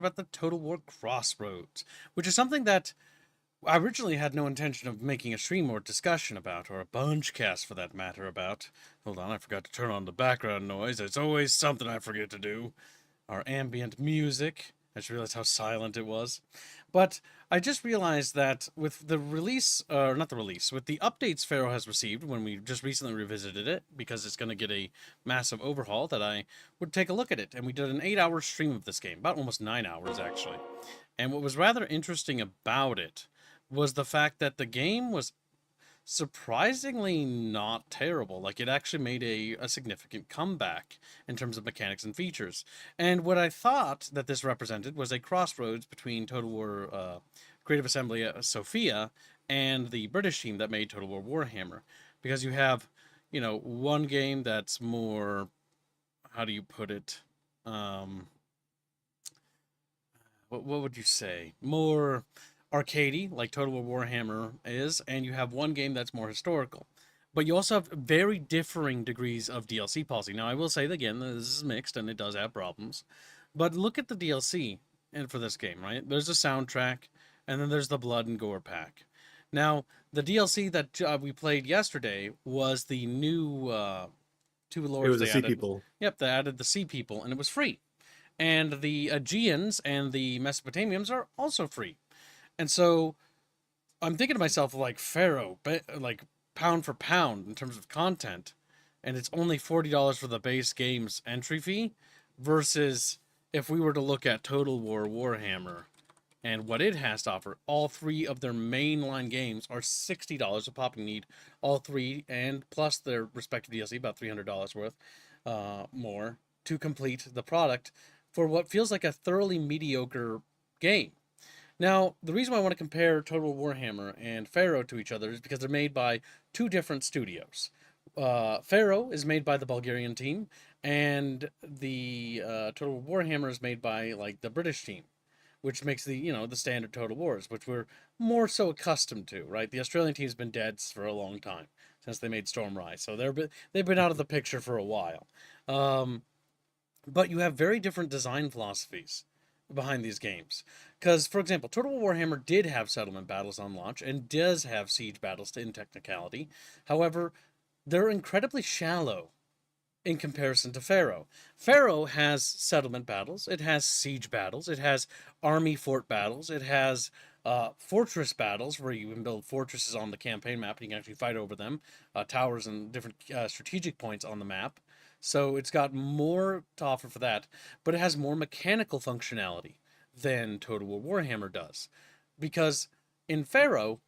about the Total War Crossroads, which is something that I originally had no intention of making a stream or discussion about, or a bunch cast for that matter about. Hold on, I forgot to turn on the background noise. It's always something I forget to do. Our ambient music. I just realized how silent it was. But I just realized that with the release, or not the release, with the updates Pharaoh has received when we just recently revisited it, because it's going to get a massive overhaul, that I would take a look at it. And we did an 8-hour stream of this game, about almost 9 hours actually. And what was rather interesting about it was the fact that the game was surprisingly not terrible. Like, it actually made a significant comeback in terms of mechanics and features. And what I thought that this represented was a crossroads between Total War Creative Assembly Sophia and the British team that made Total War Warhammer. Because you have, one game that's more, how do you put it? What would you say? More arcadey, like Total War Warhammer is, and you have one game that's more historical. But you also have very differing degrees of DLC policy. Now, I will say again, this is mixed and it does have problems. But look at the DLC and for this game, right? There's a soundtrack, and then there's the Blood and Gore pack. Now, the DLC that we played yesterday was the new two It lords was the they Sea added. People. Yep, they added the Sea People, and it was free. And the Aegeans and the Mesopotamians are also free. And so I'm thinking to myself, like, Pharaoh, like, pound for pound in terms of content, and it's only $40 for the base game's entry fee, versus if we were to look at Total War Warhammer and what it has to offer, all three of their mainline games are $60 a pop. You need all three, and plus their respective DLC, about $300 worth more, to complete the product for what feels like a thoroughly mediocre game. Now, the reason why I want to compare Total Warhammer and Pharaoh to each other is because they're made by two different studios. Pharaoh is made by the Bulgarian team, and the Total Warhammer is made by like the British team, which makes the standard Total Wars, which we're more so accustomed to, right? The Australian team's been dead for a long time since they made Stormrise, so they've been out of the picture for a while. Um, but you have very different design philosophies behind these games. Because, for example, Total War Warhammer did have settlement battles on launch and does have siege battles in technicality. However, they're incredibly shallow in comparison to Pharaoh. Pharaoh has settlement battles, it has siege battles, it has army fort battles, it has fortress battles where you can build fortresses on the campaign map and you can actually fight over them, towers and different strategic points on the map. So it's got more to offer for that, but it has more mechanical functionality than Total War Warhammer does. Because in Pharaoh,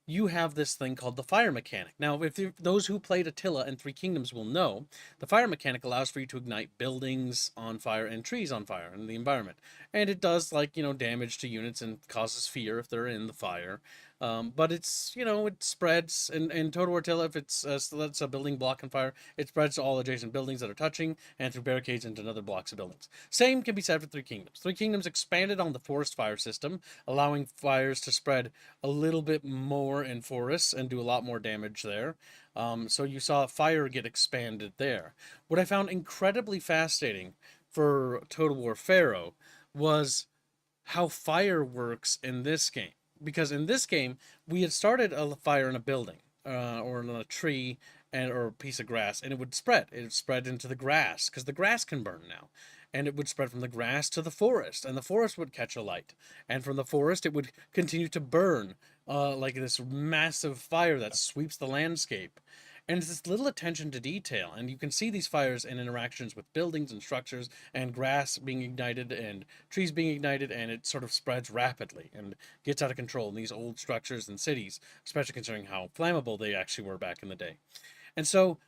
you have this thing called the fire mechanic. Now, if those who played Attila and Three Kingdoms will know, the fire mechanic allows for you to ignite buildings on fire and trees on fire in the environment. And it does, like, damage to units and causes fear if they're in the fire. But it's, it spreads. In Total War Attila, if it's so that's a building block on fire, it spreads to all adjacent buildings that are touching and through barricades into other blocks of buildings. Same can be said for Three Kingdoms. Three Kingdoms expanded on the forest fire system, allowing fires to spread a little bit more in forests and do a lot more damage there. So you saw fire get expanded there. What I found incredibly fascinating for Total War Pharaoh was how fire works in this game. Because in this game, we had started a fire in a building or in a tree or a piece of grass, and it would spread. It would spread into the grass because the grass can burn now. And it would spread from the grass to the forest, and the forest would catch alight. And from the forest, it would continue to burn like this massive fire that sweeps the landscape. And it's this little attention to detail, and you can see these fires in interactions with buildings and structures, and grass being ignited, and trees being ignited, and it sort of spreads rapidly and gets out of control in these old structures and cities, especially considering how flammable they actually were back in the day. And so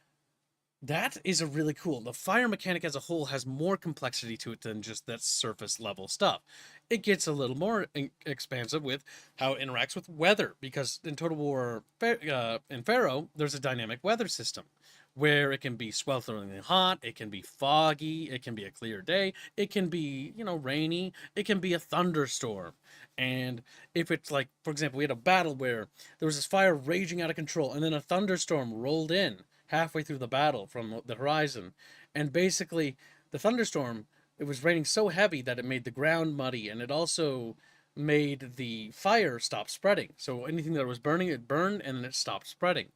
that is a really cool. The fire mechanic as a whole has more complexity to it than just that surface level stuff. It gets a little more expansive with how it interacts with weather, because in Total War in Pharaoh, there's a dynamic weather system where it can be swelteringly hot, it can be foggy, it can be a clear day, it can be, rainy, it can be a thunderstorm. And if it's like, for example, we had a battle where there was this fire raging out of control, and then a thunderstorm rolled in halfway through the battle from the horizon. And basically, the thunderstorm it was raining so heavy that it made the ground muddy, and it also made the fire stop spreading. So anything that was burning, it burned, and then it stopped spreading.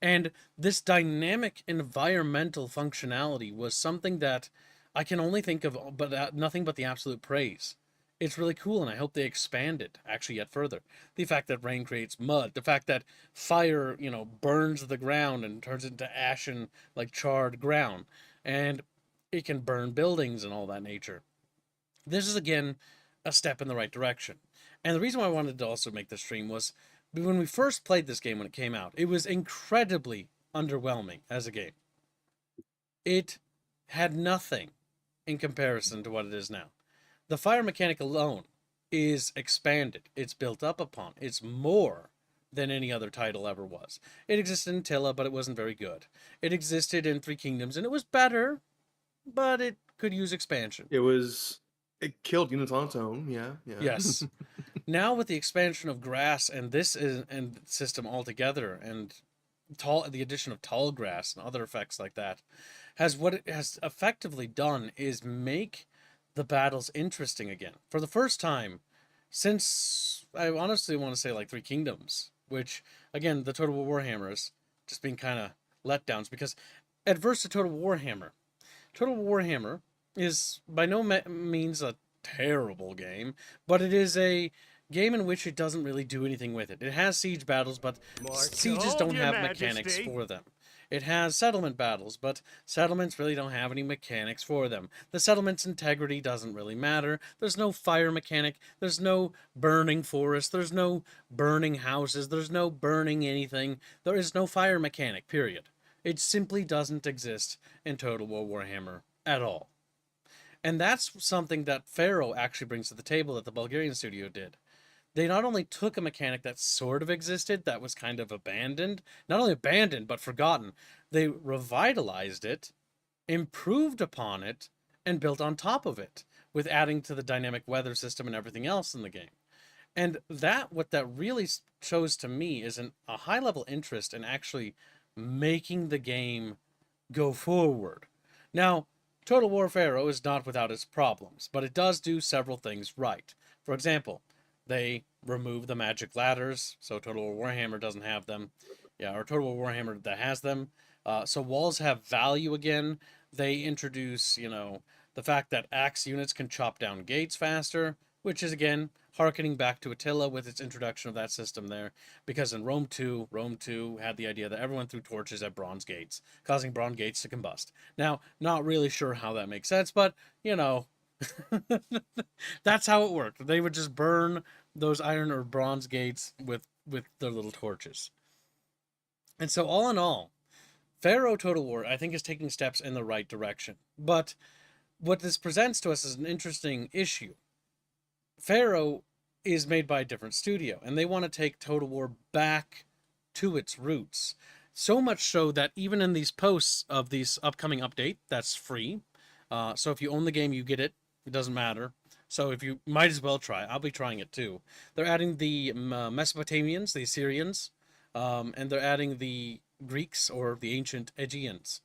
And this dynamic environmental functionality was something that I can only think of, but nothing but the absolute praise. It's really cool, and I hope they expand it actually yet further. The fact that rain creates mud, the fact that fire, burns the ground and turns it into ashen, like charred ground, and it can burn buildings and all that nature. This is again a step in the right direction. And the reason why I wanted to also make this stream was when we first played this game when it came out, it was incredibly underwhelming as a game. It had nothing in comparison to what it is now. The fire mechanic alone is expanded. It's built up upon. It's more than any other title ever was. It existed in Tilla, but it wasn't very good. It existed in Three Kingdoms, and it was better, but it could use expansion. It killed units on its own. Yeah. Yes. Now with the expansion of grass and and system altogether, and the addition of tall grass and other effects like that, what it has effectively done is make the battles interesting again. For the first time since, I honestly want to say, like, Three Kingdoms, which, again, the Total War Warhammers just being kind of letdowns, because adverse to Total Warhammer is by no means a terrible game, but it is a game in which it doesn't really do anything with it. It has siege battles, but sieges don't have mechanics for them. It has settlement battles, but settlements really don't have any mechanics for them. The settlement's integrity doesn't really matter. There's no fire mechanic. There's no burning forest. There's no burning houses. There's no burning anything. There is no fire mechanic, period. It simply doesn't exist in Total War Warhammer at all. And that's something that Pharaoh actually brings to the table that the Bulgarian studio did. They not only took a mechanic that sort of existed, that was kind of abandoned, not only abandoned, but forgotten. They revitalized it, improved upon it, and built on top of it, with adding to the dynamic weather system and everything else in the game. And what that really shows to me is a high-level interest in actually making the game go forward. Now, Total War Pharaoh is not without its problems, but it does do several things right. For example, they remove the magic ladders, so Total War Warhammer doesn't have them. Yeah, or Total War Warhammer that has them. So walls have value again. They introduce, the fact that axe units can chop down gates faster, which is, again, harkening back to Attila with its introduction of that system there. Because in Rome 2 had the idea that everyone threw torches at bronze gates, causing bronze gates to combust. Now, not really sure how that makes sense, but, that's how it worked. They would just burn those iron or bronze gates with their little torches. And so, all in all, Pharaoh Total War, I think, is taking steps in the right direction. But what this presents to us is an interesting issue. Pharaoh is made by a different studio, and they want to take Total War back to its roots. So much so that even in these posts of these upcoming update, that's free. So if you own the game, you get it. It doesn't matter. So if you might as well try, I'll be trying it too. They're adding the Mesopotamians, the Assyrians, and they're adding the Greeks or the ancient Aegeans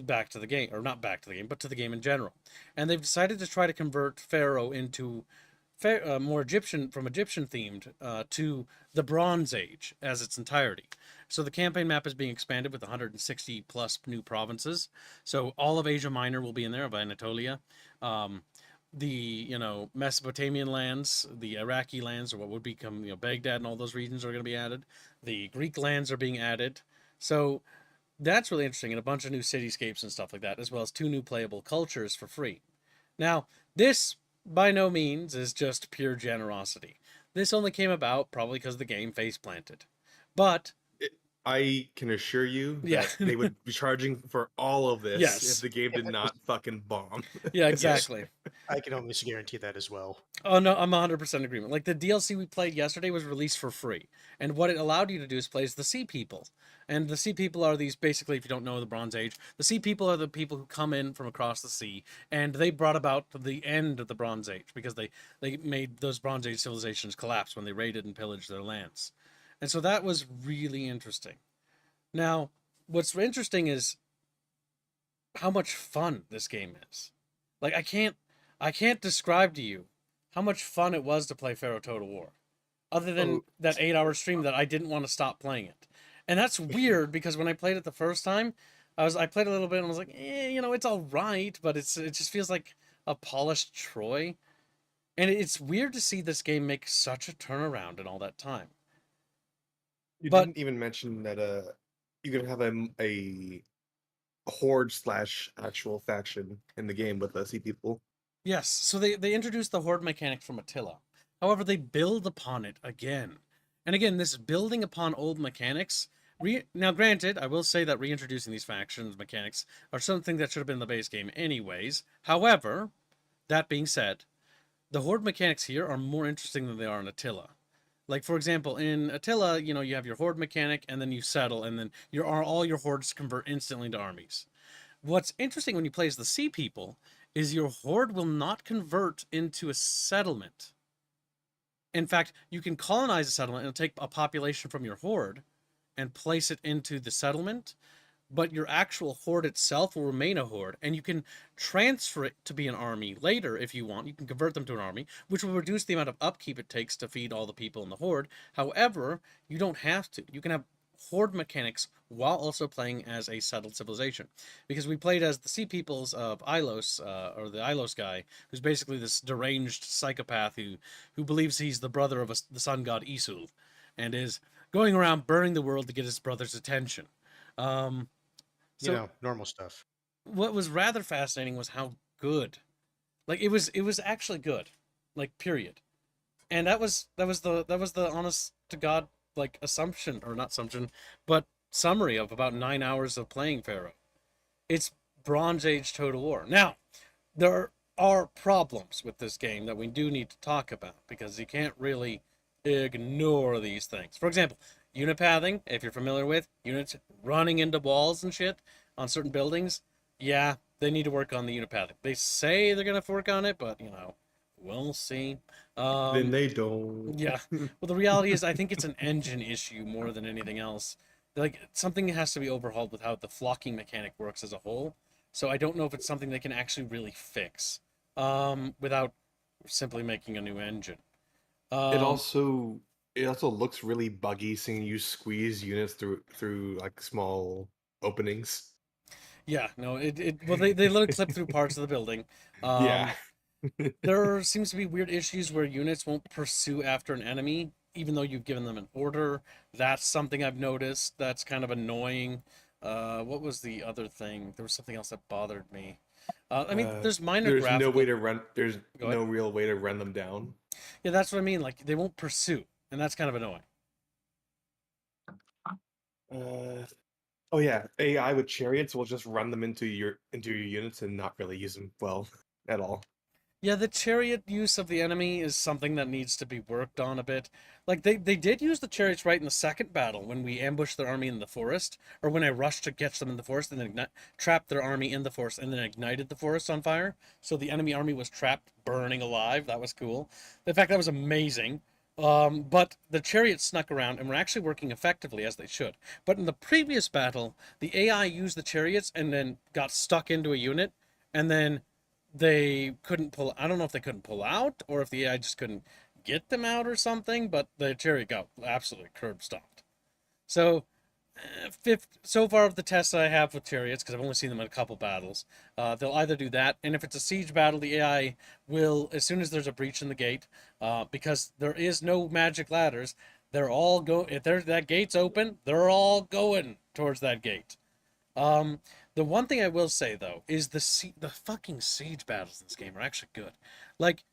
back to the game, or not back to the game, but to the game in general. And they've decided to try to convert Pharaoh into more Egyptian themed to the Bronze Age as its entirety. So the campaign map is being expanded with 160 plus new provinces. So all of Asia Minor will be in there, of Anatolia. The Mesopotamian lands, the Iraqi lands, or what would become Baghdad, and all those regions are going to be added. The Greek lands are being added. So that's really interesting, and a bunch of new cityscapes and stuff like that, as well as 2 new playable cultures for free. Now, this by no means is just pure generosity. This only came about probably because the game face planted. But I can assure you that they would be charging for all of this if the game did not fucking bomb. Yeah, exactly. Yes, I can almost guarantee that as well. Oh, no, I'm 100% in agreement. Like, the DLC we played yesterday was released for free. And what it allowed you to do is play as the Sea People. And the Sea People are these, basically, if you don't know the Bronze Age, the Sea People are the people who come in from across the sea. And they brought about the end of the Bronze Age because they made those Bronze Age civilizations collapse when they raided and pillaged their lands. And so that was really interesting. Now, what's interesting is how much fun this game is. Like, I can't I can't describe to you how much fun it was to play Pharaoh Total War, other than that 8-hour stream that I didn't want to stop playing it. And that's weird because when I played it the first time, I played a little bit and I was like, it's all right, but it just feels like a polished Troy. And it's weird to see this game make such a turnaround in all that time. You didn't even mention that you could have a horde / actual faction in the game with sea people. Yes, so they introduced the horde mechanic from Attila. However, they build upon it again. And again, this building upon old mechanics. Now, granted, I will say that reintroducing these factions mechanics are something that should have been in the base game anyways. However, that being said, the horde mechanics here are more interesting than they are in Attila. Like, for example, in Attila, you have your horde mechanic, and then you settle, and then all your hordes convert instantly to armies. What's interesting when you play as the sea people is your horde will not convert into a settlement. In fact, you can colonize a settlement and take a population from your horde and place it into the settlement, but your actual horde itself will remain a horde, and you can transfer it to be an army later if you want. You can convert them to an army, which will reduce the amount of upkeep it takes to feed all the people in the horde. However, you don't have to. You can have horde mechanics while also playing as a settled civilization, because we played as the sea peoples of Ilos, or the Ilos guy, who's basically this deranged psychopath who believes he's the brother of the sun god Isul, and is going around burning the world to get his brother's attention. Normal stuff. What was rather fascinating was how good, like it was actually good, like period, and that was the honest to God like assumption, or not assumption, but summary of about 9 hours of playing Pharaoh. It's Bronze Age Total War. Now, there are problems with this game that we do need to talk about, because you can't really ignore these things. For example, unit pathing, if you're familiar with units running into walls and shit on certain buildings, yeah, they need to work on the unit pathing. They say they're going to work on it, but, we'll see. Then they don't. Yeah. Well, the reality is I think it's an engine issue more than anything else. Like, something has to be overhauled with how the flocking mechanic works as a whole. So I don't know if it's something they can actually really fix without simply making a new engine. It also looks really buggy seeing you squeeze units through like small openings. Yeah, no, well, they let it clip through parts of the building. Yeah. There seems to be weird issues where units won't pursue after an enemy, even though you've given them an order. That's something I've noticed. That's kind of annoying. What was the other thing? There was something else that bothered me. There's minor There's graphical... no way to run. There's no real way to run them down. Yeah, that's what I mean. Like, they won't pursue, and that's kind of annoying. Oh yeah, AI with chariots will just run them into your units and not really use them well at all. Yeah, the chariot use of the enemy is something that needs to be worked on a bit. Like, they did use the chariots right in the second battle when we ambushed their army in the forest, or when I rushed to catch them in the forest and then trapped their army in the forest and then ignited the forest on fire. So the enemy army was trapped, burning alive. That was cool. In fact, that was amazing. But the chariots snuck around and were actually working effectively, as they should. But in the previous battle, the AI used the chariots and then got stuck into a unit, and then they couldn't pull... I don't know if they couldn't pull out, or if the AI just couldn't get them out or something, but the chariot got absolutely curb stomped. So, so far of the tests I have with chariots, because I've only seen them in a couple battles, they'll either do that, and if it's a siege battle, the AI will, as soon as there's a breach in the gate, because there is no magic ladders, they're all if that gate's open, they're all going towards that gate. The one thing I will say, though, is the fucking siege battles in this game are actually good. Like,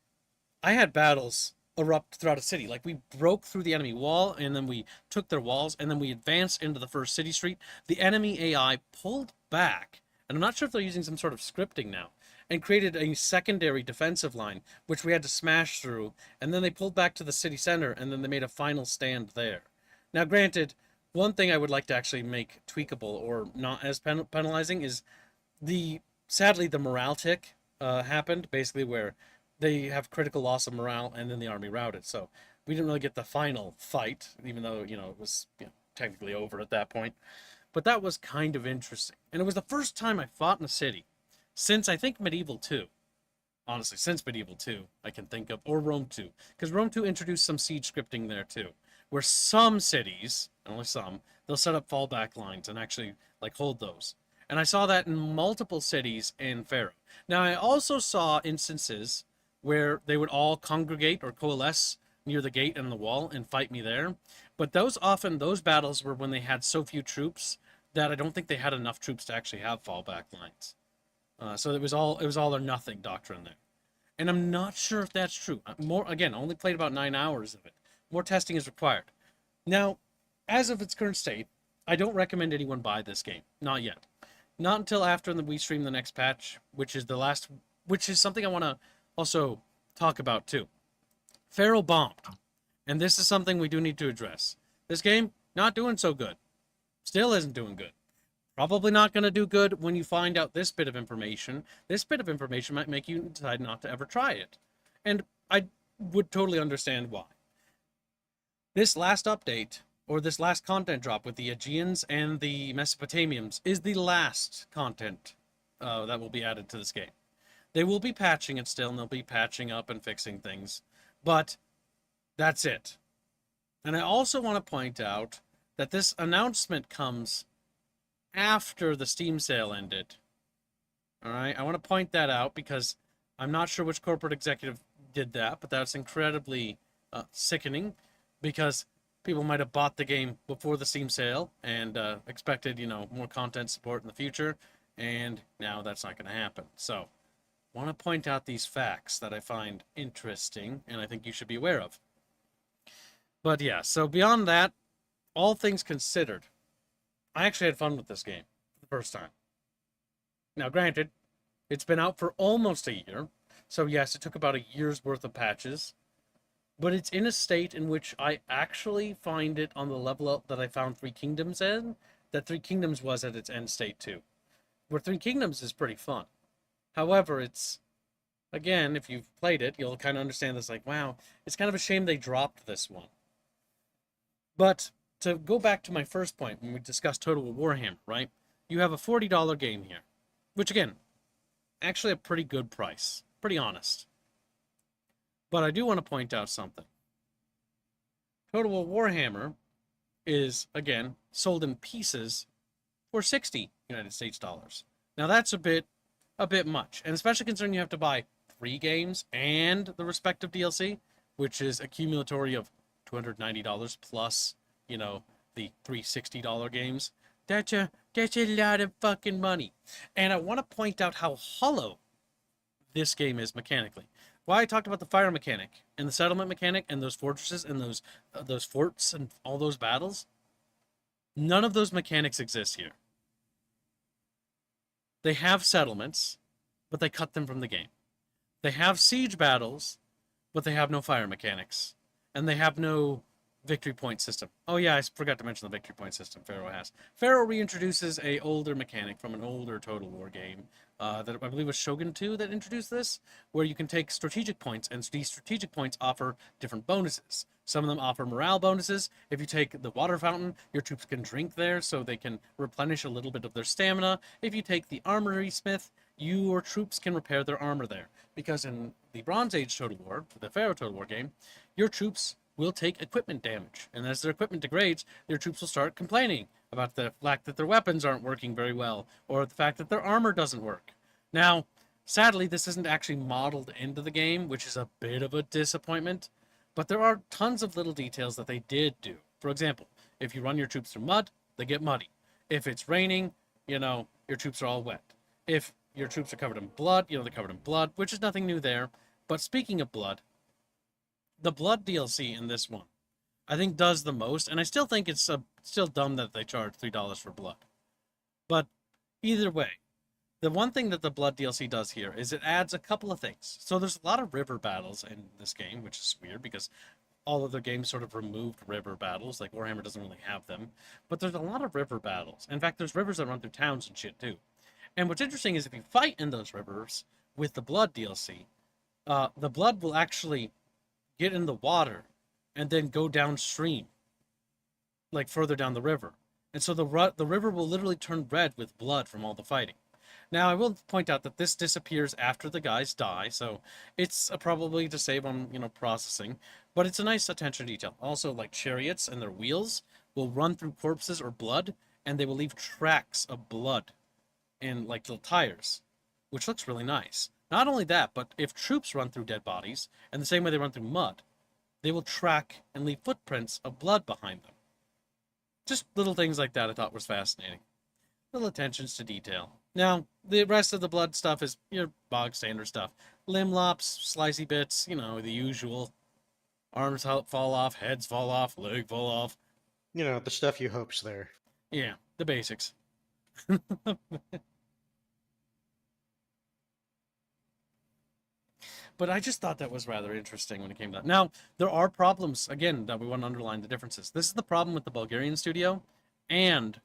I had battles erupt throughout a city. Like, we broke through the enemy wall, and then we took their walls, and then we advanced into the first city street. The enemy AI pulled back, and I'm not sure if they're using some sort of scripting now, and created a secondary defensive line, which we had to smash through, and then they pulled back to the city center, and then they made a final stand there. Now, granted, one thing I would like to actually make tweakable or not as penalizing is sadly the morale tick happened, basically where they have critical loss of morale and then the army routed. So we didn't really get the final fight, even though, it was technically over at that point. But that was kind of interesting. And it was the first time I fought in a city since, I think, Medieval 2. honestly, since Medieval 2, I can think of, or Rome 2. Because Rome 2 introduced some siege scripting there too, where some cities, only some, they'll set up fallback lines and actually like hold those. And I saw that in multiple cities in Pharaoh. Now, I also saw instances where they would all congregate or coalesce near the gate and the wall and fight me there. But those battles were when they had so few troops that I don't think they had enough troops to actually have fallback lines. So it was all or nothing doctrine there, and I'm not sure if that's true. More again, I only played about 9 hours of it. More testing is required. Now, as of its current state, I don't recommend anyone buy this game. Not yet. Not until after we stream the next patch, which is something I want to also talk about too. Pharaoh bombed, and this is something we do need to address. This game not doing so good. Still isn't doing good. Probably not going to do good when you find out this bit of information. This bit of information might make you decide not to ever try it. And I would totally understand why. This last update, or this last content drop with the Aegeans and the Mesopotamians, is the last content that will be added to this game. They will be patching it still, and they'll be patching up and fixing things. But that's it. And I also want to point out that this announcement comes after the Steam sale ended. All right, I want to point that out because I'm not sure which corporate executive did that, but that's incredibly sickening because people might have bought the game before the Steam sale and expected, more content support in the future, and now that's not going to happen. So, I want to point out these facts that I find interesting and I think you should be aware of. But yeah, so beyond that, all things considered, I actually had fun with this game for the first time. Now, granted, it's been out for almost a year, so yes, it took about a year's worth of patches, but it's in a state in which I actually find it on the level that I found Three Kingdoms in, that Three Kingdoms was at its end state too. Where Three Kingdoms is pretty fun. However, it's, again, if you've played it, you'll kind of understand this, like, wow, it's kind of a shame they dropped this one. But to go back to my first point when we discussed Total War Warhammer, right? You have a $40 game here, which again, actually a pretty good price, pretty honest. But I do want to point out something. Total War Warhammer is, again, sold in pieces for 60 United States dollars. Now that's a bit much, and especially considering you have to buy 3 games and the respective DLC, which is a cumulatory of $290 plus, the $360 games. That's a lot of fucking money. And I want to point out how hollow this game is mechanically. Why I talked about the fire mechanic and the settlement mechanic and those fortresses and those forts and all those battles. None of those mechanics exist here. They have settlements, but they cut them from the game. They have siege battles, but they have no fire mechanics. And they have no victory point system. Oh yeah, I forgot to mention the victory point system Pharaoh has. Pharaoh reintroduces a older mechanic from an older Total War game that I believe was Shogun 2 that introduced this, where you can take strategic points, and these strategic points offer different bonuses. Some of them offer morale bonuses. If you take the water fountain, your troops can drink there so they can replenish a little bit of their stamina. If you take the armory smith, your troops can repair their armor there. Because in the Bronze Age Total War, the Pharaoh Total War game, your troops will take equipment damage. And as their equipment degrades, your troops will start complaining about the fact that their weapons aren't working very well, or the fact that their armor doesn't work. Now, sadly, this isn't actually modeled into the game, which is a bit of a disappointment, but there are tons of little details that they did do. For example, if you run your troops through mud, they get muddy. If it's raining, your troops are all wet. If your troops are covered in blood, they're covered in blood, which is nothing new there. But speaking of blood, the blood DLC in this one, I think does the most, and I still think it's still dumb that they charge $3 for blood. But either way, the one thing that the blood DLC does here is it adds a couple of things. So there's a lot of river battles in this game, which is weird because all of the games sort of removed river battles. Like Warhammer doesn't really have them, but there's a lot of river battles. In fact, there's rivers that run through towns and shit too. And what's interesting is if you fight in those rivers with the blood DLC, the blood will actually get in the water and then go downstream, like further down the river. And so the river will literally turn red with blood from all the fighting. Now, I will point out that this disappears after the guys die, so it's probably to save on, processing, but it's a nice attention to detail. Also, like chariots and their wheels will run through corpses or blood, and they will leave tracks of blood in, like, little tires, which looks really nice. Not only that, but if troops run through dead bodies, and the same way they run through mud, they will track and leave footprints of blood behind them. Just little things like that I thought was fascinating. Little attentions to detail. Now, the rest of the blood stuff is your bog standard stuff. Limb lops, slicey bits, the usual. Arms fall off, heads fall off, leg fall off. The stuff you hope's there. Yeah, the basics. But I just thought that was rather interesting when it came to that. Now, there are problems, again, that we want to underline the differences. This is the problem with the Bulgarian studio and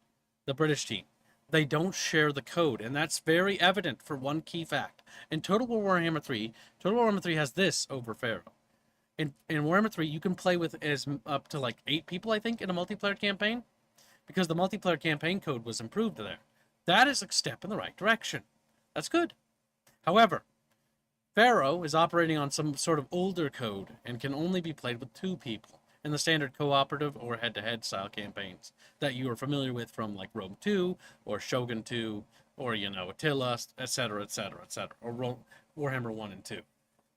the British team. They don't share the code, and that's very evident for one key fact. In Total War Warhammer 3, Total War Warhammer 3 has this over Pharaoh. In Warhammer 3, you can play with up to like 8 people, I think, in a multiplayer campaign, because the multiplayer campaign code was improved there. That is a step in the right direction. That's good. However, Pharaoh is operating on some sort of older code and can only be played with 2 people in the standard cooperative or head-to-head style campaigns that you are familiar with from like Rome 2 or Shogun 2 or Attila, etc., etc., etc., or Warhammer 1 and 2.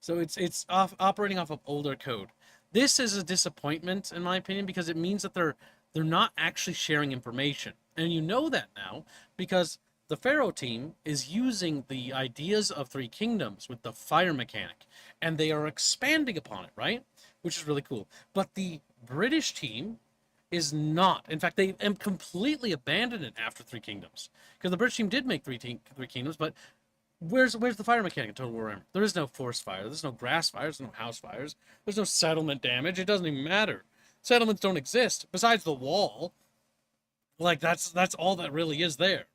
So it's operating off of older code. This is a disappointment in my opinion because it means that they're not actually sharing information. And you know that now because the Pharaoh team is using the ideas of Three Kingdoms with the fire mechanic, and they are expanding upon it, right? Which is really cool. But the British team is not. In fact, they completely abandoned it after Three Kingdoms. Because the British team did make Three Kingdoms, but where's the fire mechanic in Total Warhammer? There is no forest fire. There's no grass fires. There's no house fires. There's no settlement damage. It doesn't even matter. Settlements don't exist. Besides the wall, like that's all that really is there.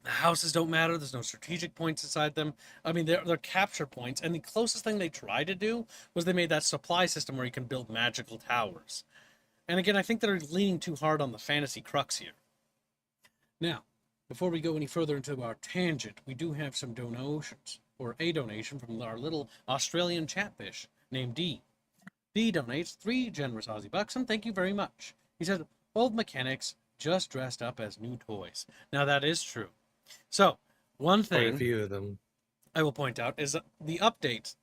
The houses don't matter. There's no strategic points inside them. I mean, they're capture points. And the closest thing they tried to do was they made that supply system where you can build magical towers. And again, I think they're leaning too hard on the fantasy crux here. Now, before we go any further into our tangent, we do have some donations, or a donation from our little Australian chatfish named D. D donates 3 generous Aussie bucks, and thank you very much. He said, old mechanics just dressed up as new toys. Now, that is true. So, one Quite a thing few of them. I will point out is the update,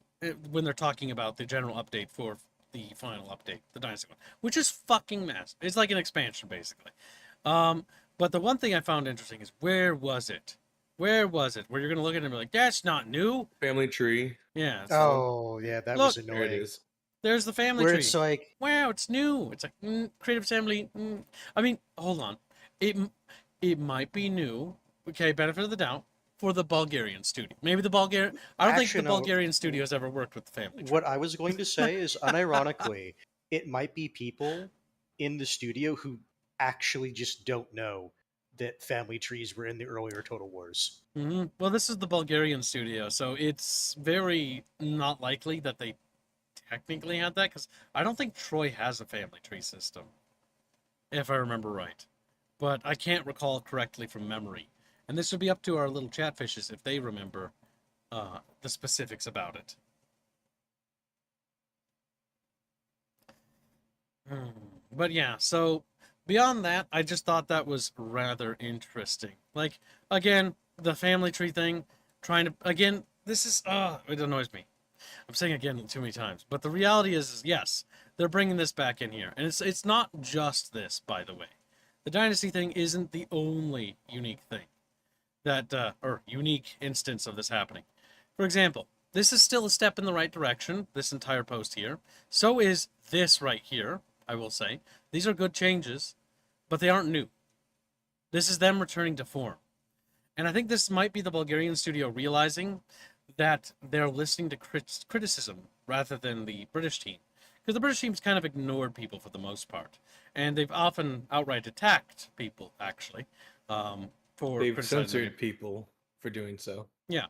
when they're talking about the general update for the final update, the Dynasty one, which is fucking massive. It's like an expansion, basically. But the one thing I found interesting is, where was it? Where was it? Where you're going to look at it and be like, that's not new. Family tree. Yeah. So, Oh, yeah, that was Look, There annoying. it is. there's the family Where tree. it's like, Wow, it's new. It's like Creative Assembly. I mean, hold on. It might be new. Okay, benefit of the doubt for the Bulgarian studio. Maybe the Bulgarian. I don't think Actually, the no. Bulgarian studio has ever worked with the family tree. what I was going to say is, unironically, it might be people in the studio who actually just don't know that family trees were in the earlier Total Wars. Well, this is the Bulgarian studio, so it's very not likely that they technically had that because I don't think Troy has a family tree system, if I remember right. But I can't recall correctly from memory. And this would be up to our little chatfishes if they remember the specifics about it. But yeah, so beyond that, I just thought that was rather interesting. Like, again, the family tree thing, trying to, again, this is, it annoys me. I'm saying again too many times. But the reality is yes, they're bringing this back in here. And it's not just this, by the way. The Dynasty thing isn't the only unique thing that, or unique instance of this happening. For example, this is still a step in the right direction, this entire post here. So is this right here, I will say. These are good changes, but they aren't new. This is them returning to form. And I think this might be the Bulgarian studio realizing that they're listening to criticism rather than the British team. Because the British team's kind of ignored people for the most part. And they've often outright attacked people, actually, for They've criticizing censored people for doing so. Yeah.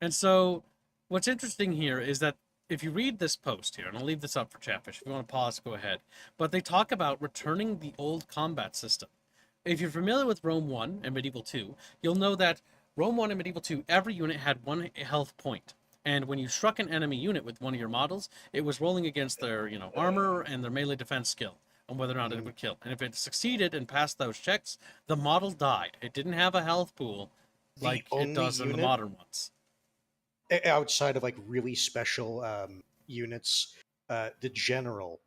And so what's interesting here is that if you read this post here, and I'll leave this up for Chatfish, if you want to pause, go ahead. But they talk about returning the old combat system. if you're familiar with Rome 1 and Medieval 2, you'll know that Rome 1 and Medieval 2, every unit had 1 health point. And when you struck an enemy unit with one of your models, it was rolling against their, armor and their melee defense skill on whether or not it would kill. And if it succeeded and passed those checks, the model died. It didn't have a health pool like it does in the modern ones. Outside of like really special units, the general,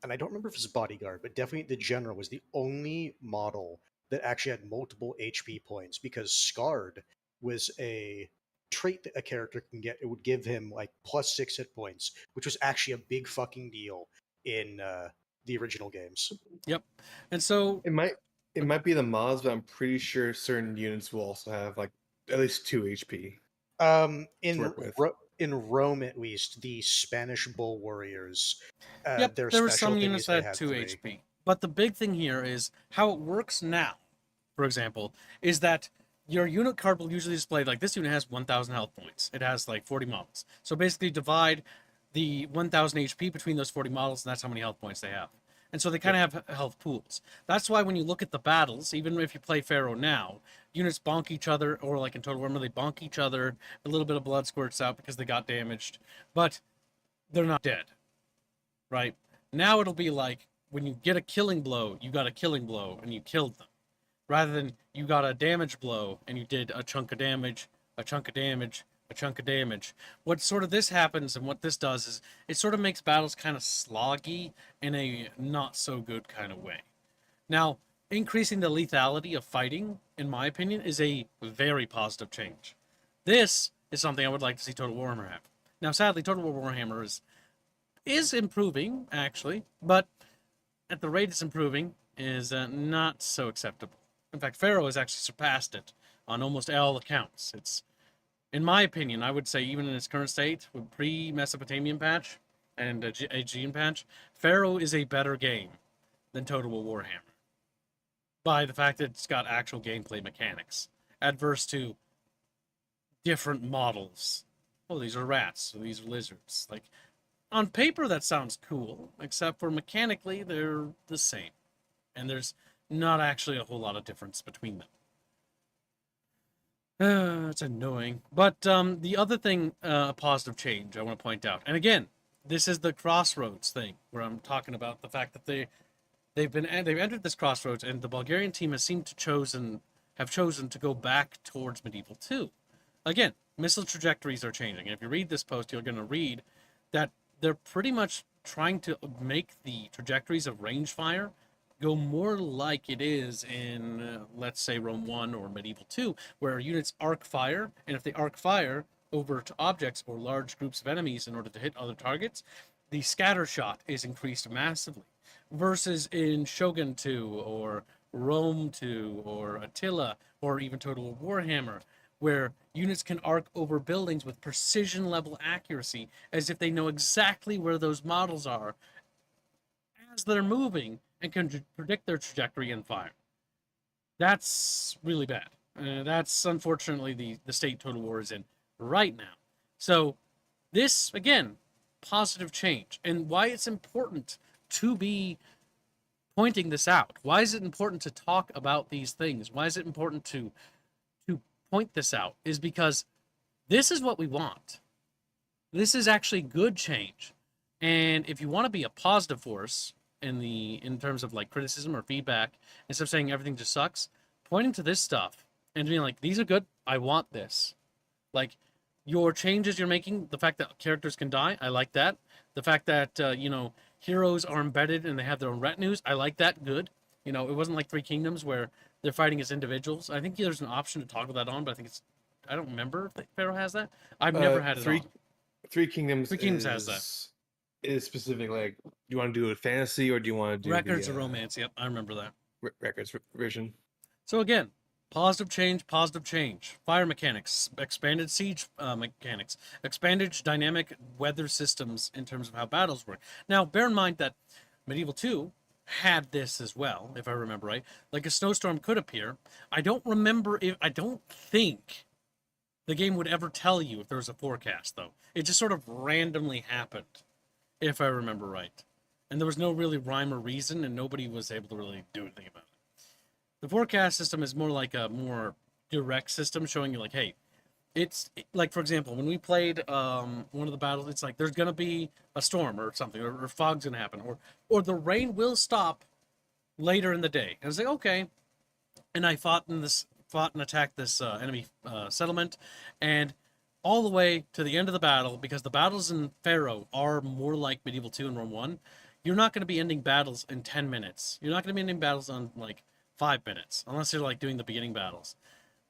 and I don't remember if it's bodyguard, but definitely the general was the only model that actually had multiple HP points, because scarred was a trait that a character can get. It would give him like +6 hit points, which was actually a big fucking deal in the original games. Yep. And so It might be the mods, but I'm pretty sure certain units will also have like at least 2 HP. In Rome, at least, the Spanish bull warriors. Yep, their there were special some thing units is they that had had 2 3. HP. But the big thing here is how it works now, for example, is that your unit card will usually display, like, this unit has 1,000 health points. It has, like, 40 models. So basically divide the 1,000 HP between those 40 models, and that's how many health points they have. And so they kind of have health pools. That's why when you look at the battles, even if you play Pharaoh now, units bonk each other, or like in Total Warhammer, they bonk each other, a little bit of blood squirts out because they got damaged, but they're not dead, right? Now it'll be like, when you get a killing blow, you got a killing blow, and you killed them. Rather than you got a damage blow, and you did a chunk of damage, a chunk of damage, a chunk of damage. What sort of this happens, and what this does, is it sort of makes battles kind of sloggy in a not so good kind of way. Now, increasing the lethality of fighting, in my opinion, is a very positive change. This is something I would like to see Total Warhammer have. Now, sadly, Total Warhammer is improving, actually, but at the rate it's improving is not so acceptable. In fact, Pharaoh has actually surpassed it on almost all accounts. It's, in my opinion, I would say even in its current state, with pre-Mesopotamian patch and Aegean patch, Pharaoh is a better game than Total Warhammer, by the fact that it's got actual gameplay mechanics, adverse to different models. Oh, these are rats, so these are lizards. Like, on paper, that sounds cool, except for mechanically, they're the same. And there's not actually a whole lot of difference between them. It's annoying. But the other thing, a positive change I want to point out, and again, this is the crossroads thing, where I'm talking about the fact that they've entered this crossroads, and the Bulgarian team has seemed to have chosen to go back towards Medieval 2. Again, missile trajectories are changing. And if you read this post, you're going to read that they're pretty much trying to make the trajectories of range fire go more like it is in, let's say, Rome 1 or Medieval 2, where units arc fire, and if they arc fire over to objects or large groups of enemies in order to hit other targets, the scatter shot is increased massively. Versus in Shogun 2 or Rome 2 or Attila or even Total Warhammer, where units can arc over buildings with precision level accuracy as if they know exactly where those models are as they're moving and can predict their trajectory and fire. That's really bad. That's unfortunately the state Total War is in right now. So this, again, positive change. And why it's important to be pointing this out. Why is it important to talk about these things? Why is it important to point this out? Is because this is what we want. This is actually good change. And if you want to be a positive force in terms of like criticism or feedback, instead of saying everything just sucks, pointing to this stuff and being like, these are good, I want this. Like, your changes you're making, the fact that characters can die, I like that. The fact that, heroes are embedded and they have their own retinues, I like that, good. It wasn't like Three Kingdoms where they're fighting as individuals. I think there's an option to toggle that on, but I don't remember if Pharaoh has that. I've never had it on. Three Kingdoms has that. Is specific, like, do you want to do a fantasy or do you want to do Records of Romance? Yep, I remember that. Records version. So again, positive change, positive change. Fire mechanics, expanded siege mechanics, expanded dynamic weather systems in terms of how battles work. Now, bear in mind that Medieval 2 had this as well, if I remember right. Like, a snowstorm could appear. I don't think the game would ever tell you if there was a forecast, though. It just sort of randomly happened, if I remember right. And there was no really rhyme or reason, and nobody was able to really do anything about it. The forecast system is more like a more direct system, showing you like, hey, it's like, for example, when we played one of the battles, it's like there's gonna be a storm or something, or fog's gonna happen, or the rain will stop later in the day. And I was like, okay. And I fought and attacked this enemy settlement, and all the way to the end of the battle, because the battles in Pharaoh are more like Medieval 2 and Rome 1. You're not going to be ending battles in 10 minutes. You're not going to be ending battles on like 5 minutes, unless you're like doing the beginning battles.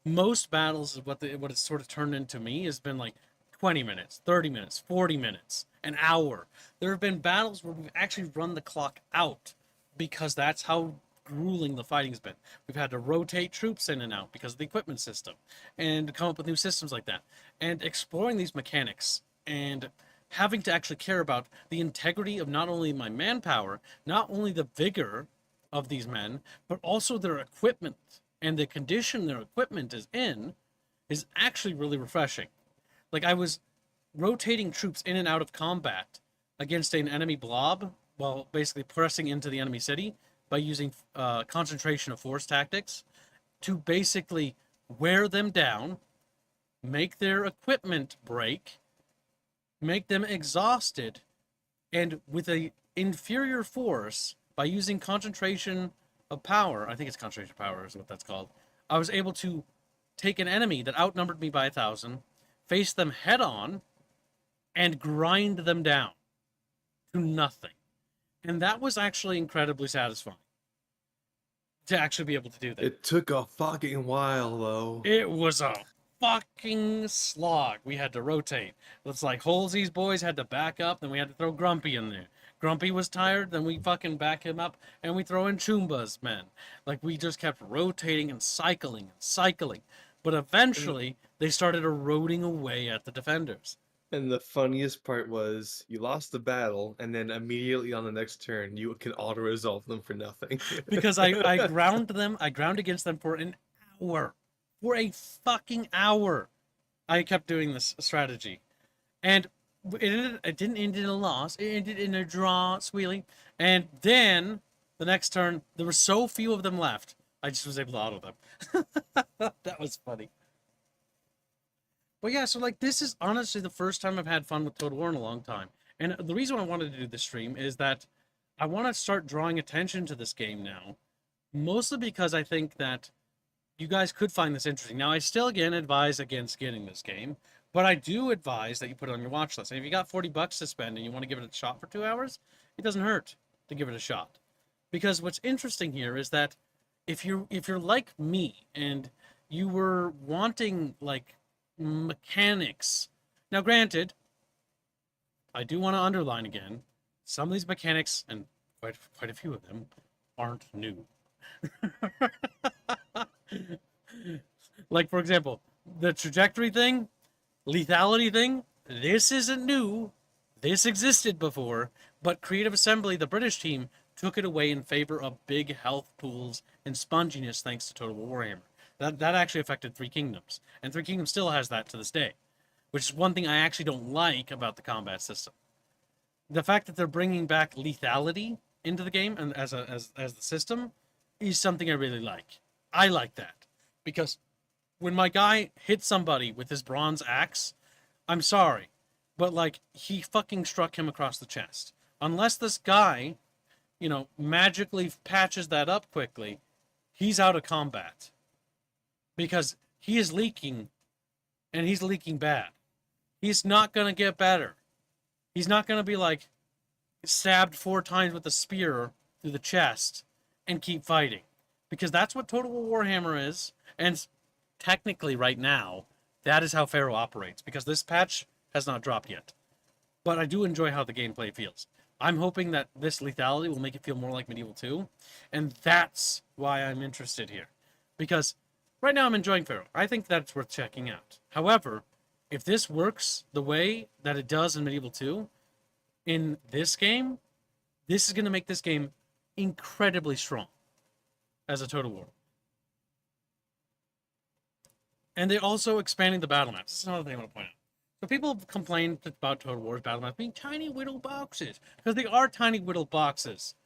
Most battles, what it's sort of turned into me has been like 20 minutes, 30 minutes, 40 minutes, an hour. There have been battles where we've actually run the clock out because that's how grueling the fighting's been. We've had to rotate troops in and out because of the equipment system and come up with new systems like that. And exploring these mechanics and having to actually care about the integrity of not only my manpower, not only the vigor of these men, but also their equipment and the condition their equipment is in is actually really refreshing. Like, I was rotating troops in and out of combat against an enemy blob while basically pressing into the enemy city by using concentration of force tactics to basically wear them down, make their equipment break, make them exhausted, and with a inferior force, by using concentration of power, I think it's concentration of power is what that's called, I was able to take an enemy that outnumbered me by 1,000, face them head on, and grind them down to nothing. And that was actually incredibly satisfying to actually be able to do that. It took a fucking while, though. It was a fucking slog. We had to rotate. It's like Halsey's boys had to back up, then we had to throw Grumpy in there. Grumpy was tired, then we fucking back him up, and we throw in Choomba's men. Like, we just kept rotating and cycling and cycling. But eventually, they started eroding away at the defenders. And the funniest part was you lost the battle, and then immediately on the next turn, you can auto-resolve them for nothing. Because I ground against them for an hour. For a fucking hour. I kept doing this strategy. And it didn't end in a loss. It ended in a draw, squealing. And then, the next turn, there were so few of them left, I just was able to auto them. That was funny. But yeah, so like, this is honestly the first time I've had fun with Total War in a long time. And the reason I wanted to do this stream is that I want to start drawing attention to this game now. Mostly because I think that you guys could find this interesting. Now, I still, again, advise against getting this game. But I do advise that you put it on your watch list. And if you got $40 to spend and you want to give it a shot for 2 hours, it doesn't hurt to give it a shot. Because what's interesting here is that if you're like me and you were wanting like mechanics. Now, granted, I do want to underline again, some of these mechanics, and quite a few of them, aren't new. Like, for example, the trajectory thing, lethality thing, this isn't new. This existed before, but Creative Assembly, the British team, took it away in favor of big health pools and sponginess thanks to Total War Warhammer. That actually affected Three Kingdoms, and Three Kingdoms still has that to this day, which is one thing I actually don't like about the combat system. The fact that they're bringing back lethality into the game and as the system is something I really like. I like that because when my guy hits somebody with his bronze axe, I'm sorry, but like, he fucking struck him across the chest. Unless this guy, magically patches that up quickly, he's out of combat. Because he is leaking, and he's leaking bad. He's not going to get better. He's not going to be like stabbed 4 times with a spear through the chest and keep fighting. Because that's what Total War Warhammer is, and technically right now, that is how Pharaoh operates, because this patch has not dropped yet. But I do enjoy how the gameplay feels. I'm hoping that this lethality will make it feel more like Medieval 2, and that's why I'm interested here. Because right now I'm enjoying Pharaoh. I think that's worth checking out. However, if this works the way that it does in Medieval 2, in this game, this is going to make this game incredibly strong as a Total War. And they're also expanding the battle maps. This is another thing I want to point out. So people have complained about Total War's battle maps being tiny little boxes, because they are tiny little boxes.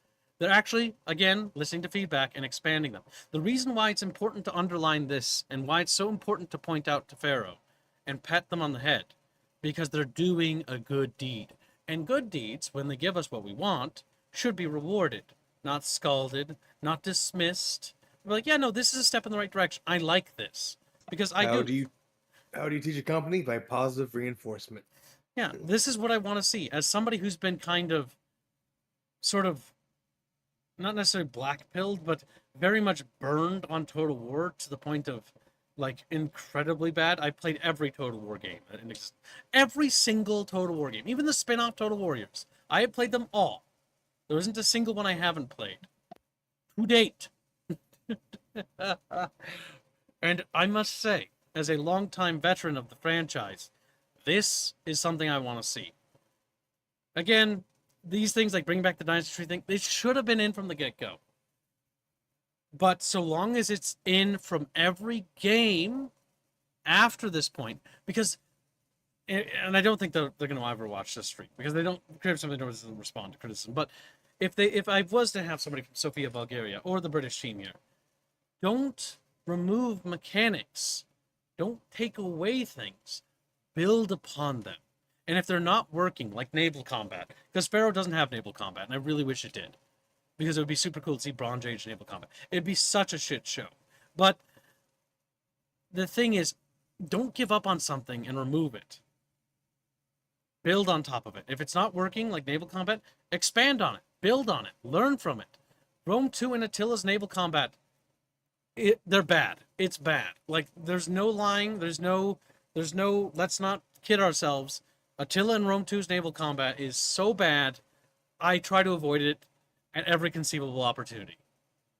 They're actually, again, listening to feedback and expanding them. The reason why it's important to underline this and why it's so important to point out to Pharaoh and pat them on the head, because they're doing a good deed. And good deeds, when they give us what we want, should be rewarded, not scalded, not dismissed. We're like, yeah, no, this is a step in the right direction. I like this. Because I How do. do you teach a company? By positive reinforcement. Yeah, this is what I want to see. As somebody who's been kind of, sort of, not necessarily black-pilled, but very much burned on Total War to the point of, like, incredibly bad. I played every Total War game. Every single Total War game. Even the spin-off Total Warriors. I have played them all. There isn't a single one I haven't played. To date. And I must say, as a longtime veteran of the franchise, this is something I want to see. Again, these things like bringing back the Dynasty Tree thing, they should have been in from the get-go. But so long as it's in from every game after this point, because, and I don't think they're going to ever watch this stream, because they don't, criticism doesn't respond to criticism, but if I was to have somebody from Sofia, Bulgaria, or the British team here, don't remove mechanics. Don't take away things. Build upon them. And if they're not working, like naval combat, because Pharaoh doesn't have naval combat, and I really wish it did, because it would be super cool to see Bronze Age naval combat. It'd be such a shit show. But the thing is, don't give up on something and remove it. Build on top of it. If it's not working, like naval combat, expand on it. Build on it. Learn from it. Rome 2 and Attila's naval combat, they're bad. It's bad. Like, there's no lying. There's no, let's not kid ourselves. Attila and Rome 2's naval combat is so bad, I try to avoid it at every conceivable opportunity.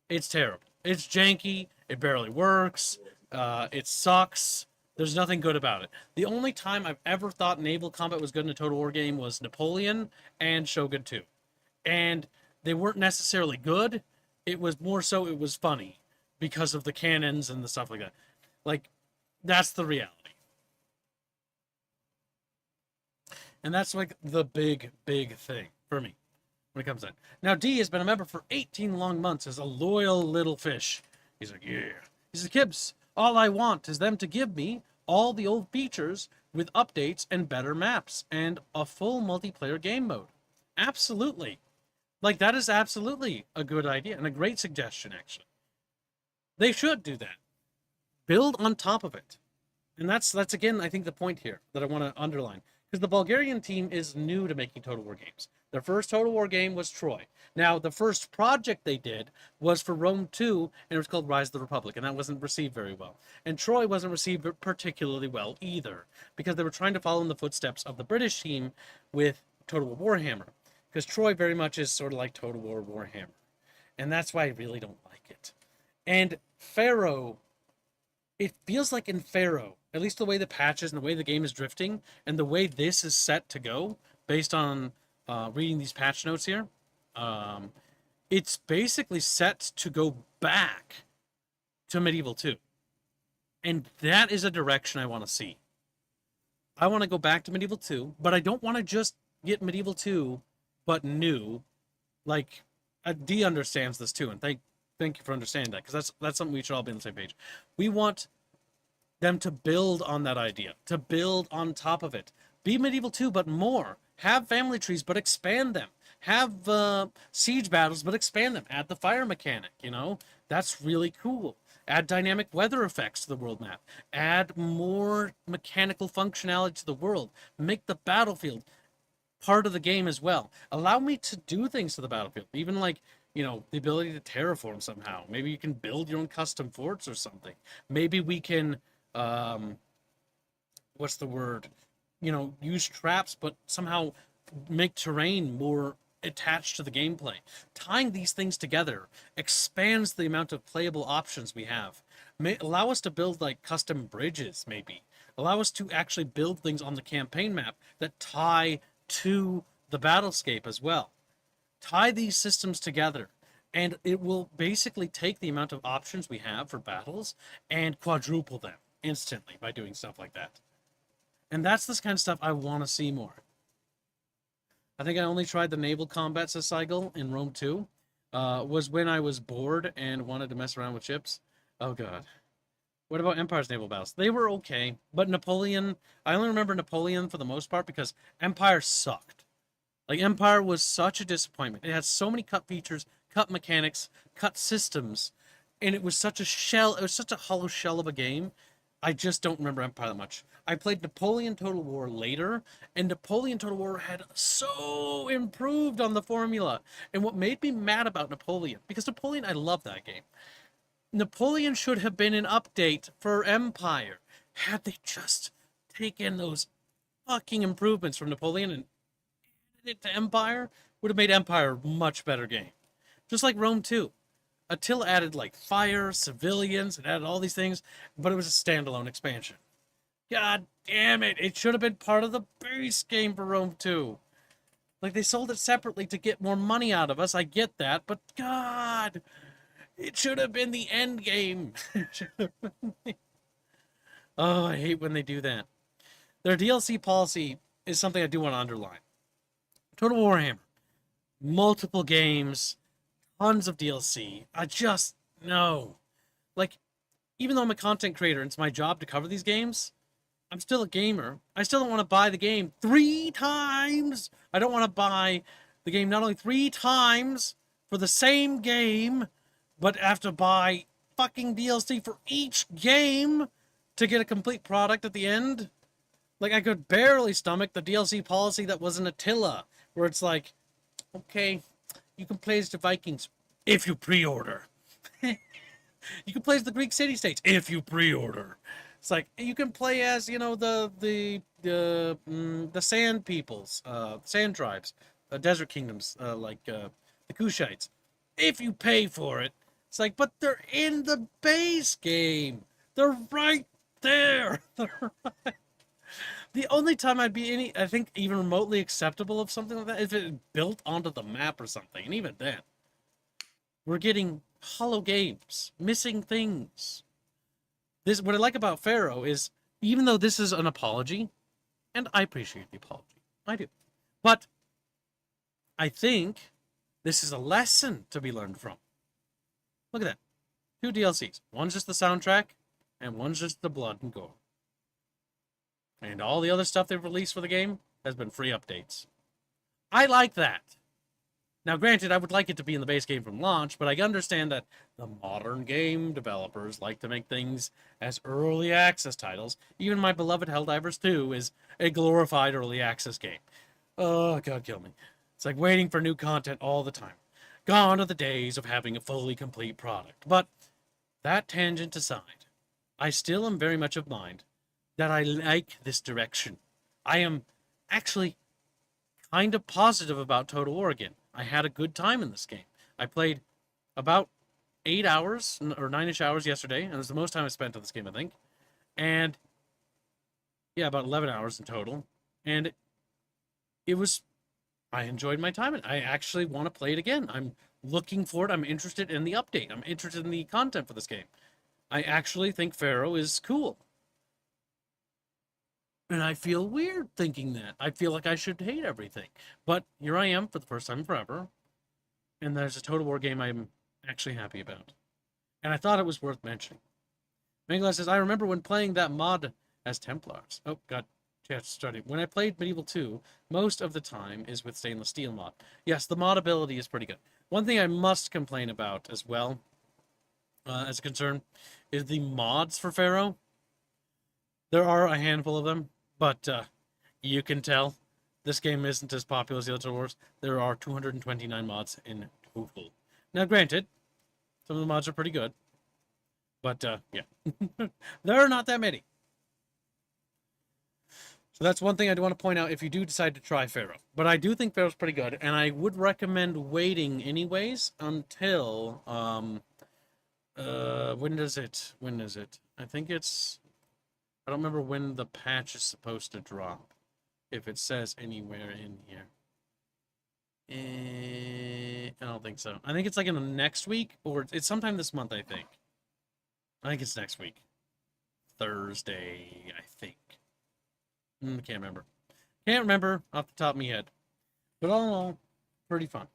It's terrible. It's janky. It barely works. It sucks. There's nothing good about it. The only time I've ever thought naval combat was good in a Total War game was Napoleon and Shogun 2. And they weren't necessarily good. It was more so it was funny because of the cannons and the stuff like that. Like, that's the reality. And that's like the big, big thing for me when it comes to that. Now, D has been a member for 18 long months as a loyal little fish. He's like, yeah. He says, Kibbs, all I want is them to give me all the old features with updates and better maps and a full multiplayer game mode. Absolutely. Like, that is absolutely a good idea and a great suggestion, actually. They should do that. Build on top of it. And that's again, I think, the point here that I want to underline. Because the Bulgarian team is new to making Total War games. Their first Total War game was Troy. Now, the first project they did was for Rome 2, and it was called Rise of the Republic, and that wasn't received very well. And Troy wasn't received particularly well either, because they were trying to follow in the footsteps of the British team with Total War Warhammer. Because Troy very much is sort of like Total War Warhammer. And that's why I really don't like it. And Pharaoh, it feels like in Pharaoh, at least the way the patches and the way the game is drifting, and the way this is set to go, based on reading these patch notes here, it's basically set to go back to Medieval 2. And that is a direction I want to see. I want to go back to Medieval 2, but I don't want to just get Medieval 2, but new. Like, D understands this too, and thank you for understanding that, because that's something we should all be on the same page. We want them to build on that idea, to build on top of it. Be Medieval 2, but more. Have family trees, but expand them. Have siege battles, but expand them. Add the fire mechanic, you know? That's really cool. Add dynamic weather effects to the world map. Add more mechanical functionality to the world. Make the battlefield part of the game as well. Allow me to do things to the battlefield. Even like, you know, the ability to terraform somehow. Maybe you can build your own custom forts or something. Maybe we can, what's the word? You know, use traps, but somehow make terrain more attached to the gameplay. Tying these things together expands the amount of playable options we have. Allow us to build like custom bridges, maybe. Allow us to actually build things on the campaign map that tie to the battlescape as well. Tie these systems together, and it will basically take the amount of options we have for battles and quadruple them instantly by doing stuff like that. And that's this kind of stuff I want to see more. I think I only tried the naval combat cycle in Rome 2. was when I was bored and wanted to mess around with ships. Oh god. What about Empire's naval battles? They were okay, but Napoleon, I only remember Napoleon for the most part because Empire sucked. Like, Empire was such a disappointment. It had so many cut features, cut mechanics, cut systems, and it was such a shell, it was such a hollow shell of a game. I just don't remember Empire that much. I played Napoleon Total War later, and Napoleon Total War had so improved on the formula. And what made me mad about Napoleon, because Napoleon, I love that game. Napoleon should have been an update for Empire. Had they just taken those fucking improvements from Napoleon and it to Empire, would have made Empire a much better game. Just like Rome 2. Attila added like fire, civilians, and added all these things, but it was a standalone expansion. God damn it, it should have been part of the base game for Rome 2. Like, they sold it separately to get more money out of us, I get that, but god, it should have been the end game. Oh, I hate when they do that. Their DLC policy is something I do want to underline. Total Warhammer, multiple games, tons of DLC. I just, no. Like, even though I'm a content creator and it's my job to cover these games, I'm still a gamer. I still don't want to buy the game 3 times. I don't want to buy the game not only 3 times for the same game, but have to buy fucking DLC for each game to get a complete product at the end. Like, I could barely stomach the DLC policy that was in Attila, where it's like, okay, you can play as the Vikings if you pre-order. You can play as the Greek city-states if you pre-order. It's like, you can play as, you know, the sand peoples, sand tribes, desert kingdoms, like the Kushites, if you pay for it. It's like, but they're in the base game. They're right there. They're right. The only time I'd be I think, even remotely acceptable of something like that, if it built onto the map or something, and even then, we're getting hollow games, missing things. This, what I like about Pharaoh is, even though this is an apology, and I appreciate the apology, I do, but I think this is a lesson to be learned from. Look at that. 2 DLCs. One's just the soundtrack, and one's just the blood and gore. And all the other stuff they've released for the game has been free updates. I like that. Now, granted, I would like it to be in the base game from launch, but I understand that the modern game developers like to make things as early access titles. Even my beloved Helldivers 2 is a glorified early access game. Oh, God, kill me. It's like waiting for new content all the time. Gone are the days of having a fully complete product. But that tangent aside, I still am very much of mind that I like this direction. I am actually kind of positive about Total War again. I had a good time in this game. I played about 8 hours, or 9-ish hours yesterday, and it was the most time I spent on this game, I think. And, yeah, about 11 hours in total. And it was, I enjoyed my time, and I actually want to play it again. I'm looking for it. I'm interested in the update. I'm interested in the content for this game. I actually think Pharaoh is cool. And I feel weird thinking that. I feel like I should hate everything. But here I am for the first time forever. And there's a Total War game I'm actually happy about. And I thought it was worth mentioning. Mangala says, I remember when playing that mod as Templars. Oh, God. Chat started. When I played Medieval 2, most of the time is with stainless steel mod. Yes, the mod ability is pretty good. One thing I must complain about as well, as a concern, is the mods for Pharaoh. There are a handful of them, but you can tell this game isn't as popular as the other Wars. There are 229 mods in total. Now, granted, some of the mods are pretty good, but yeah, there are not that many. So that's one thing I do want to point out if you do decide to try Pharaoh. But I do think Pharaoh's pretty good, and I would recommend waiting anyways until when is it? I think it's, I don't remember when the patch is supposed to drop. If it says anywhere in here. I don't think so. I think it's like in the next week, or it's sometime this month, I think. I think it's next week. Thursday, I think. Can't remember. Can't remember off the top of my head. But all in all, pretty fun.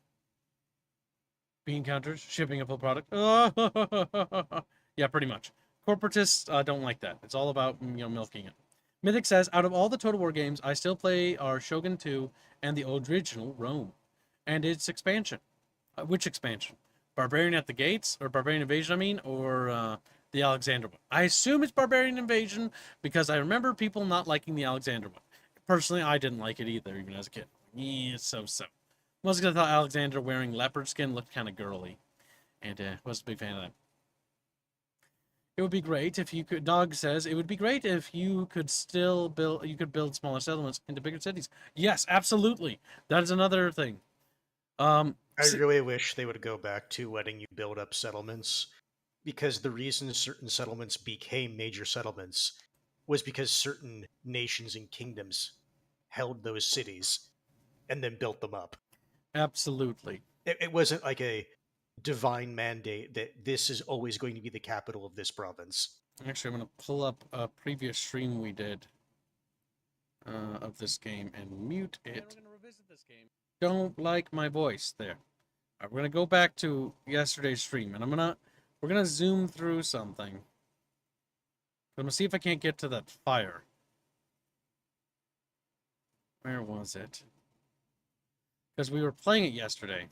Bean counters, shipping a full product. Yeah, pretty much. Corporatists don't like that. It's all about milking it. Mythic says, out of all the Total War games, I still play our Shogun 2 and the original Rome, and its expansion. Which expansion? Barbarian at the Gates, or Barbarian Invasion, I mean, or the Alexander one? I assume it's Barbarian Invasion because I remember people not liking the Alexander one. Personally, I didn't like it either, even as a kid. Yeah, so. Mostly because I thought Alexander wearing leopard skin looked kind of girly, and wasn't a big fan of that. It would be great if you could. Dog says it would be great if you could still build. You could build smaller settlements into bigger cities. Yes, absolutely. That is another thing. I really wish they would go back to letting you build up settlements, because the reason certain settlements became major settlements was because certain nations and kingdoms held those cities and then built them up. Absolutely. It wasn't like a divine mandate that this is always going to be the capital of this province. Actually, I'm going to pull up a previous stream we did of this game and mute it. We're going to revisit this game. Don't like my voice there. All right, we're going to go back to yesterday's stream, and we're going to zoom through something. I'm going to see if I can't get to that fire. Where was it? Because we were playing it yesterday.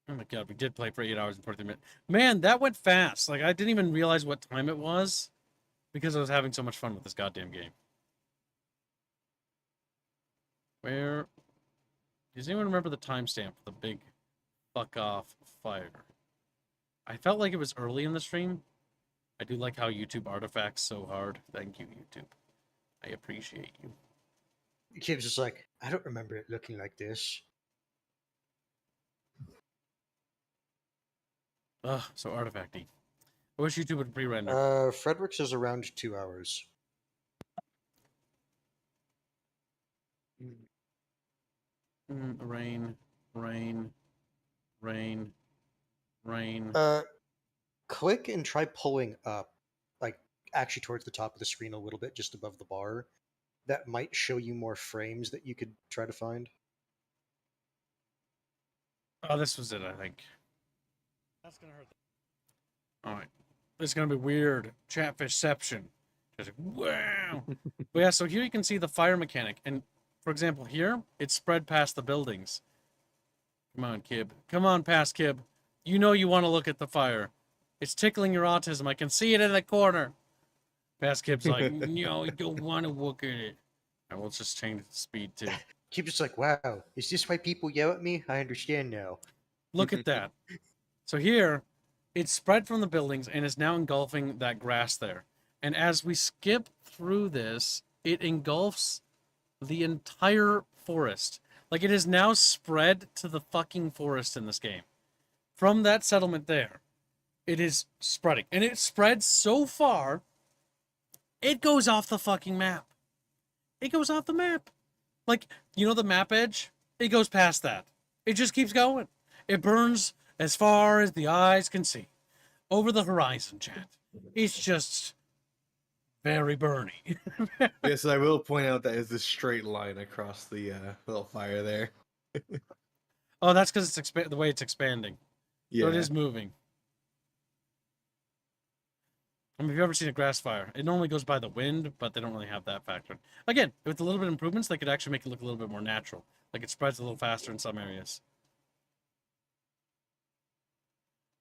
Oh my god, we did play for 8 hours and 43 minutes. Man, that went fast. Like, I didn't even realize what time it was because I was having so much fun with this goddamn game. Where... Does anyone remember the timestamp for the big fuck off fire? I felt like it was early in the stream. I do like how YouTube artifacts so hard. Thank you, YouTube. I appreciate you. The kid's just like, I don't remember it looking like this. Ugh, so artifacty. I wish YouTube would pre-render. Frederick's is around 2 hours. Rain. Click and try pulling up, like actually towards the top of the screen a little bit, just above the bar. That might show you more frames that you could try to find. Oh, this was it, I think. That's gonna hurt. Alright. This is gonna be weird. Chatfishception. Just like, wow. But yeah, so here you can see the fire mechanic. And for example, here, it's spread past the buildings. Come on, Kib. Come on, past Kib. You know you want to look at the fire. It's tickling your autism. I can see it in the corner. Past Kib's like, no, I don't want to look at it. I will just change the speed too. Kib's just like, wow, is this why people yell at me? I understand now. Look at that. So here, it's spread from the buildings and is now engulfing that grass there. And as we skip through this, it engulfs the entire forest. Like, it is now spread to the fucking forest in this game. From that settlement there, it is spreading. And it spreads so far, it goes off the fucking map. It goes off the map. Like, you know the map edge? It goes past that. It just keeps going. It burns as far as the eyes can see. Over the horizon, chat. It's just very burny. Yes, I will point out that is a straight line across the little fire there. Oh, that's because it's the way it's expanding. Yeah. So it is moving. I mean, have you ever seen a grass fire? It normally goes by the wind, but they don't really have that factor. Again, with a little bit of improvements, they could actually make it look a little bit more natural. Like, it spreads a little faster in some areas.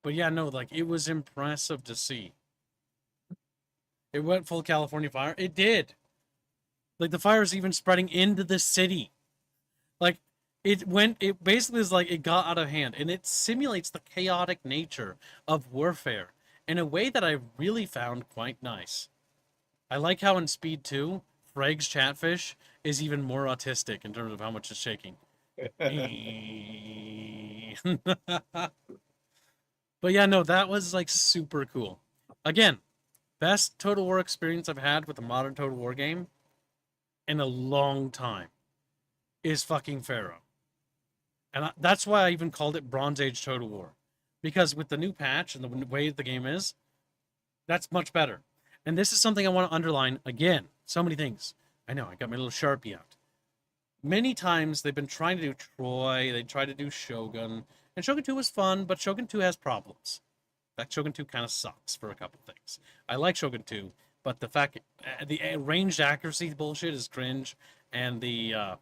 But yeah, no, like, it was impressive to see. It went full California fire. It did. Like, the fire is even spreading into the city. Like, it basically is like it got out of hand. And it simulates the chaotic nature of warfare in a way that I really found quite nice. I like how in Speed 2, Freg's Chatfish is even more autistic in terms of how much it's shaking. But yeah, no, that was like super cool. Again, best Total War experience I've had with a modern Total War game in a long time is fucking Pharaoh. And that's why I even called it Bronze Age Total War. Because with the new patch and the way the game is, that's much better. And this is something I want to underline again. So many things. I know, I got my little Sharpie out. many times they've been trying to do Troy, they tried to do Shogun, and Shogun 2 was fun, but Shogun 2 has problems. In fact, Shogun 2 kind of sucks for a couple things. I like Shogun 2, but the fact the ranged accuracy bullshit is cringe, and the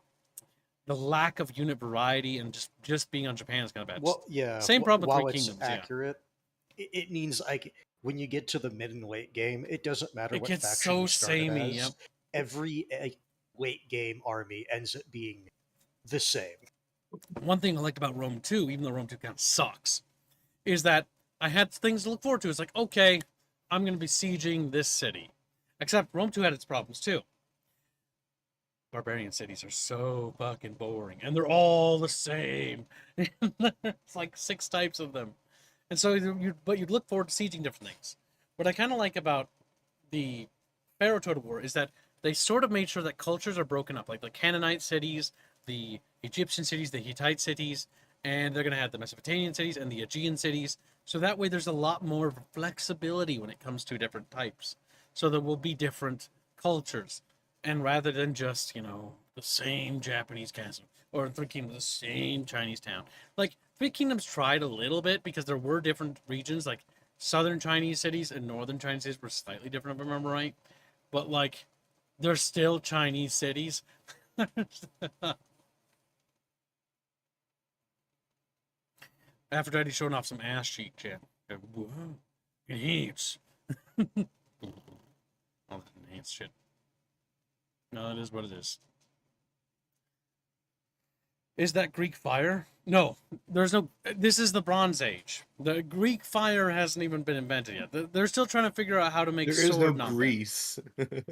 lack of unit variety and just being on Japan is kind of bad. Well, yeah. Same problem with while Three it's Kingdoms. accurate, it means like when you get to the mid and late game, it doesn't matter It what gets faction so you started samey. as. Yep. Every late game army ends up being the same. One thing I liked about Rome 2, even though Rome 2 kind of sucks, is that I had things to look forward to. It's like, okay, I'm going to be sieging this city. Except Rome 2 had its problems too. Barbarian cities are so fucking boring, and they're all the same. It's like 6 types of them, and so you'd look forward to sieging different things. What I kind of like about the Pharaoh Total War is that they sort of made sure that cultures are broken up, like the Canaanite cities, the Egyptian cities, the Hittite cities, and they're going to have the Mesopotamian cities and the Aegean cities. So that way there's a lot more flexibility when it comes to different types. So there will be different cultures. And rather than just, the same Japanese castle, or Three Kingdoms, the same Chinese town. Like, Three Kingdoms tried a little bit because there were different regions, like southern Chinese cities and northern Chinese cities were slightly different, if I remember right. But, like, they're still Chinese cities. Aphrodite showing off some ass cheek, chat. Whoa, it heats. All that enhanced shit. No, it is what it is. Is that Greek fire? No, there's no. This is the Bronze Age. The Greek fire hasn't even been invented yet. They're still trying to figure out how to make There is sword no not Greece.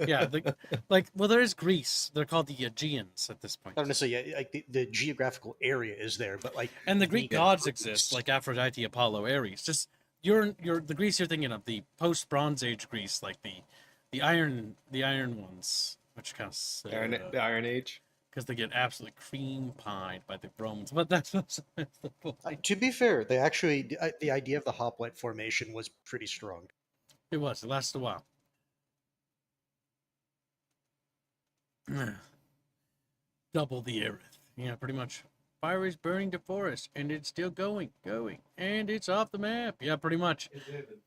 Yeah, there is Greece. They're called the Aegeans at this point. I don't necessarily, like the geographical area is there, but like, And the Greek gods Greece. exist, like Aphrodite, Apollo, Ares. Just you're the Greece you're thinking of, the post Bronze Age Greece, like the iron ones, which kind of The Iron Age. because they get absolutely cream pied by the Romans. But that's the point. To be fair, they actually the idea of the hoplite formation was pretty strong. It lasted a while. Double the Aerith. Yeah, pretty much. Fire is burning the forest, and it's still going, and it's off the map. Yeah, pretty much.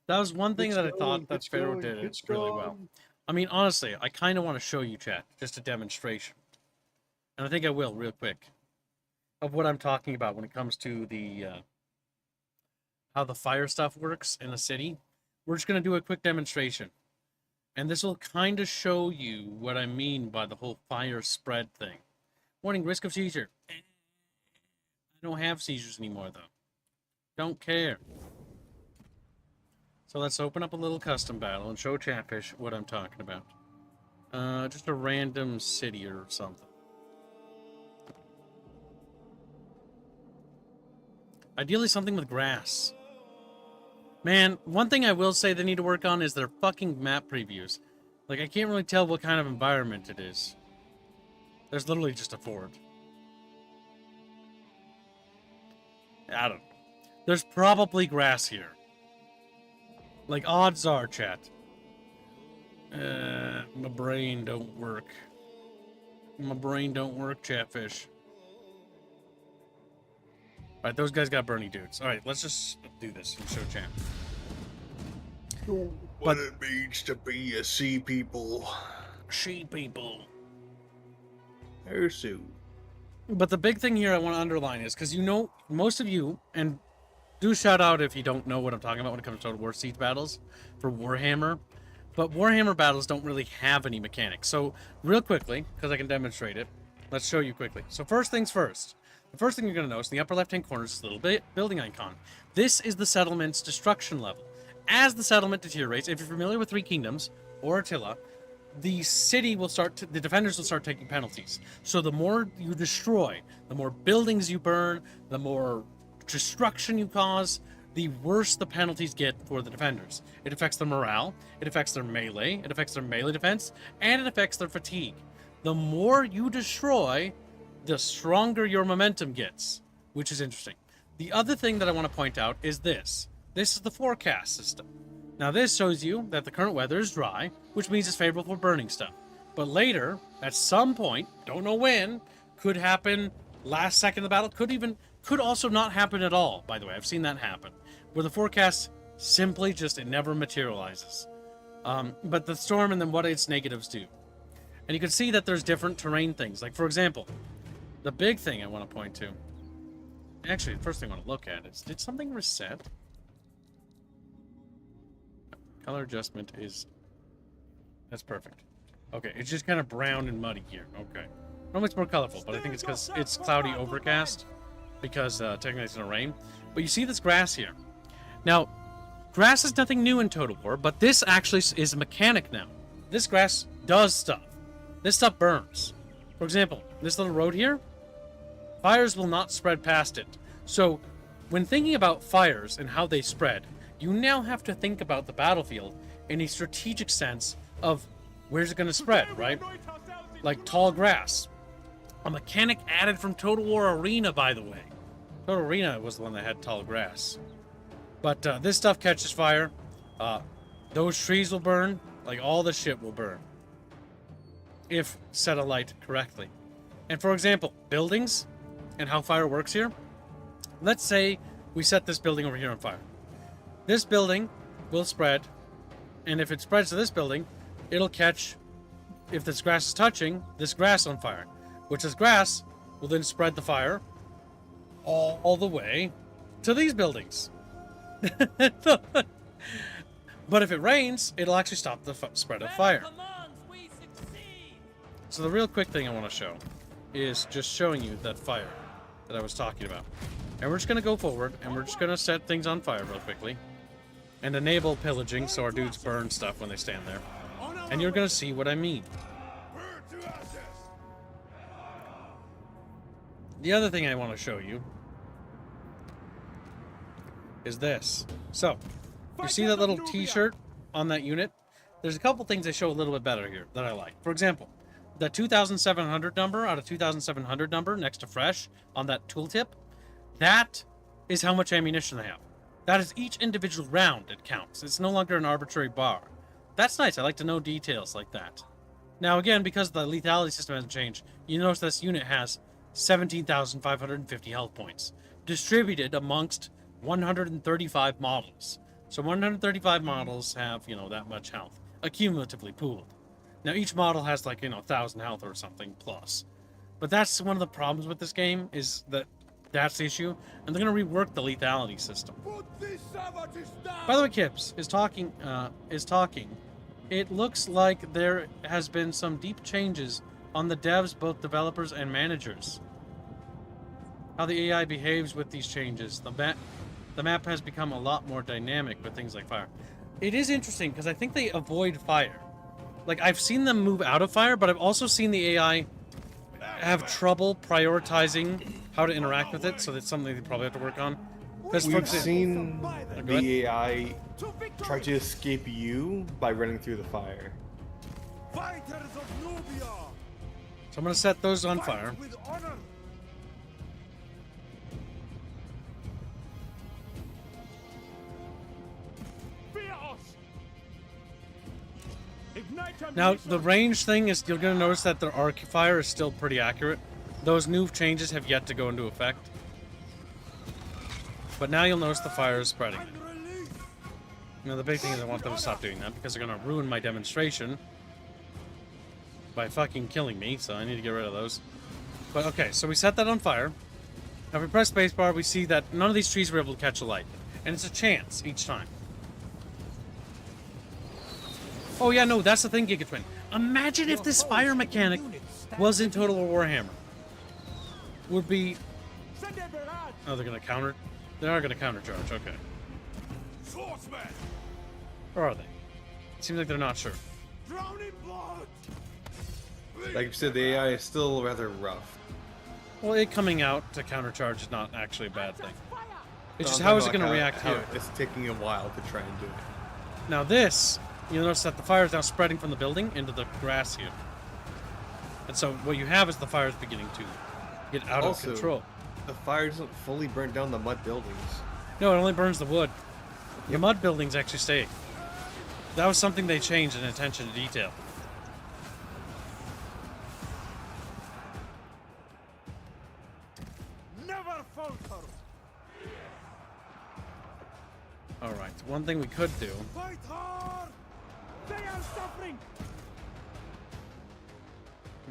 That was one thing that I thought that Pharaoh did it really well. I mean, honestly, I kind of want to show you, chat, just a demonstration. And I think I will, real quick, of what I'm talking about when it comes to the how the fire stuff works in a city. We're just going to do a quick demonstration. And this will kind of show you what I mean by the whole fire spread thing. Warning, risk of seizure. I don't have seizures anymore, though. Don't care. So let's open up a little custom battle and show Chatfish what I'm talking about. Just a random city or something. Ideally something with grass. Man, one thing I will say they need to work on is their fucking map previews. Like, I can't really tell what kind of environment it is. There's literally just a fort. I don't know. There's probably grass here. Like, odds are, chat. My brain don't work. My brain don't work, Chatfish. Alright, those guys got Bernie dudes. Alright, let's just do this and show Chat. What it means to be a sea people. She people. Ursu. But the big thing here I want to underline is, because most of you, and do shout out if you don't know what I'm talking about when it comes to Total War Siege battles for Warhammer, but Warhammer battles don't really have any mechanics. So, real quickly, because I can demonstrate it, let's show you quickly. So first things first. The first thing you're going to notice in the upper left-hand corner is this little building icon. This is the settlement's destruction level. As the settlement deteriorates, if you're familiar with Three Kingdoms or Attila, the defenders will start taking penalties. So the more you destroy, the more buildings you burn, the more destruction you cause, the worse the penalties get for the defenders. It affects their morale, it affects their melee, it affects their melee defense, and it affects their fatigue. The more you destroy, the stronger your momentum gets, which is interesting. The other thing that I want to point out is this. This is the forecast system. Now this shows you that the current weather is dry, which means it's favorable for burning stuff. But later, at some point, don't know when, could happen last second of the battle, could also not happen at all, by the way. I've seen that happen. Where the forecast simply just, it never materializes. But the storm and then what its negatives do. And you can see that there's different terrain things. Like, for example, the big thing I want to point to. Actually, the first thing I want to look at is, did something reset? Color adjustment is... That's perfect. Okay, it's just kind of brown and muddy here. Okay. Normally it's more colorful, but I think it's because it's cloudy overcast. Because technically it's going to rain. But you see this grass here. Now, grass is nothing new in Total War, but this actually is a mechanic now. This grass does stuff. This stuff burns. For example, this little road here, fires will not spread past it. So, when thinking about fires and how they spread, you now have to think about the battlefield in a strategic sense of where's it going to spread, right? Like tall grass. A mechanic added from Total War Arena, by the way. Total Arena was the one that had tall grass. But this stuff catches fire. Those trees will burn. Like, all the shit will burn. If set alight correctly. And for example, buildings and how fire works here. Let's say we set this building over here on fire. This building will spread. And if it spreads to this building, it'll catch, if this grass is touching, this grass on fire. Which this grass will then spread the fire all the way to these buildings. But if it rains, it'll actually stop the spread of fire. So the real quick thing I want to show is just showing you that fire that I was talking about. And we're just going to go forward, and we're just going to set things on fire real quickly. And enable pillaging, so our dudes burn stuff when they stand there. And you're going to see what I mean. The other thing I want to show you is this. So, you see that little t-shirt on that unit? There's a couple things they show a little bit better here that I like. For example, the 2,700 number out of 2,700 number next to fresh on that tooltip, that is how much ammunition they have. That is each individual round it counts. It's no longer an arbitrary bar. That's nice. I like to know details like that. Now again, because the lethality system hasn't changed, you notice this unit has 17,550 health points, distributed amongst 135 models. So 135 models have, that much health, accumulatively pooled. Now each model has 1,000 health or something plus. But that's one of the problems with this game, is that's the issue, and they're going to rework the lethality system. By the way, Kips is talking. It looks like there has been some deep changes on the devs, both developers and managers. How the AI behaves with these changes. The map has become a lot more dynamic with things like fire. It is interesting because I think they avoid fire. Like, I've seen them move out of fire, but I've also seen the AI have trouble prioritizing how to interact with it, so that's something they probably have to work on. We've seen the AI try to escape you by running through the fire. So I'm going to set those on fire. Now, the range thing is, you're going to notice that their arc fire is still pretty accurate. Those new changes have yet to go into effect. But now you'll notice the fire is spreading. The big thing is I want them to stop doing that, because they're going to ruin my demonstration by fucking killing me, so I need to get rid of those. But okay, so we set that on fire. Now if we press spacebar, we see that none of these trees were able to catch a light. And it's a chance each time. Oh yeah, no, that's the thing, Gigatwin. Imagine if this fire mechanic was in Total War Warhammer. Would be... Oh, they're going to counter... They are going to countercharge, okay. Or are they? It seems like they're not sure. Like you said, the AI is still rather rough. Well, it coming out to countercharge is not actually a bad thing. It's just how is it going to react here? It's taking a while to try and do it. Now this, you'll notice that the fire is now spreading from the building into the grass here. And so what you have is the fire is beginning to get out of control. The fire doesn't fully burn down the mud buildings. No, it only burns the wood. The mud buildings actually stay. That was something they changed in attention to detail. All right, one thing we could do. Fight hard! They are suffering!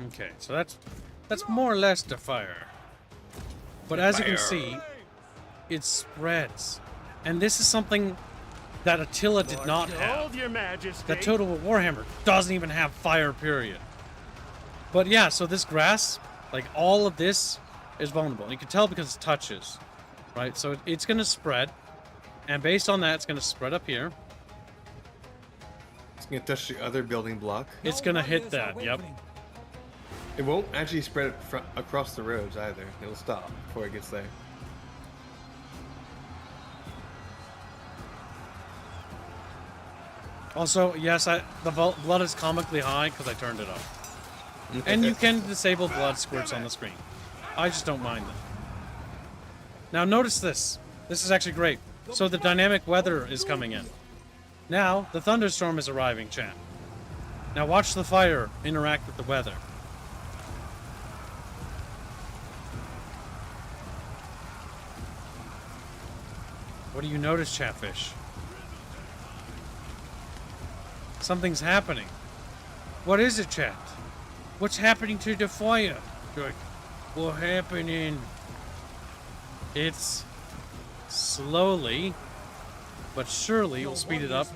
Okay, so that's more or less the fire. But as you can see, it spreads. And this is something that Attila did not have. Your Majesty. That Total War Warhammer doesn't even have fire, period. But yeah, so this grass, like all of this, is vulnerable. And you can tell because it touches, right? So it's going to spread. And based on that, it's going to spread up here. It's going to touch the other building block. It's going to hit that, yep. It won't actually spread across the roads either. It'll stop before it gets there. Also, yes, the blood is comically high because I turned it up. And you can disable blood squirts on the screen. I just don't mind them. Now notice this. This is actually great. So the dynamic weather is coming in. Now, the thunderstorm is arriving, chat. Now watch the fire interact with the weather. What do you notice, Chatfish? Something's happening. What is it, chat? What's happening to the fire? Like, what's happening? It's slowly, but surely, we'll speed it up.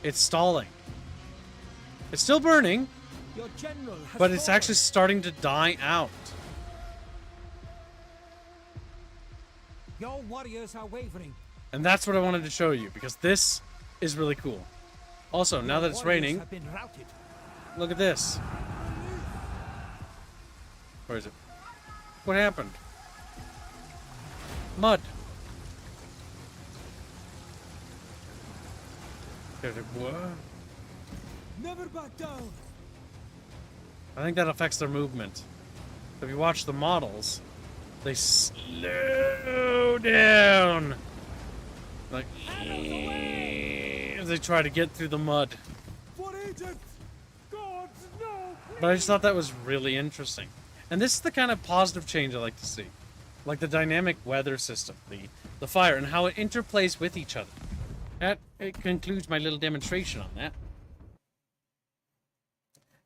It's stalling. It's still burning, but it's actually starting to die out. Your warriors are wavering. And that's what I wanted to show you, because this is really cool. Also, now that it's raining, look at this. Where is it? What happened? Mud. What? Never back down. I think that affects their movement. If you watch the models, they slow down. Like, as they try to get through the mud. For Egypt! God, no! But I just thought that was really interesting. And this is the kind of positive change I like to see. Like the dynamic weather system, the fire, and how it interplays with each other. It concludes my little demonstration on that.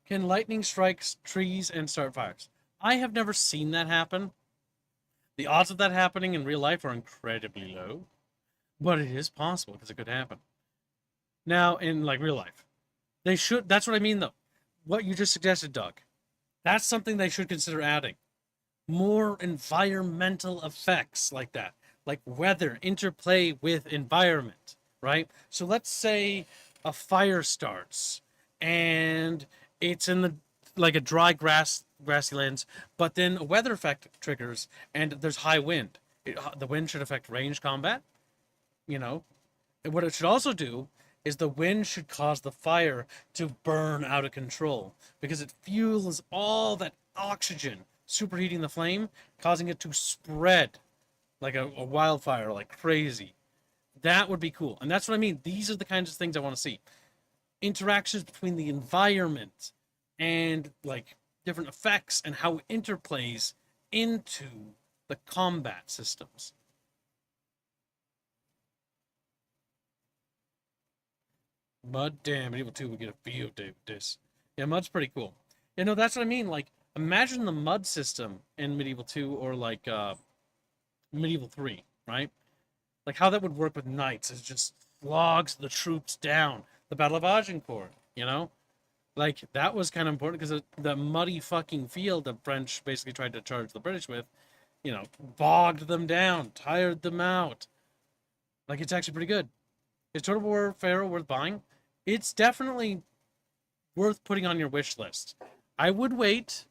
Can lightning strike trees and start fires? I have never seen that happen. The odds of that happening in real life are incredibly low. But it is possible, because it could happen. Now, in like real life, they should, that's what I mean though. What you just suggested, Doug. That's something they should consider adding. More environmental effects like that. Like weather, interplay with environment, right? So let's say a fire starts and it's in the like a dry grassy lands, but then a weather effect triggers and there's high wind. The wind should affect range combat, you know. And what it should also do is the wind should cause the fire to burn out of control because it fuels all that oxygen, superheating the flame, causing it to spread like a wildfire, like crazy. That would be cool. And that's what I mean. These are the kinds of things I want to see. Interactions between the environment and like different effects and how it interplays into the combat systems. Mud, damn, Medieval 2 would get a field day with this. Yeah, Mud's pretty cool. You know, that's what I mean. Like, imagine the Mud system in Medieval 2 or like Medieval 3, right? Like how that would work with knights is just slogs the troops down. The Battle of Agincourt, you know? Like, that was kind of important because the muddy fucking field the French basically tried to charge the British with, you know, bogged them down, tired them out. Like, it's actually pretty good. Is Total War Pharaoh worth buying? It's definitely worth putting on your wish list. I would wait,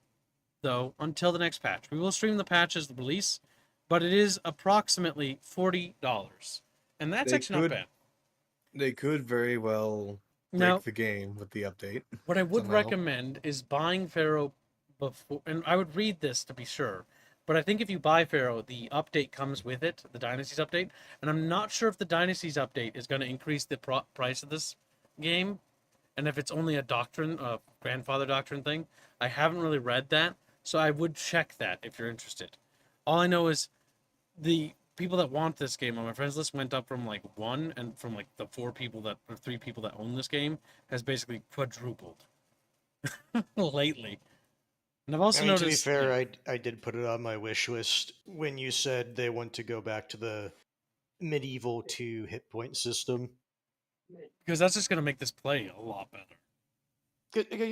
though, until the next patch. We will stream the patch as the release, but it is approximately $40. And that's actually not bad. They could very well break the game with the update. What I would recommend is buying Pharaoh before, and I would read this to be sure, but I think if you buy Pharaoh, the update comes with it, the Dynasties update, and I'm not sure if the Dynasties update is going to increase the price of this game, and if it's only a doctrine, a grandfather doctrine thing. I haven't really read that, so I would check that if you're interested. All I know is the people that want this game on my friends list went up from like 1, and from like the 3 people that own this game has basically quadrupled lately. And I've also I mean, to be noticed, fair, yeah, I did put it on my wish list when you said they want to go back to the medieval 2 hit point system. because that's just gonna make this play a lot better.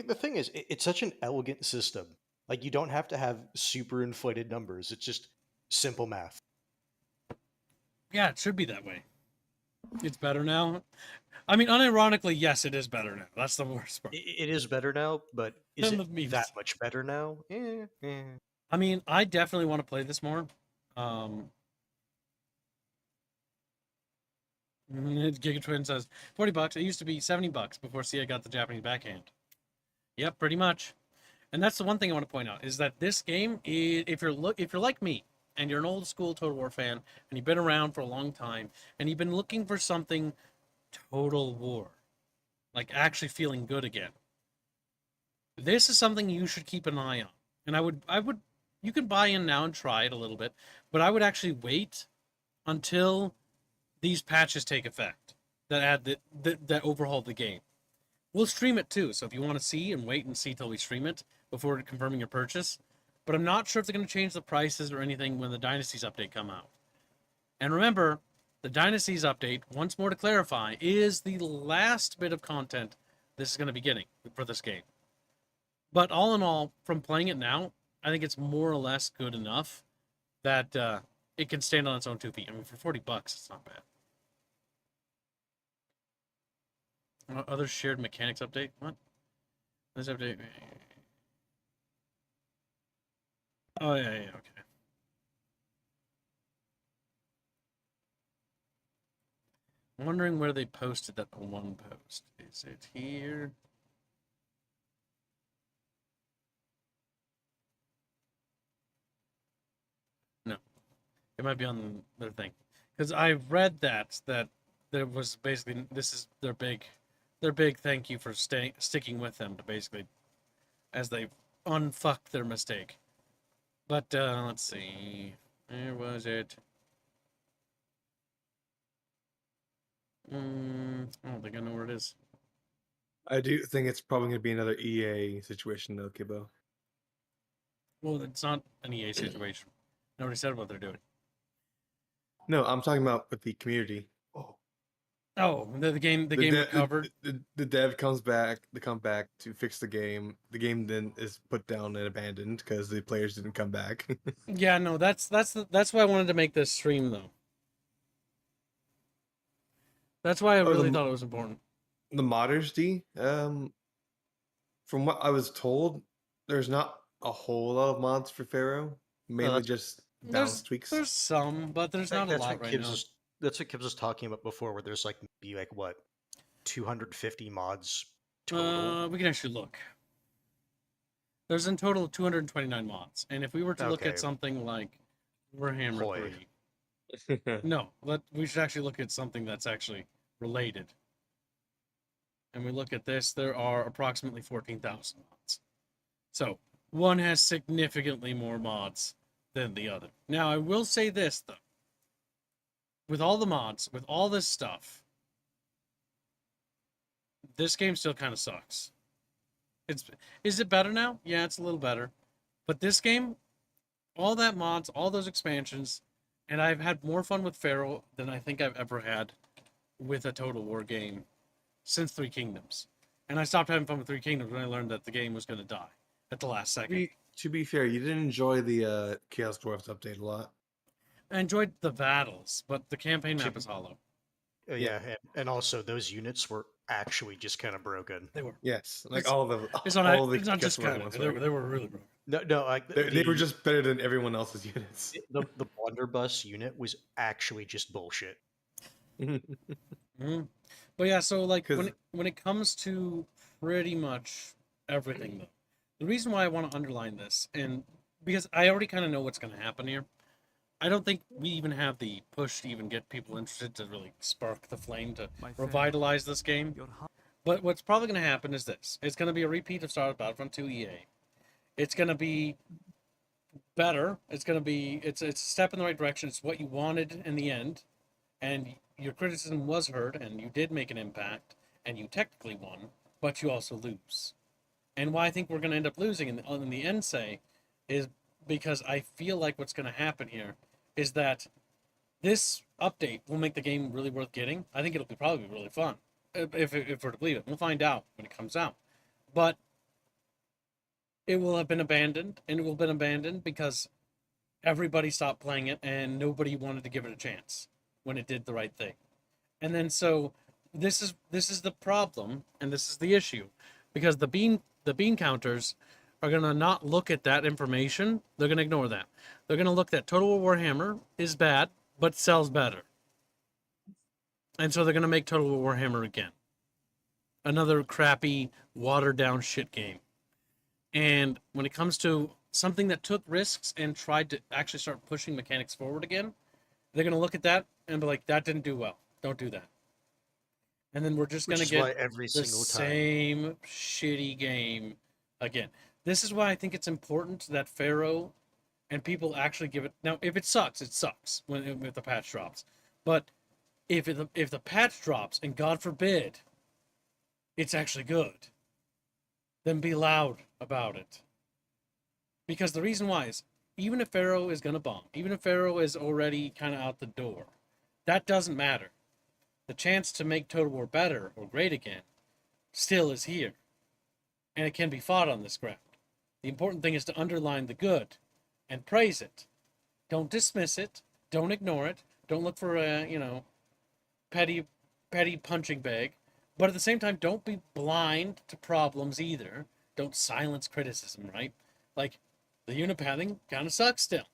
The thing is, it's such an elegant system. Like, you don't have to have super inflated numbers. It's just simple math. Yeah, it should be that way. It's better now. I mean, unironically, yes, it is better now. That's the worst part. It is better now, but is And it the memes. that much better now? I mean, I definitely want to play this more. Gigatwin says $40. It used to be $70 before Sia got the Japanese backhand. Yep, pretty much. And that's the one thing I want to point out is that this game, if you're like me and you're an old school Total War fan and you've been around for a long time and you've been looking for something Total War, like actually feeling good again, this is something you should keep an eye on. And I would, you can buy in now and try it a little bit, but I would actually wait until these patches take effect that add that overhaul the game. We'll stream it too, so if you want to see and wait and see till we stream it before confirming your purchase. But I'm not sure if they're going to change the prices or anything when the Dynasties update come out. And remember, the Dynasties update, once more to clarify, is the last bit of content this is going to be getting for this game. But all in all, from playing it now, I think it's more or less good enough that it can stand on its own 2 feet. I mean, for $40, it's not bad. Other shared mechanics update? What? This update. Oh, yeah, okay. I'm wondering where they posted that one post. Is it here? No. It might be on their thing. Because I read that there was basically, this is their big thank you for sticking with them to basically, as they unfuck their mistake. But let's see, where was it? I don't think I know where it is. I do think it's probably going to be another EA situation, though, Kibbo. Well, it's not an EA situation. Nobody said what they're doing. No, I'm talking about with the community. Oh, the game recovered. The dev comes back. They come back to fix the game. The game then is put down and abandoned because the players didn't come back. Yeah, no, that's why I wanted to make this stream though. That's why I really thought it was important. The modders, D. From what I was told, there's not a whole lot of mods for Pharaoh. Mainly just balance tweaks. There's some, but there's not a lot right now. That's what Kibbs was talking about before, where there's maybe what, 250 mods total. We can actually look. There's in total 229 mods, and if we were to look at something like Warhammer 3, no, we should actually look at something that's actually related. And we look at this, there are approximately 14,000 mods. So one has significantly more mods than the other. Now I will say this though. With all the mods, with all this stuff, this game still kind of sucks. Is it better now? Yeah, it's a little better. But this game, all that mods, all those expansions, and I've had more fun with Pharaoh than I think I've ever had with a Total War game since Three Kingdoms. And I stopped having fun with Three Kingdoms when I learned that the game was going to die at the last second. To be fair, you didn't enjoy the Chaos Dwarfs update a lot. I enjoyed the battles, but the campaign map is hollow. Yeah, and also those units were actually just kind of broken. They were. Yes, It's all of them. It's not just kind of. They were really broken. No, they were just better than everyone else's units. The blunderbuss unit was actually just bullshit. Mm-hmm. But yeah, so when it comes to pretty much everything, though, the reason why I want to underline this, and because I already kind of know what's going to happen here, I don't think we even have the push to even get people interested to really spark the flame to revitalize this game. But what's probably going to happen is this. It's going to be a repeat of Star Wars Battlefront 2 EA. It's going to be better. It's a step in the right direction. It's what you wanted in the end, and your criticism was heard, and you did make an impact, and you technically won, but you also lose. And why I think we're going to end up losing in the end, say, is because I feel like what's going to happen here is that this update will make the game really worth getting. I think it'll be probably really fun if we're to believe it. We'll find out when it comes out, but it will have been abandoned, and it will have been abandoned because everybody stopped playing it and nobody wanted to give it a chance when it did the right thing. And then so this is the problem, and this is the issue, because the bean counters are gonna not look at that information. They're gonna ignore that. They're gonna look that Total War Warhammer is bad but sells better, and so they're gonna make Total War Warhammer again, another crappy watered down shit game. And when it comes to something that took risks and tried to actually start pushing mechanics forward again, they're going to look at that and be like, that didn't do well. Don't do that. And then we're just going to get every the single time. same shitty game again. This is why I think it's important that Pharaoh and people actually give it. Now, if it sucks, it sucks if the patch drops. But if the patch drops, and God forbid, it's actually good, then be loud about it. Because the reason why is, even if Pharaoh is going to bomb, even if Pharaoh is already kind of out the door, that doesn't matter. The chance to make Total War better or great again still is here. And it can be fought on this ground. The important thing is to underline the good and praise it. Don't dismiss it. Don't ignore it. Don't look for a, petty punching bag. But at the same time, don't be blind to problems either. Don't silence criticism, right? Like, the unit pathing kind of sucks still.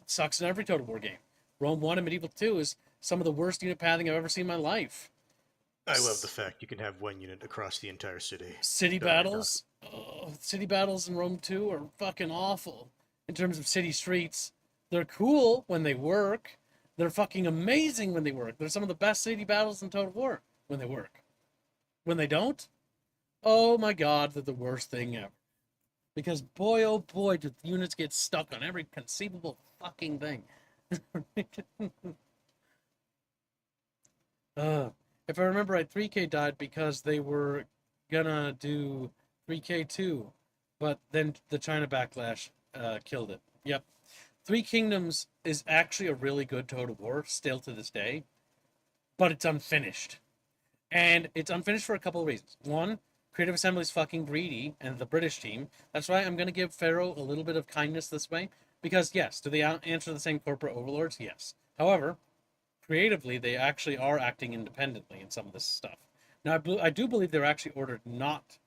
It sucks in every Total War game. Rome 1 and Medieval 2 is some of the worst unit pathing I've ever seen in my life. I love the fact you can have one unit across the entire city. City battles in Rome 2 are fucking awful. In terms of city streets, they're cool when they work. They're fucking amazing when they work. They're some of the best city battles in Total War when they work. When they don't, oh my god, they're the worst thing ever. Because boy, oh boy, do units get stuck on every conceivable fucking thing. If I remember right, 3K died because they were gonna do 3K2, but then the China backlash killed it. Yep. Three Kingdoms is actually a really good Total War, still to this day, but it's unfinished. And it's unfinished for a couple of reasons. One, Creative Assembly's fucking greedy, and the British team. That's why I'm going to give Pharaoh a little bit of kindness this way. Because, yes, do they answer the same corporate overlords? Yes. However, creatively, they actually are acting independently in some of this stuff. Now, I do believe they're actually ordered not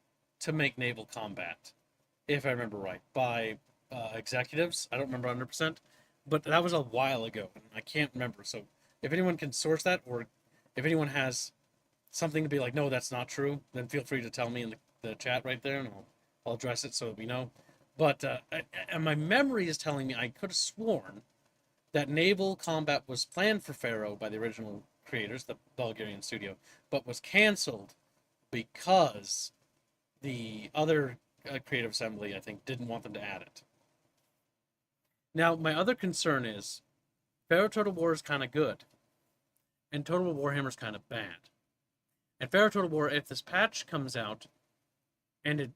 to make naval combat, if I remember right, by executives. I don't remember 100%, but that was a while ago, and I can't remember. So if anyone can source that, or if anyone has something to be like, no, that's not true, then feel free to tell me in the chat right there, and I'll address it so that we know. But and my memory is telling me I could have sworn that naval combat was planned for Pharaoh by the original creators, the Bulgarian studio, but was canceled because the other Creative Assembly, I think, didn't want them to add it. Now, my other concern is Pharaoh Total War is kind of good, and Total War Warhammer is kind of bad. And Pharaoh Total War, if this patch comes out, and it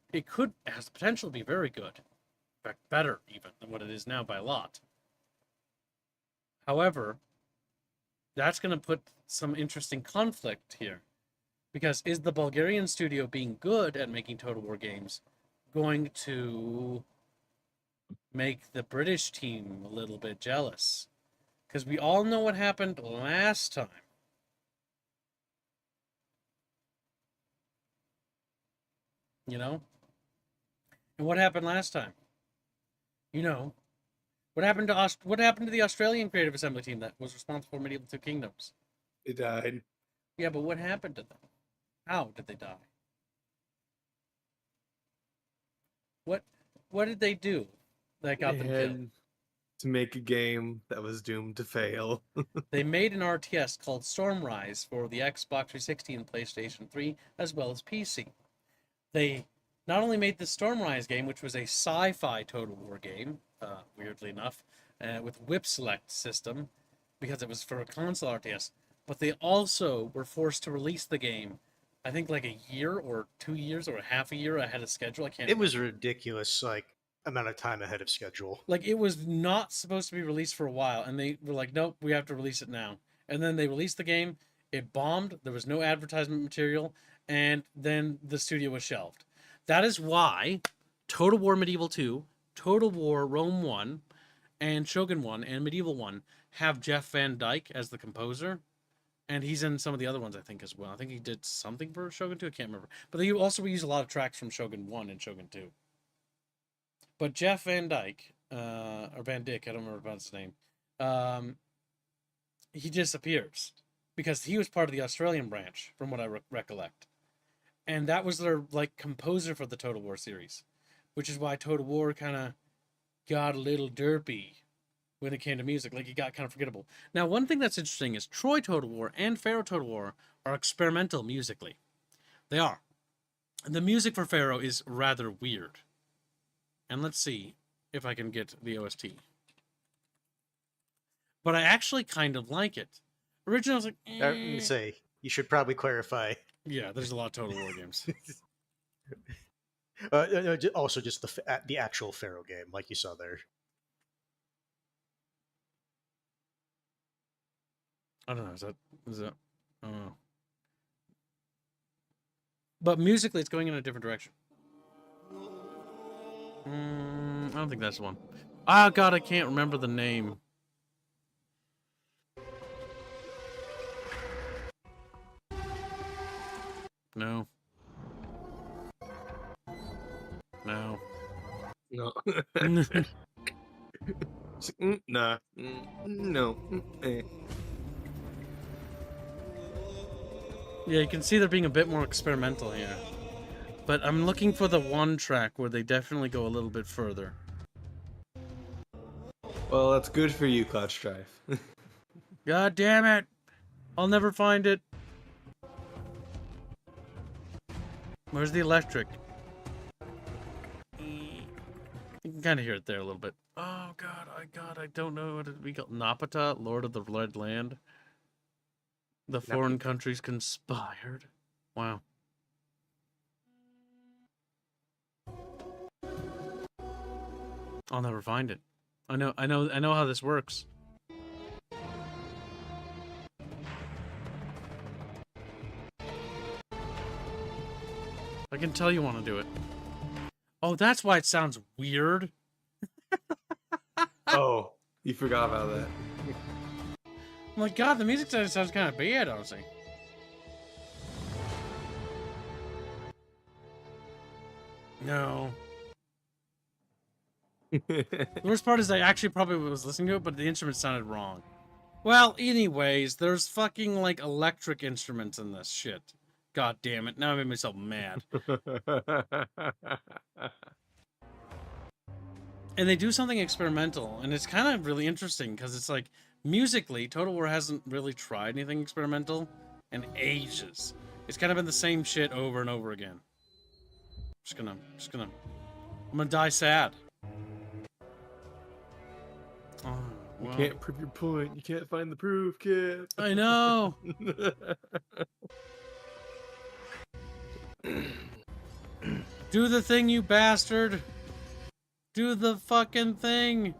has the potential to be very good, in fact, better even than what it is now by a lot. However, that's going to put some interesting conflict here. Because is the Bulgarian studio being good at making Total War games going to make the British team a little bit jealous? Because we all know what happened last time. You know? And what happened last time? You know. What happened to the Australian Creative Assembly team that was responsible for Medieval 2 Kingdoms? It died. Yeah, but what happened to them? How did they die? What did they do that got them killed? To make a game that was doomed to fail. They made an RTS called Stormrise for the Xbox 360 and PlayStation 3, as well as PC. They not only made the Stormrise game, which was a sci-fi Total War game, weirdly enough, with whip select system, because it was for a console RTS. But they also were forced to release the game, I think like a year or 2 years or half a year ahead of schedule. I can't. It was ridiculous, like amount of time ahead of schedule. Like it was not supposed to be released for a while, and they were like, "Nope, we have to release it now." And then they released the game. It bombed. There was no advertisement material, and then the studio was shelved. That is why Total War Medieval 2, Total War Rome 1, and Shogun 1 and Medieval 1 have Jeff Van Dyke as the composer. And he's in some of the other ones, I think, as well. I think he did something for Shogun 2. I can't remember. But they also use a lot of tracks from Shogun 1 and Shogun 2. But Jeff Van Dyke, or Van Dyck, I don't remember about his name, he disappears. Because he was part of the Australian branch, from what I recollect. And that was their, like, composer for the Total War series. Which is why Total War kind of got a little derpy when it came to music. Like, it got kind of forgettable. Now, one thing that's interesting is Troy Total War and Pharaoh Total War are experimental musically. They are. And the music for Pharaoh is rather weird. And let's see if I can get the OST. But I actually kind of like it. Originally, I was like, Let me say, you should probably clarify. Yeah, there's a lot of Total War games. No, also, just the actual Pharaoh game, like you saw there. I don't know. Is that? I don't know. But musically, it's going in a different direction. I don't think that's the one. Oh God, I can't remember the name. No. No. No. Nah. No. Yeah, you can see they're being a bit more experimental here. But I'm looking for the one track where they definitely go a little bit further. Well, that's good for you, Cloud Strife. God damn it! I'll never find it. Where's the electric? You can kind of hear it there a little bit. Oh God, I don't know what we call Napata, Lord of the Red Land. The foreign countries conspired. Wow. I'll never find it. I know how this works. I can tell you want to do it. Oh, that's why it sounds weird. Oh, you forgot about that. I'm like, God, the music sounds kind of bad, honestly. No. The worst part is I actually probably was listening to it, but the instrument sounded wrong. Well, anyways, there's fucking, like, electric instruments in this shit. God damn it. Now I made myself mad. And they do something experimental, and it's kind of really interesting, because it's like, musically, Total War hasn't really tried anything experimental in ages. It's kind of been the same shit over and over again. I'm gonna die sad. Oh, well. You can't prove your point. You can't find the proof, kid. I know. Do the thing, you bastard. Do the fucking thing.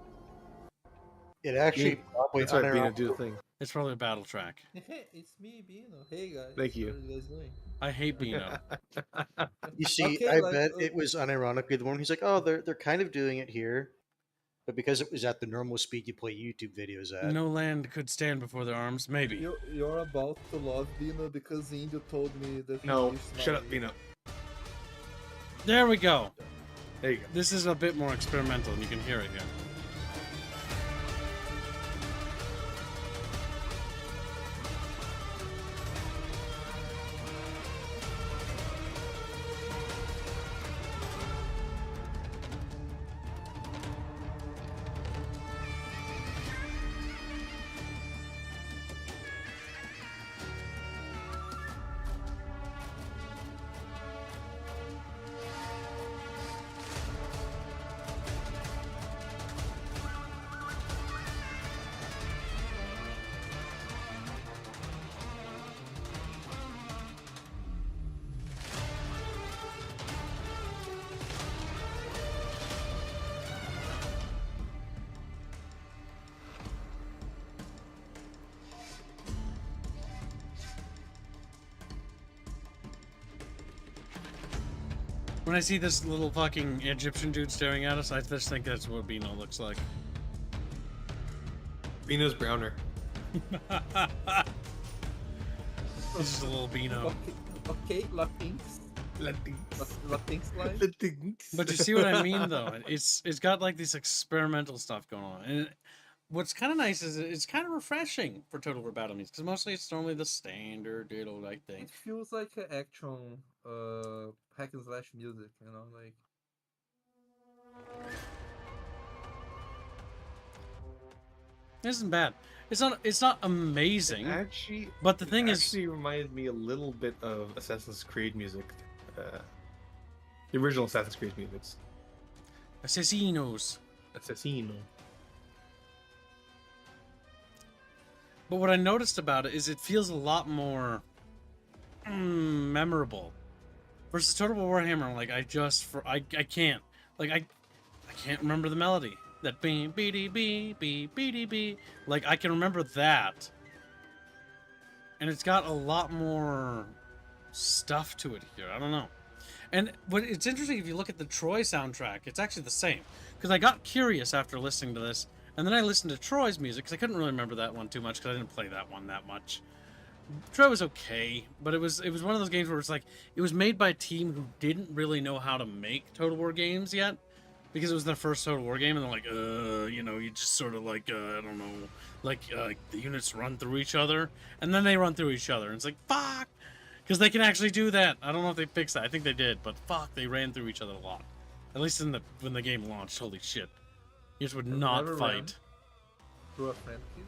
It actually probably That's right, Bina, do the thing. It's probably a battle track. It's me, Bino. Hey guys. Thank you. How are you guys doing? I hate Bino. You see, Okay, I like, bet it was unironically the one who's like, oh, they're kind of doing it here, but because it was at the normal speed you play YouTube videos at. No land could stand before their arms. Maybe. You're about to love Bino because Indio told me that. No, he's shut not up, Bina. There we go. There you go. This is a bit more experimental, and you can hear it here. When I see this little fucking Egyptian dude staring at us, I just think that's what Beano looks like. Beano's browner. He's just a little Beano. Okay, Latinx. Latinx line. But you see what I mean, though? It's got like this experimental stuff going on, and what's kind of nice is it's kind of refreshing for Total War battle music because mostly it's normally the standard like thing. It feels like an action hack and slash music, you know, like. It isn't bad. It's not amazing. Actually, But the thing it is- actually reminded me a little bit of Assassin's Creed music. The original Assassin's Creed music. Assassinos. Assassino. But what I noticed about it is it feels a lot more memorable. Versus Total War Warhammer, like I can't. Like I can't remember the melody. That bee bee bee bee bee bee. Like I can remember that. And it's got a lot more stuff to it here. I don't know. And what it's interesting if you look at the Troy soundtrack, it's actually the same. Because I got curious after listening to this, and then I listened to Troy's music because I couldn't really remember that one too much because I didn't play that one that much. Troy was okay, but it was one of those games where it's like it was made by a team who didn't really know how to make Total War games yet, because it was their first Total War game, and they're like, you just sort of like, I don't know, like the units run through each other, and then they run through each other, and it's like fuck, because they can actually do that. I don't know if they fixed that. I think they did, but fuck, they ran through each other a lot. At least when the game launched, holy shit, units would not never fight. ran. Through a friend kid.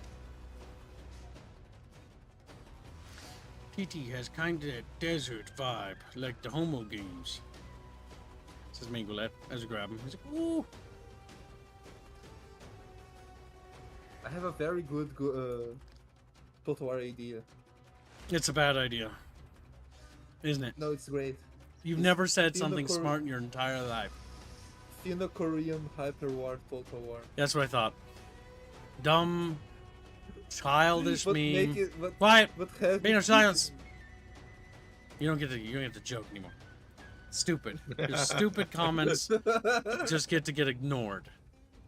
TT has kind of a desert vibe, like the Homo games. Says Mingulette as I grab him. He's like, ooh. I have a very good Total War idea. It's a bad idea, isn't it? No, it's great. You've It's never said Sino something Kore- smart in your entire life. Sino-Korean Hyper War Total War. That's what I thought. Dumb, childish But meme. make it, but, Quiet. but have Beano, it- silence. You don't get to joke anymore. Stupid. Your stupid comments just get ignored.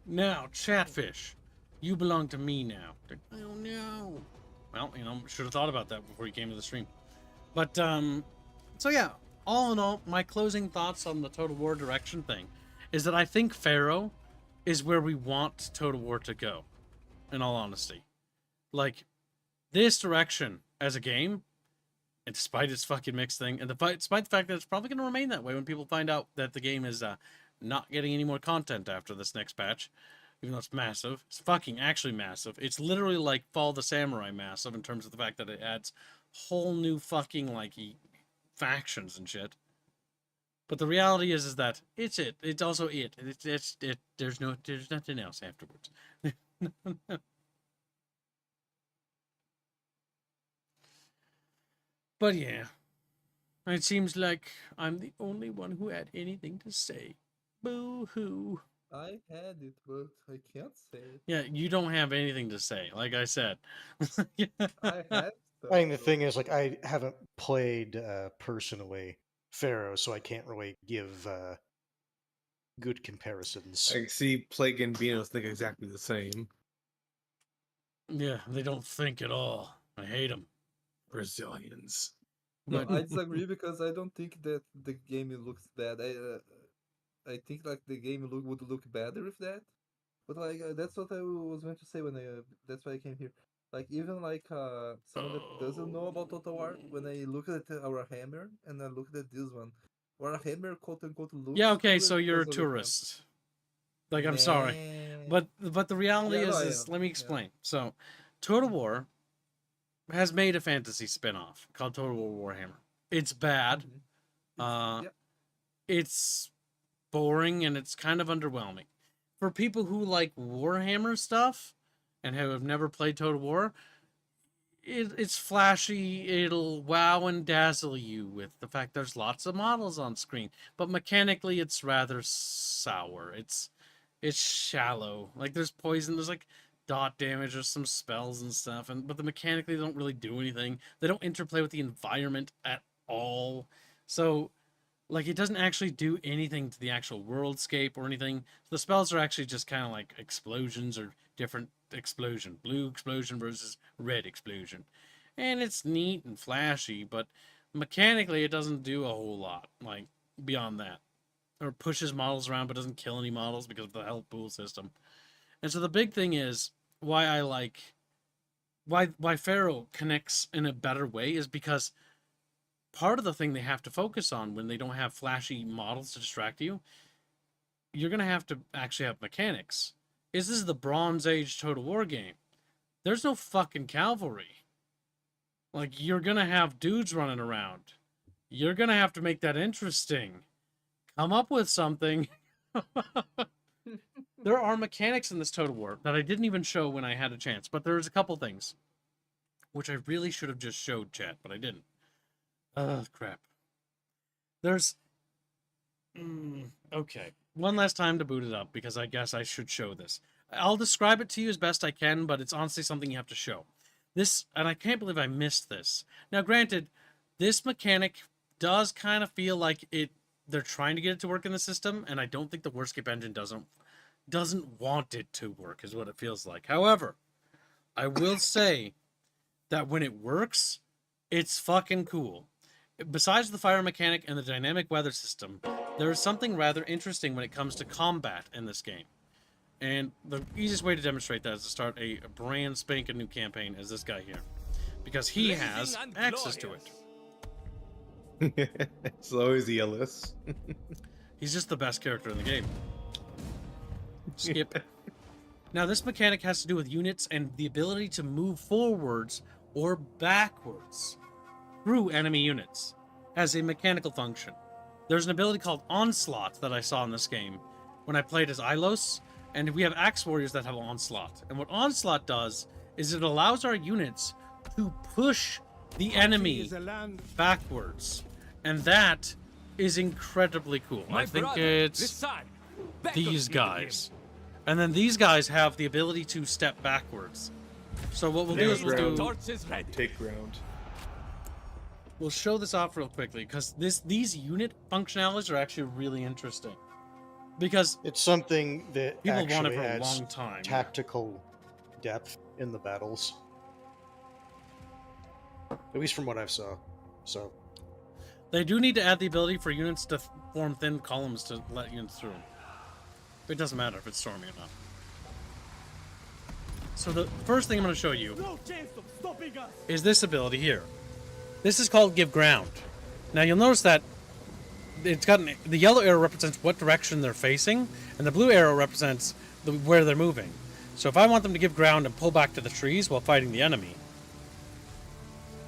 Now, Chatfish, you belong to me now. Oh no. Well, should have thought about that before you came to the stream. But so yeah, all in all, my closing thoughts on the Total War direction thing is that I think Pharaoh is where we want Total War to go. In all honesty, like this direction as a game, and despite its fucking mixed thing, and despite the fact that it's probably going to remain that way when people find out that the game is not getting any more content after this next patch, even though it's massive, it's fucking actually massive. It's literally like Fall of the Samurai massive in terms of the fact that it adds whole new fucking like factions and shit. But the reality is that it's it. It's also it. It's it. There's nothing else afterwards. But yeah, it seems like I'm the only one who had anything to say. Boo hoo. I had it, but I can't say it. Yeah, you don't have anything to say, like I said. I had stuff. I mean, the though. thing is, like, I haven't played personally Pharaoh, so I can't really give good comparisons. I see Plague and Beanos think exactly the same. Yeah, they don't think at all. I hate them. Brazilians. No, I disagree because I don't think that the game looks bad. I think like the game would look better with that. But like that's what I was going to say when that's why I came here. Like even like someone that doesn't know about Total War, when I look at our hammer and I look at this one, Warhammer quote unquote looks. Yeah, okay, good so you're a because of the front. tourist. Like, I'm sorry. Nah. But the reality Yeah, no, is yeah, let me yeah. explain. So, Total War has made a fantasy spin-off called Total War Warhammer. It's bad. Mhm. Uh, It's boring and it's kind of underwhelming. For people who like Warhammer stuff and who have never played Total War, it's flashy. It'll wow and dazzle you with the fact there's lots of models on screen, but mechanically it's rather sour. It's shallow. Like there's poison, there's like dot damage, there's some spells and stuff, but the mechanically they don't really do anything. They don't interplay with the environment at all. So Like, it doesn't actually do anything to the actual worldscape or anything. The spells are actually just kind of like explosions or different explosion. Blue explosion versus red explosion. And it's neat and flashy, but mechanically it doesn't do a whole lot, like, beyond that. Or pushes models around but doesn't kill any models because of the health pool system. And so the big thing is why I like why Pharaoh connects in a better way is because part of the thing they have to focus on when they don't have flashy models to distract you, you're going to have to actually have mechanics. This is the Bronze Age Total War game. There's no fucking cavalry. Like, you're going to have dudes running around. You're going to have to make that interesting. Come up with something. There are mechanics in this Total War that I didn't even show when I had a chance, but there's a couple things which I really should have just showed, chat, but I didn't. Crap. There's... okay. One last time to boot it up, because I guess I should show this. I'll describe it to you as best I can, but it's honestly something you have to show. This, and I can't believe I missed this. Now, granted, this mechanic does kind of feel like they're trying to get it to work in the system, and I don't think the Wordscape engine doesn't want it to work, is what it feels like. However, I will say that when it works, it's fucking cool. Besides the fire mechanic and the dynamic weather system, there is something rather interesting when it comes to combat in this game. And the easiest way to demonstrate that is to start a brand spanking new campaign as this guy here. Because he has access to it. So is Ellis. He's just the best character in the game. Skip. Now, this mechanic has to do with units and the ability to move forwards or backwards through enemy units as a mechanical function. There's an ability called Onslaught that I saw in this game when I played as Ilos, and we have Axe Warriors that have Onslaught. And what Onslaught does is it allows our units to push the enemy backwards. And that is incredibly cool. I think it's these guys. And then these guys have the ability to step backwards. So what we'll do is Take ground. we'll show this off real quickly, because these unit functionalities are actually really interesting. Because It's something that people actually want it for a adds long time. tactical depth in the battles. At least from what I've saw. So They do need to add the ability for units to form thin columns to let units through. But it doesn't matter if it's storming or not. So the first thing I'm going to show you No chance of stopping us. is this ability here. This is called Give Ground. Now you'll notice that it's got the yellow arrow represents what direction they're facing, and the blue arrow represents where they're moving. So if I want them to give ground and pull back to the trees while fighting the enemy,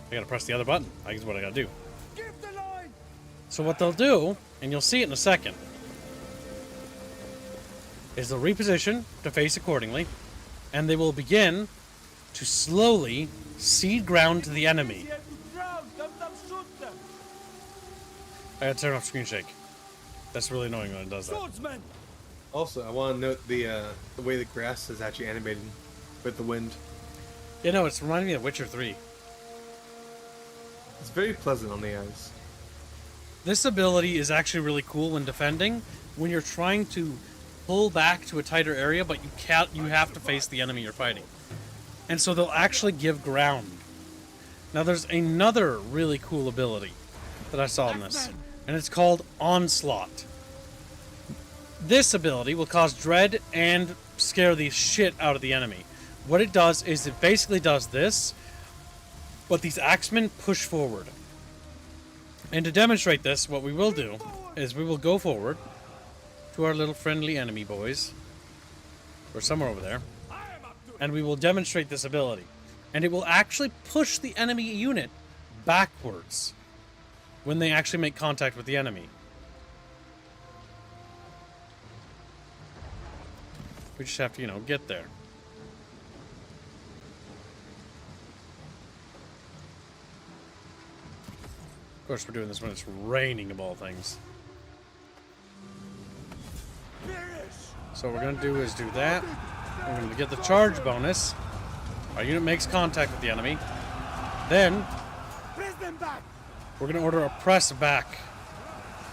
I gotta press the other button. That's what I gotta do. Give the line. So what they'll do, and you'll see it in a second, is they'll reposition to face accordingly, and they will begin to slowly cede ground to the enemy. Here to drown. Let them shoot them. I gotta turn off screen shake. That's really annoying when it does that. Swordsman. Also, I want to note the way the grass is actually animated with the wind. You know, it's reminding me of Witcher 3. It's very pleasant on the eyes. This ability is actually really cool when defending, when you're trying to pull back to a tighter area, but you have to face the enemy you're fighting. And so they'll actually give ground. Now there's another really cool ability that I saw in this, and it's called Onslaught. This ability will cause dread and scare the shit out of the enemy. What it does is it basically does this, but these axemen push forward. And to demonstrate this, what we will do is we will go forward to our little friendly enemy boys. Or somewhere over there. And we will demonstrate this ability. And it will actually push the enemy unit backwards when they actually make contact with the enemy. We just have to, get there. Of course, we're doing this when it's raining, of all things. So what we're going to do is do that. We're going to get the charge bonus. Our unit makes contact with the enemy. Then, Press them back. we're going to order a press back.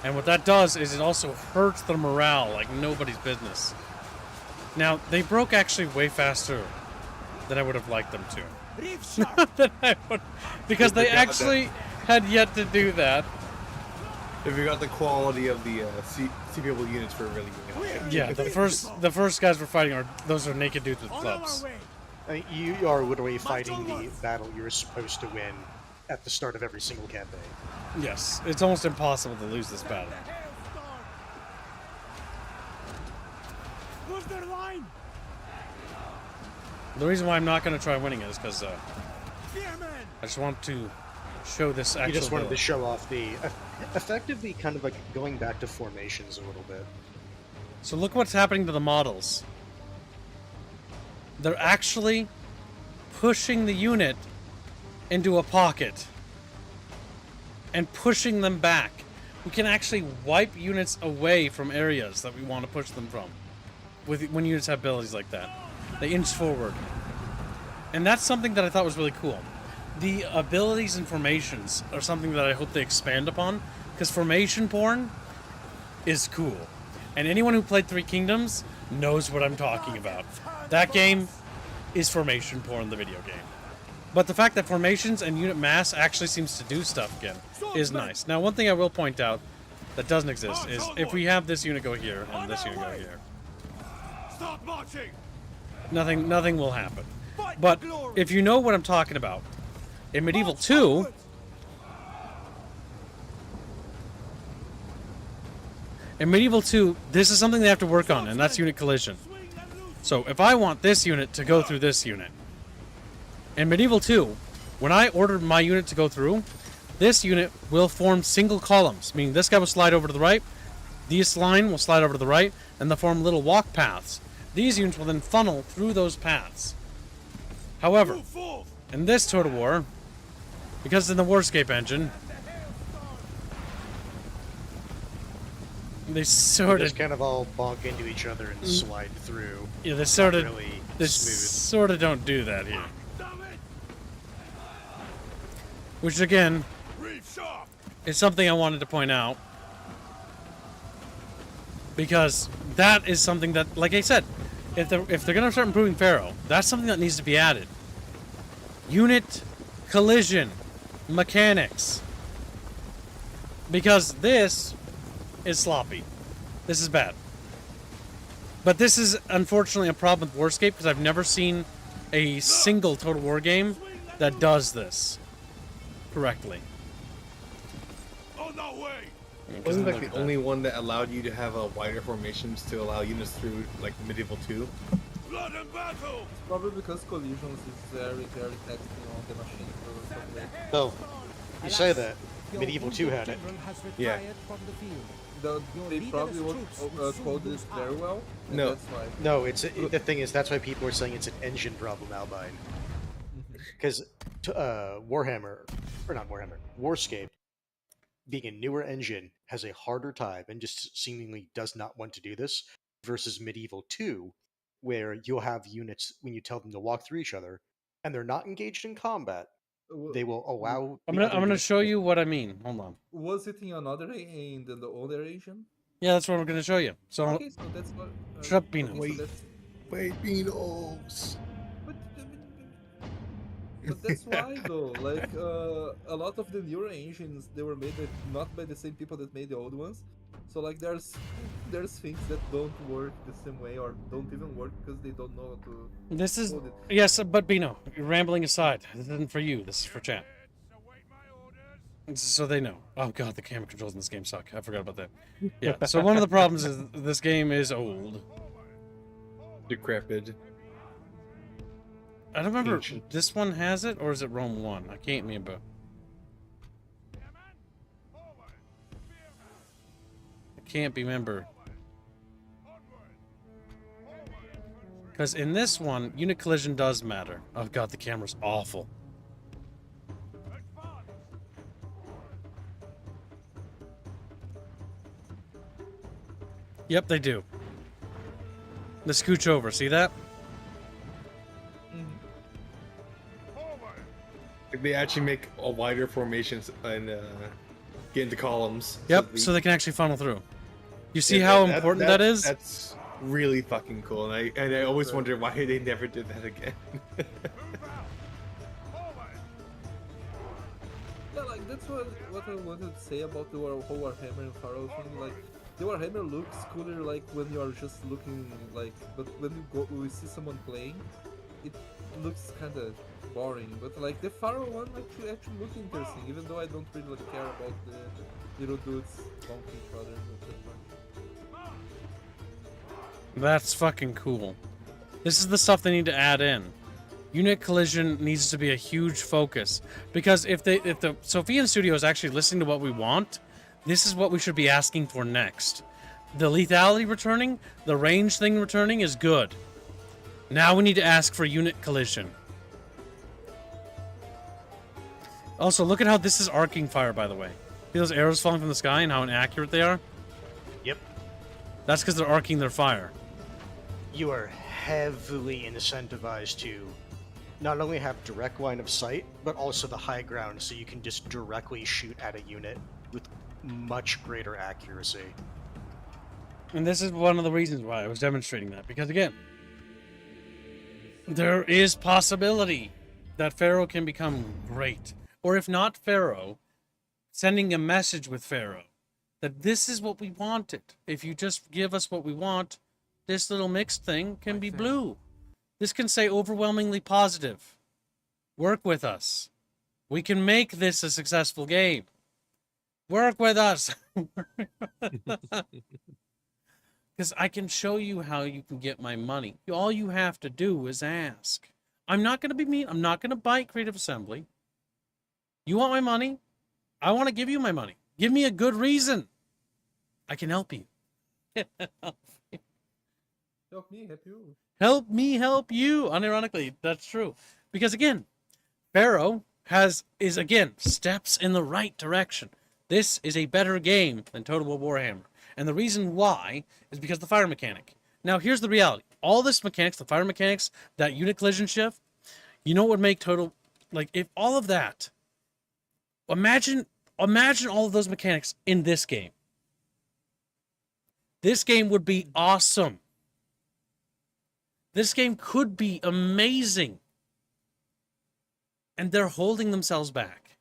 And what that does is it also hurts their morale like nobody's business. Now, they broke actually way faster than I would have liked them to. Reef shark. Because they forgot actually had yet to do that. If you got the quality of the CPable units were really good. Yeah, the first guys we're fighting those are naked dudes with On our clubs. way. You are literally fighting the battle you're supposed to win at the start of every single campaign. Yes, it's almost impossible to lose this battle. Push their line. The reason why I'm not going to try winning it is because Spearman. I just want to show this actual You just wanted to ability. show off the effectively kind of like going back to formations a little bit. So look what's happening to the models. They're actually pushing the unit into a pocket and pushing them back. We can actually wipe units away from areas that we want to push them from when units have abilities like that. They inch forward. And that's something that I thought was really cool. The abilities and formations are something that I hope they expand upon, because formation porn is cool. And anyone who played Three Kingdoms knows what I'm talking about. That game is formation porn, the video game. But the fact that formations and unit mass actually seems to do stuff again is nice. Now, one thing I will point out that doesn't exist is if we have this unit go here and this unit go here, Stop marching. nothing will happen. But if you know what I'm talking about, in Medieval 2, this is something they have to work on, and that's unit collision. So if I want this unit to go through this unit, in Medieval 2, when I ordered my unit to go through, this unit will form single columns, meaning this guy will slide over to the right, this line will slide over to the right, and they'll form little walk paths. These units will then funnel through those paths. However, in this Total War, because in the Warscape engine, they sort of Just kind of all bonk into each other and slide through. yeah, they sort of really they smooth. sort of don't do that here. Which again is something I wanted to point out, because that is something that, like I said, if they're gonna start improving Pharaoh, that's something that needs to be added. Unit collision mechanics, because this is sloppy. This is bad. But this is unfortunately a problem with Warscape, because I've never seen a single Total War game that does this correctly. Wasn't like the only one that allowed you to have a wider formations to allow units through like Medieval 2? It's probably because collisions is very taxing on the machine for something. So, you say that. Medieval 2 had it. Yeah. They probably won't code this very well. And No. That's why. No, the thing is, that's why people are saying it's an engine problem, Albine. Because Warhammer, or not Warhammer, Warscape, being a newer engine, has a harder time and just seemingly does not want to do this, versus Medieval 2, where you'll have units, when you tell them to walk through each other, and they're not engaged in combat, they will allow... I'm the other gonna units show to- you what I mean. Hold on. Was it in another in the older Asian? Yeah, that's what we're gonna show you. So Okay, so that's what. Shut up, Bino. okay, so Wait. that's- Wait, Beanos! But that's why though, like a lot of the newer engines, they were made not by the same people that made the old ones. So like there's things that don't work the same way or don't even work because they don't know how to this is code it. yes, but Bino, you're rambling aside. This isn't for you. This is for chat. This is so they know. Oh god, the camera controls in this game suck. I forgot about that. Yeah. So one of the problems is this game is old. Decrepit. I don't remember. Ancient. This one has it, or is it Rome 1? I can't remember. I can't remember. Because in this one, unit collision does matter. Oh god, the camera's awful. Yep, they do. The scooch over, see that? Like they actually make a wider formations in get into columns. Yep, so they can actually funnel through. You see how important that is? That's really fucking cool, and I always wonder why they never did that again. Yeah, like that's what I wanted to say about the whole Warhammer and Pharaoh thing. Like the Warhammer looks cooler like when you are just looking like, but when we see someone playing, it looks kind of boring. But like the Pharaoh one actually looks interesting, even though I don't really care about the little dudes bonking each other. That's fucking cool. This is the stuff they need to add in. Unit collision needs to be a huge focus, because if the Sophian studio is actually listening to what we want, this is what we should be asking for next. The lethality returning, the range thing returning is good. Now we need to ask for unit collision. Also, look at how this is arcing fire, by the way. See those arrows falling from the sky and how inaccurate they are? Yep. That's because they're arcing their fire. You are heavily incentivized to not only have direct line of sight, but also the high ground, so you can just directly shoot at a unit with much greater accuracy. And this is one of the reasons why I was demonstrating that. Because again, there is possibility that Pharaoh can become great. Or if not Pharaoh, sending a message with Pharaoh that this is what we wanted. If you just give us what we want, this little mixed thing can be blue. This can say overwhelmingly positive. Work with us. We can make this a successful game. Work with us. Because I can show you how you can get my money. All you have to do is ask. I'm not going to be mean. I'm not going to bite Creative Assembly. You want my money? I want to give you my money. Give me a good reason. I can help you. Help me, help you. Help me help you. Unironically, that's true. Because again, Pharaoh is again steps in the right direction. This is a better game than Total War Warhammer. And the reason why is because the fire mechanic. Now here's the reality. All this mechanics, the fire mechanics, that unit collision shift, you know what would make Total, like if all of that, imagine all of those mechanics in this game. This game would be awesome. This game could be amazing. And they're holding themselves back.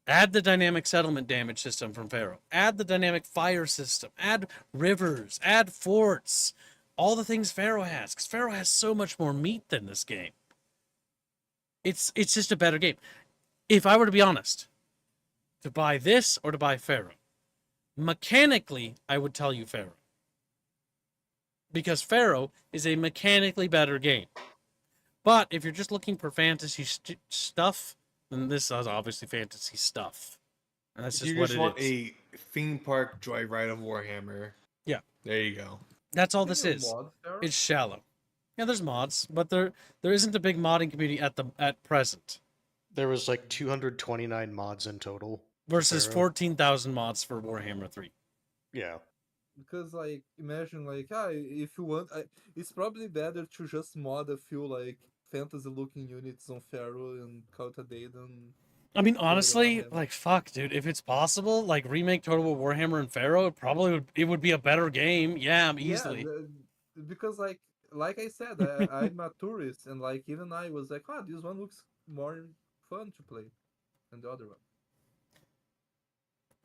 Add the dynamic settlement damage system from Pharaoh. Add the dynamic fire system. Add rivers. Add forts. All the things Pharaoh has. Because Pharaoh has so much more meat than this game. It's just a better game. If I were to be honest, to buy this or to buy Pharaoh, mechanically, I would tell you Pharaoh. Because Pharaoh is a mechanically better game. But if you're just looking for fantasy stuff, then this is obviously fantasy stuff. And that's just what it is. You just want a theme park joyride of Warhammer. Yeah. There you go. That's all this is. It's shallow. Yeah, there's mods, but there isn't a big modding community at present. There was like 229 mods in total. Versus 14,000 mods for Warhammer 3. Yeah. Because like imagine like if you want, it's probably better to just mod a few like fantasy looking units on Pharaoh and call it a day than. I mean, honestly, like fuck, dude. If it's possible, like remake Total War Warhammer and Pharaoh, it would be a better game. Yeah, easily. Yeah, because like I said, I'm a tourist, and like even I was like, this one looks more fun to play than the other one.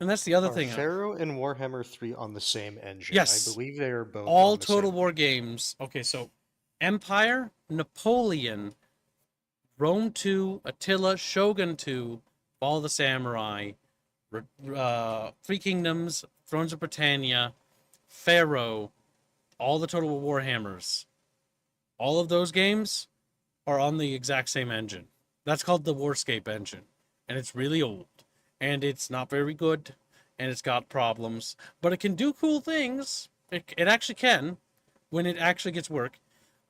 And that's the other thing. Pharaoh and Warhammer 3 on the same engine. Yes. I believe they are both all Total War games. Okay, so Empire, Napoleon, Rome 2, Attila, Shogun 2, Fall of the Samurai, Three Kingdoms, Thrones of Britannia, Pharaoh, all the Total War Warhammers. All of those games are on the exact same engine. That's called the Warscape engine. And it's really old. And it's not very good. And it's got problems. But it can do cool things. It actually can. When it actually gets work.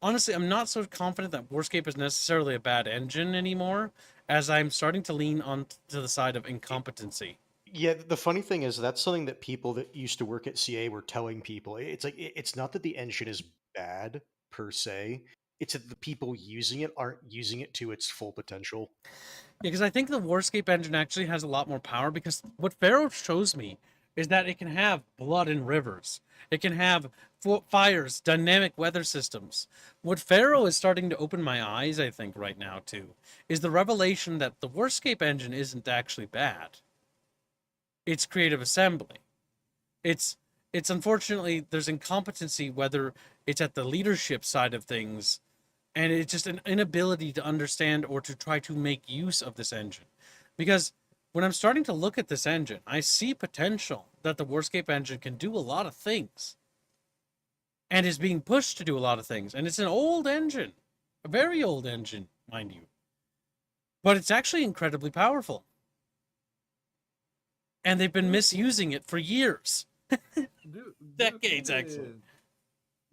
Honestly, I'm not so confident that Warscape is necessarily a bad engine anymore. As I'm starting to lean on to the side of incompetency. Yeah, the funny thing is that's something that people that used to work at CA were telling people. It's like it's not that the engine is bad per se. It's that the people using it aren't using it to its full potential. because I think the Warscape engine actually has a lot more power, because what Pharaoh shows me is that it can have blood in rivers. It can have fires, dynamic weather systems. What Pharaoh is starting to open my eyes, I think, right now, to, is the revelation that the Warscape engine isn't actually bad. It's creative assembly. It's unfortunately, there's incompetency, whether it's at the leadership side of things, and it's just an inability to understand or to try to make use of this engine. Because when I'm starting to look at this engine, I see potential that the Warscape engine can do a lot of things, and is being pushed to do a lot of things. And it's an old engine, a very old engine, mind you, but it's actually incredibly powerful. And they've been misusing it for years. Decades, actually.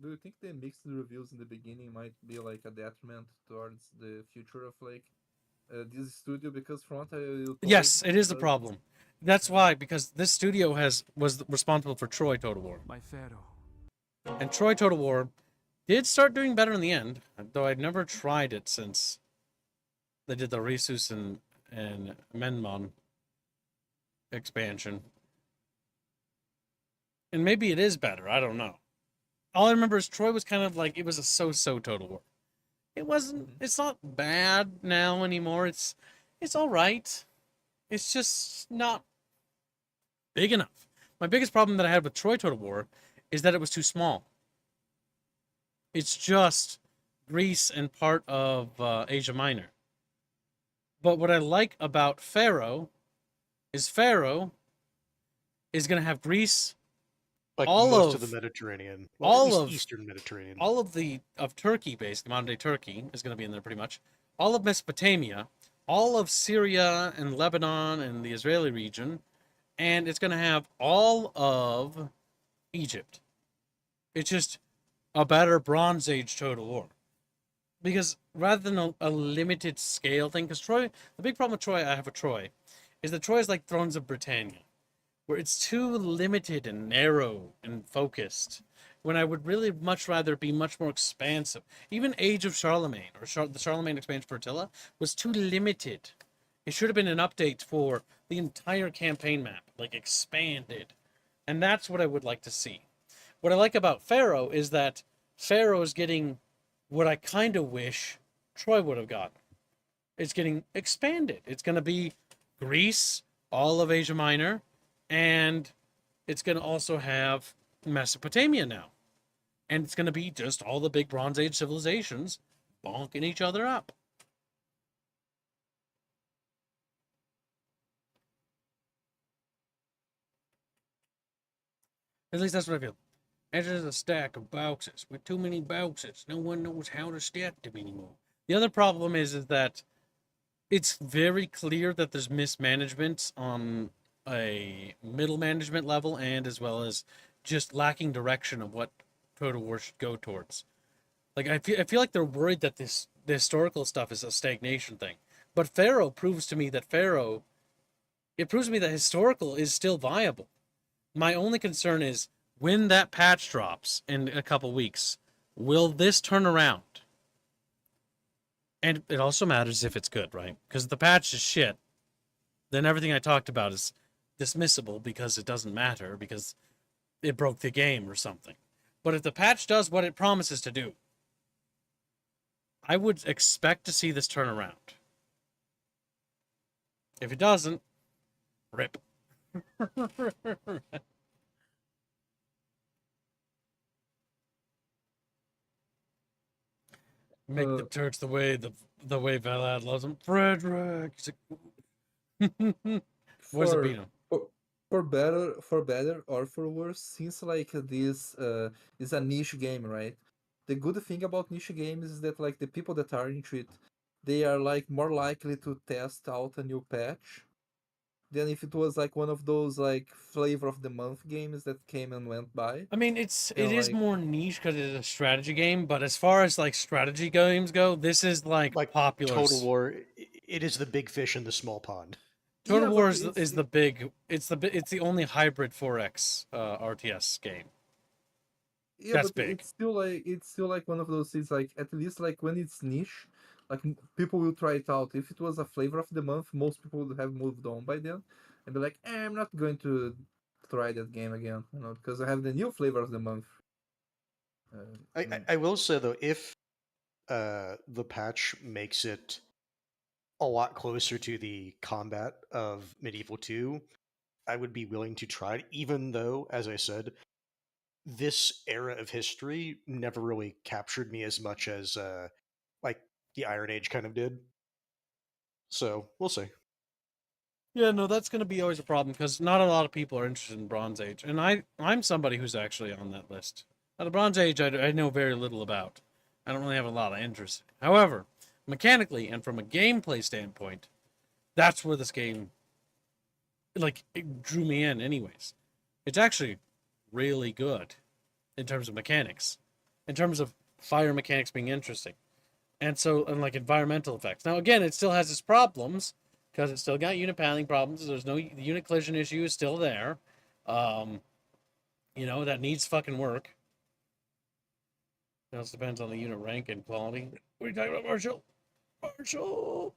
Do you think the mixed reviews in the beginning might be like a detriment towards the future of like this studio? Because from what I told, Yes, it is a problem. That's why, because this studio was responsible for Troy Total War. My Pharaoh. And Troy Total War did start doing better in the end, though I'd never tried it since they did the Resus and Menmon expansion. And maybe it is better, I don't know. All I remember is Troy was kind of like, it was a so-so Total War. It wasn't, it's not bad now anymore. It's all right. It's just not big enough. My biggest problem that I had with Troy Total War is that it was too small. It's just Greece and part of Asia Minor. But what I like about Pharaoh is going to have Greece, Like all most of the Mediterranean, all at least of- Eastern Mediterranean. all of Turkey, basically modern day Turkey, is going to be in there pretty much. All of Mesopotamia, all of Syria and Lebanon and the Israeli region, and it's going to have all of Egypt. It's just a better Bronze Age Total War. Because rather than a limited scale thing, because Troy, the big problem with Troy, I have with Troy, is that Troy is like Thrones of Britannia, where it's too limited and narrow and focused, when I would really much rather be much more expansive. Even Age of Charlemagne, or the Charlemagne expansion for Attila, was too limited. It should have been an update for the entire campaign map, like expanded. And that's what I would like to see. What I like about Pharaoh is that Pharaoh is getting what I kind of wish Troy would have gotten. It's getting expanded. It's going to be Greece, all of Asia Minor, and it's going to also have Mesopotamia now. And it's going to be just all the big Bronze Age civilizations bonking each other up. At least that's what I feel. Enters a stack of boxes with too many boxes. No one knows how to stack them anymore. The other problem is that it's very clear that there's mismanagement on a middle management level, and as well as just lacking direction of what Total War should go towards. Like I feel like they're worried that the historical stuff is a stagnation thing. But Pharaoh proves to me that historical is still viable. My only concern is, when that patch drops in a couple weeks, will this turn around? And it also matters if it's good, right? Because if the patch is shit, then everything I talked about is dismissible because it doesn't matter, because it broke the game or something. But if the patch does what it promises to do, I would expect to see this turn around. If it doesn't, rip. Make the Turks the way Valad loves them. Frederick. Where's the for, Beano? for better or for worse, since like this is a niche game, right? The good thing about niche games is that like the people that are into it, they are like more likely to test out a new patch than if it was like one of those like flavor of the month games that came and went by. I mean, it And is like, more niche because it's a strategy game, but as far as like strategy games go, this is like popular. Total War, it is the big fish in the small pond. Total yeah, War but is the big. It's the only hybrid 4X RTS game. yeah, That's but big. it's still like one of those things like at least like when it's niche, people will try it out. If it was a flavor of the month, most people would have moved on by then and be like, I'm not going to try that game again, because I have the new flavor of the month. I will say though, if the patch makes it a lot closer to the combat of Medieval 2, I would be willing to try it, even though, as I said, this era of history never really captured me as much as like the Iron Age kind of did. So we'll see. Yeah, no, that's going to be always a problem because not a lot of people are interested in Bronze Age, and I'm somebody who's actually on that list. Now, the Bronze Age, I know very little about. I don't really have a lot of interest. However, mechanically and from a gameplay standpoint, that's where this game, like, it drew me in. Anyways, it's actually really good in terms of mechanics, in terms of fire mechanics being interesting, and like environmental effects. Now, again, it still has its problems because it's still got unit paneling problems. There's no the unit collision issue is still there. That needs fucking work. It also depends on the unit rank and quality. What are you talking about, Marshall? Marshall.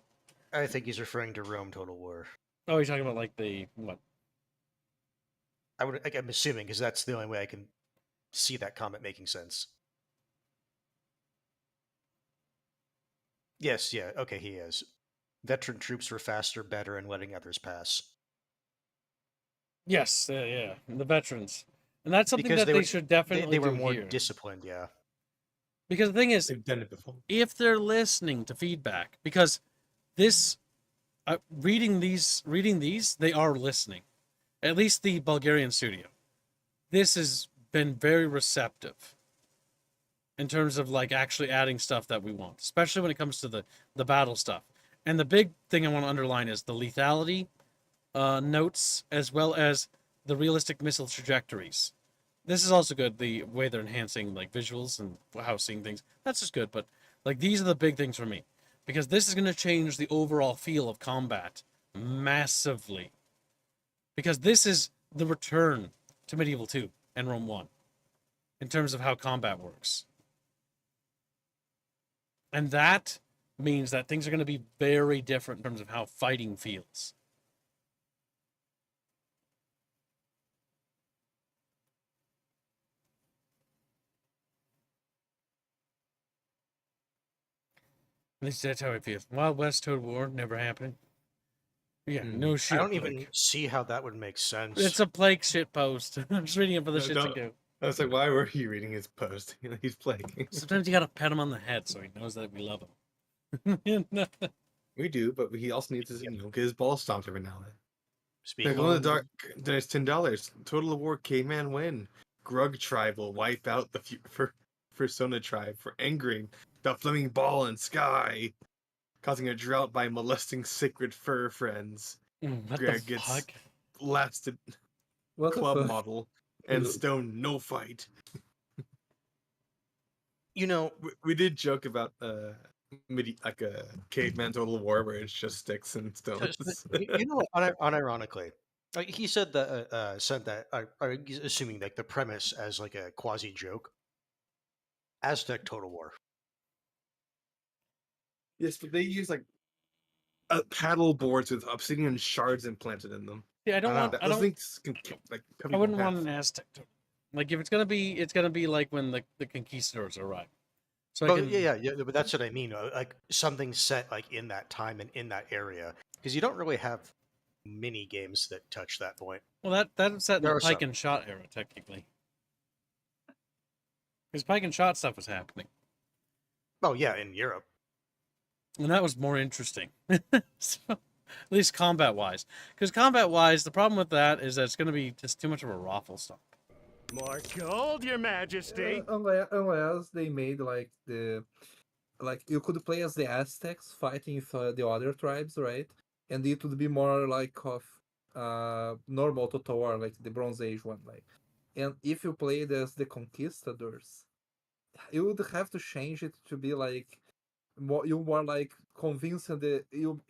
I think he's referring to Rome Total War. Oh, you're talking about like the what? I'm assuming because that's the only way I can see that comment making sense. Yes, yeah, okay, he is. Veteran troops were faster, better, and letting others pass. Yes, yeah, the veterans, and that's something Because that they should definitely they were do more here. Disciplined, yeah. Because the thing is, They've done it before. if they're listening to feedback, because this, reading these, they are listening. At least the Bulgarian studio. This has been very receptive in terms of like actually adding stuff that we want, especially when it comes to the battle stuff. And the big thing I want to underline is the lethality notes, as well as the realistic missile trajectories. This is also good. The way they're enhancing like visuals and how seeing things. That's just good. But like these are the big things for me, because this is going to change the overall feel of combat massively. Because this is the return to Medieval 2 and Rome 1 in terms of how combat works. And that means that things are going to be very different in terms of how fighting feels. At least that's how it feels. Wild West Total War never happened. Yeah, no shit. I don't Blake. even see how that would make sense. It's a Blake shit post. I'm just reading it for the No, shits don't. and go. I was like, why were you reading his post? He's playing. Sometimes you gotta pat him on the head so he knows that we love him. We do, but he also needs to, get his balls stomped every now and then. Speaking Glow in of the dark, there's $10. Total War caveman win. Grug tribe will wipe out the Persona tribe for angering the flaming ball in sky, causing a drought by molesting sacred fur friends. What Greg the gets fuck? lasted What the club fuck? model and Stone no fight. We did joke about like a caveman Total War where it's just sticks and stones. what? Unironically, like he said that I'm assuming like the premise as like a quasi joke. Aztec Total War. Yes, but they use like paddle boards with obsidian shards implanted in them. Yeah, I don't want. I Those don't. things can like cut I people wouldn't in want half. an Aztec. Like if it's gonna be like when the conquistadors arrive. So But yeah, but that's what I mean. Like something set like in that time and in that area, because you don't really have mini games that touch that point. Well, that's set in There the are pike some. and shot era, technically. Because pike and shot stuff was happening, Oh yeah, in Europe. and that was more interesting. So, at least combat wise, because combat wise, the problem with that is that it's going to be just too much of a raffle stop. More gold, Your Majesty. Unless they made like you could play as the Aztecs fighting with the other tribes, right? And it would be more like of normal Total War, like the Bronze Age one, like. And if you played as the conquistadors, you would have to change it to be like more like convincing you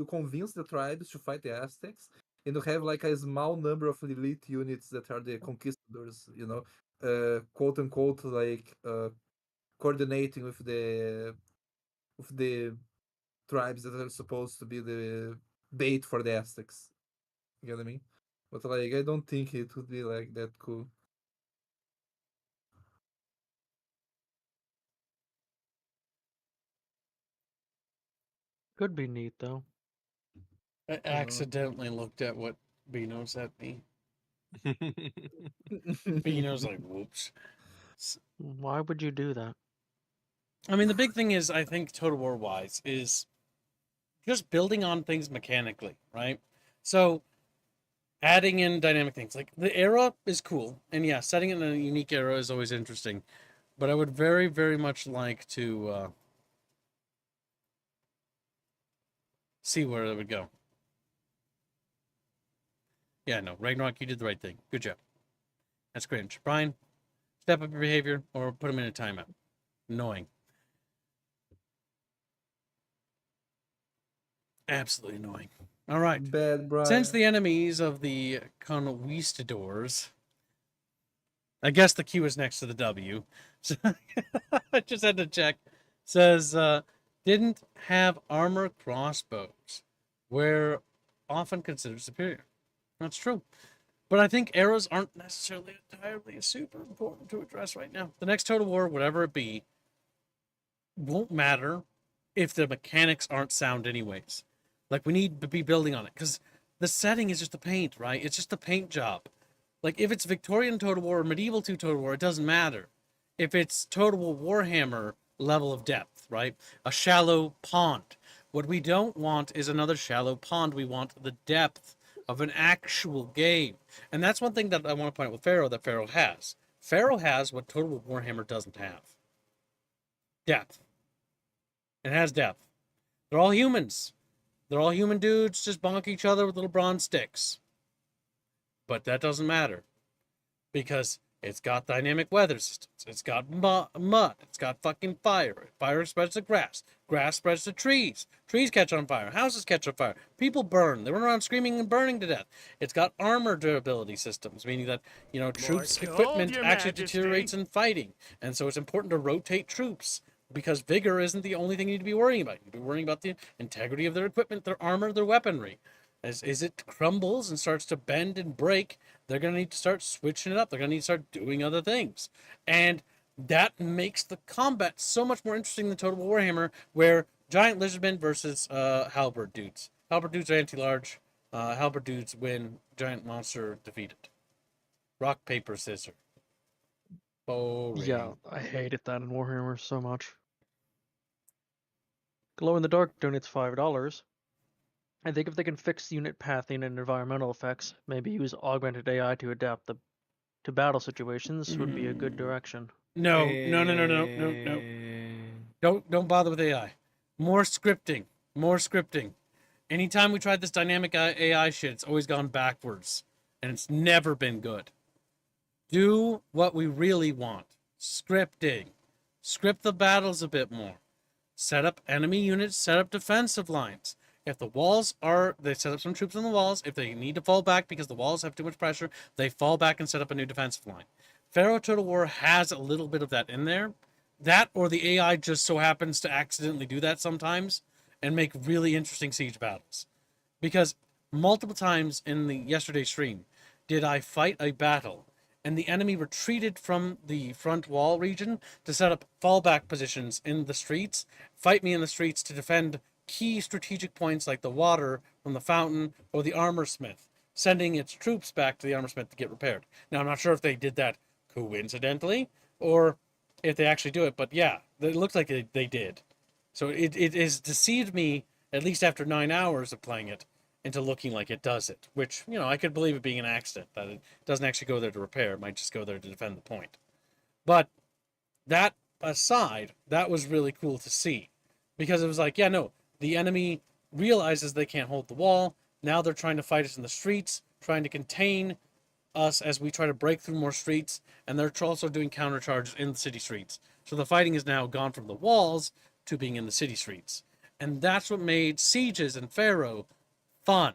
convince the tribes to fight the Aztecs, and you have like a small number of elite units that are the conquistadors, quote unquote, like coordinating with with the tribes that are supposed to be the bait for the Aztecs. You get what I mean? But like, I don't think it would be like that cool. Could be neat though. I accidentally looked at what Beano sent me. Beano's like, whoops. Why would you do that? I mean, the big thing is, I think Total War wise is just building on things mechanically, right? So adding in dynamic things like the era is cool, and yeah, setting it in a unique era is always interesting. But I would very, very much like to see where it would go. Yeah, no, Ragnarok, you did the right thing. Good job. That's cringe. Brian, step up your behavior or put him in a timeout. Annoying. Absolutely annoying. All right. Bad Brian. Since the enemies of the conquistadors, I guess the Q is next to the W. So I just had to check. Says didn't have armor crossbows, were often considered superior. That's true. But I think arrows aren't necessarily entirely super important to address right now. The next Total War, whatever it be, won't matter if the mechanics aren't sound anyways. Like, we need to be building on it, because the setting is just the paint, right? It's just the paint job. Like, if it's Victorian Total War or Medieval 2 Total War, it doesn't matter. If it's Total War Warhammer level of depth, right? A shallow pond. What we don't want is another shallow pond. We want the depth of an actual game. And that's one thing that I want to point out with Pharaoh that Pharaoh has. Pharaoh has what Total War Warhammer doesn't have. Depth. It has depth. They're all humans. They're all human dudes just bonk each other with little bronze sticks. But that doesn't matter. Because it's got dynamic weather systems. It's got mud. It's got fucking fire. Fire spreads to grass. Grass spreads to trees. Trees catch on fire. Houses catch on fire. People burn. They run around screaming and burning to death. It's got armor durability systems, meaning that, troops' gold, equipment Your actually Majesty. deteriorates in fighting. And so it's important to rotate troops. Because vigor isn't the only thing you need to be worrying about. You need to be worrying about the integrity of their equipment, their armor, their weaponry. As it crumbles and starts to bend and break, they're going to need to start switching it up. They're going to need to start doing other things. And that makes the combat so much more interesting than Total Warhammer, where giant lizardmen versus halberd dudes. Halberd dudes are anti-large. Halberd dudes win. Giant monster defeated. Rock, paper, scissors. Boring. Yeah, I hated that in Warhammer so much. Glow in the Dark donates $5. I think if they can fix unit pathing and environmental effects, maybe use augmented AI to adapt to battle situations would be a good direction. No. Don't bother with AI. More scripting. Anytime we tried this dynamic AI shit, it's always gone backwards. And it's never been good. Do what we really want. Scripting. Script the battles a bit more. Set up enemy units, set up defensive lines. If the walls they set up some troops on the walls. If they need to fall back because the walls have too much pressure, they fall back and set up a new defensive line. Pharaoh Total War has a little bit of that in there. That, or the AI just so happens to accidentally do that sometimes and make really interesting siege battles. Because multiple times in the yesterday stream did I fight a battle and the enemy retreated from the front wall region to set up fallback positions in the streets, fight me in the streets to defend key strategic points like the water from the fountain or the armor smith, sending its troops back to the armor smith to get repaired. Now, I'm not sure if they did that coincidentally or if they actually do it, but yeah, it looked like they did. So it has deceived me, at least after 9 hours of playing it, into looking like it does it, which, I could believe it being an accident, that it doesn't actually go there to repair. It might just go there to defend the point. But that aside, that was really cool to see, because it was like, yeah, no, the enemy realizes they can't hold the wall. Now they're trying to fight us in the streets, trying to contain us as we try to break through more streets, and they're also doing countercharges in the city streets. So the fighting is now gone from the walls to being in the city streets. And that's what made sieges and Pharaoh fun.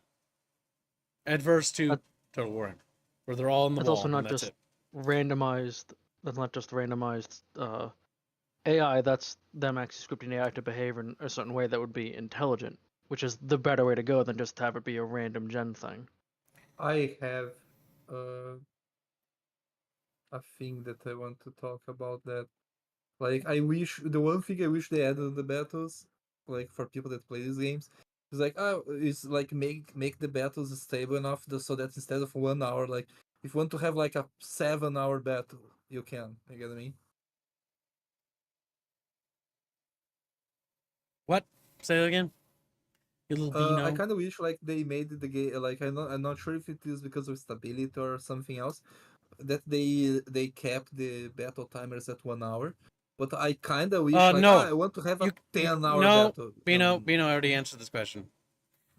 Adverse to Total Warhammer, where they're all in the That's wall. also not and that's just it. randomized. That's not just randomized AI, that's them actually scripting AI to behave in a certain way that would be intelligent, which is the better way to go than just have it be a random gen thing. I have uh, a thing that I want to talk about that. Like, the one thing I wish they added in the battles, like for people that play these games, is like, is like make the battles stable enough so that instead of 1 hour, like if you want to have like a 7 hour battle, you can. You get what I mean? What? Say that again. You little I beano. kind of wish like they made the game like I'm not sure if it is because of stability or something else that they kept the battle timers at 1 hour. But I kind of wish like No. I want to have a You 10 hour no. battle. Beano already answered this question.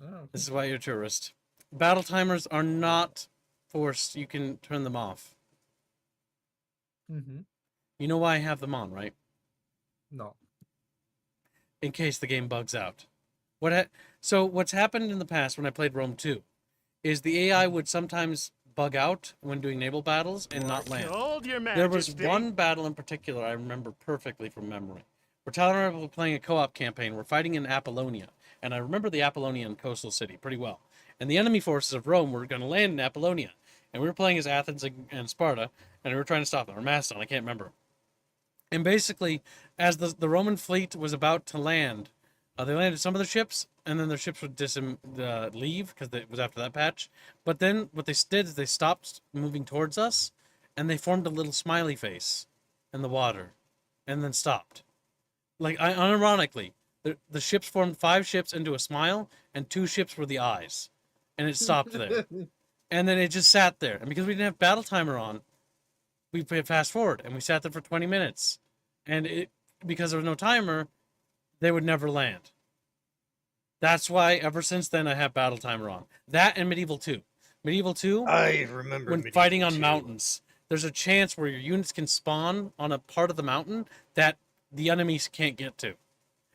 Oh, This is why you're a tourist. Battle timers are not forced. You can turn them off. mm-hmm. You know why I have them on, right? No. In case the game bugs out. So what's happened in the past when I played Rome 2 is the AI would sometimes bug out when doing naval battles and not land. Cold, Your There was Majesty. one battle in particular I remember perfectly from memory. We're Tyler and I were playing a co-op campaign. We're fighting in Apollonia, and I remember the Apollonian coastal city pretty well. And the enemy forces of Rome were going to land in Apollonia, and we were playing as Athens and Sparta, and we were trying to stop them, or Macedon, I can't remember. And basically, as the Roman fleet was about to land, they landed some of their ships, and then their ships would leave because it was after that patch. But then what they did is they stopped moving towards us, and they formed a little smiley face in the water, and then stopped. Like unironically, the ships formed 5 ships into a smile, and 2 ships were the eyes, and it stopped there. And then it just sat there, and because we didn't have battle timer on, we fast forward, and we sat there for 20 minutes, and because there was no timer, they would never land. That's why ever since then I have battle timer on. That and Medieval 2. Medieval 2, I remember when Medieval fighting on 2. mountains, there's a chance where your units can spawn on a part of the mountain that the enemies can't get to.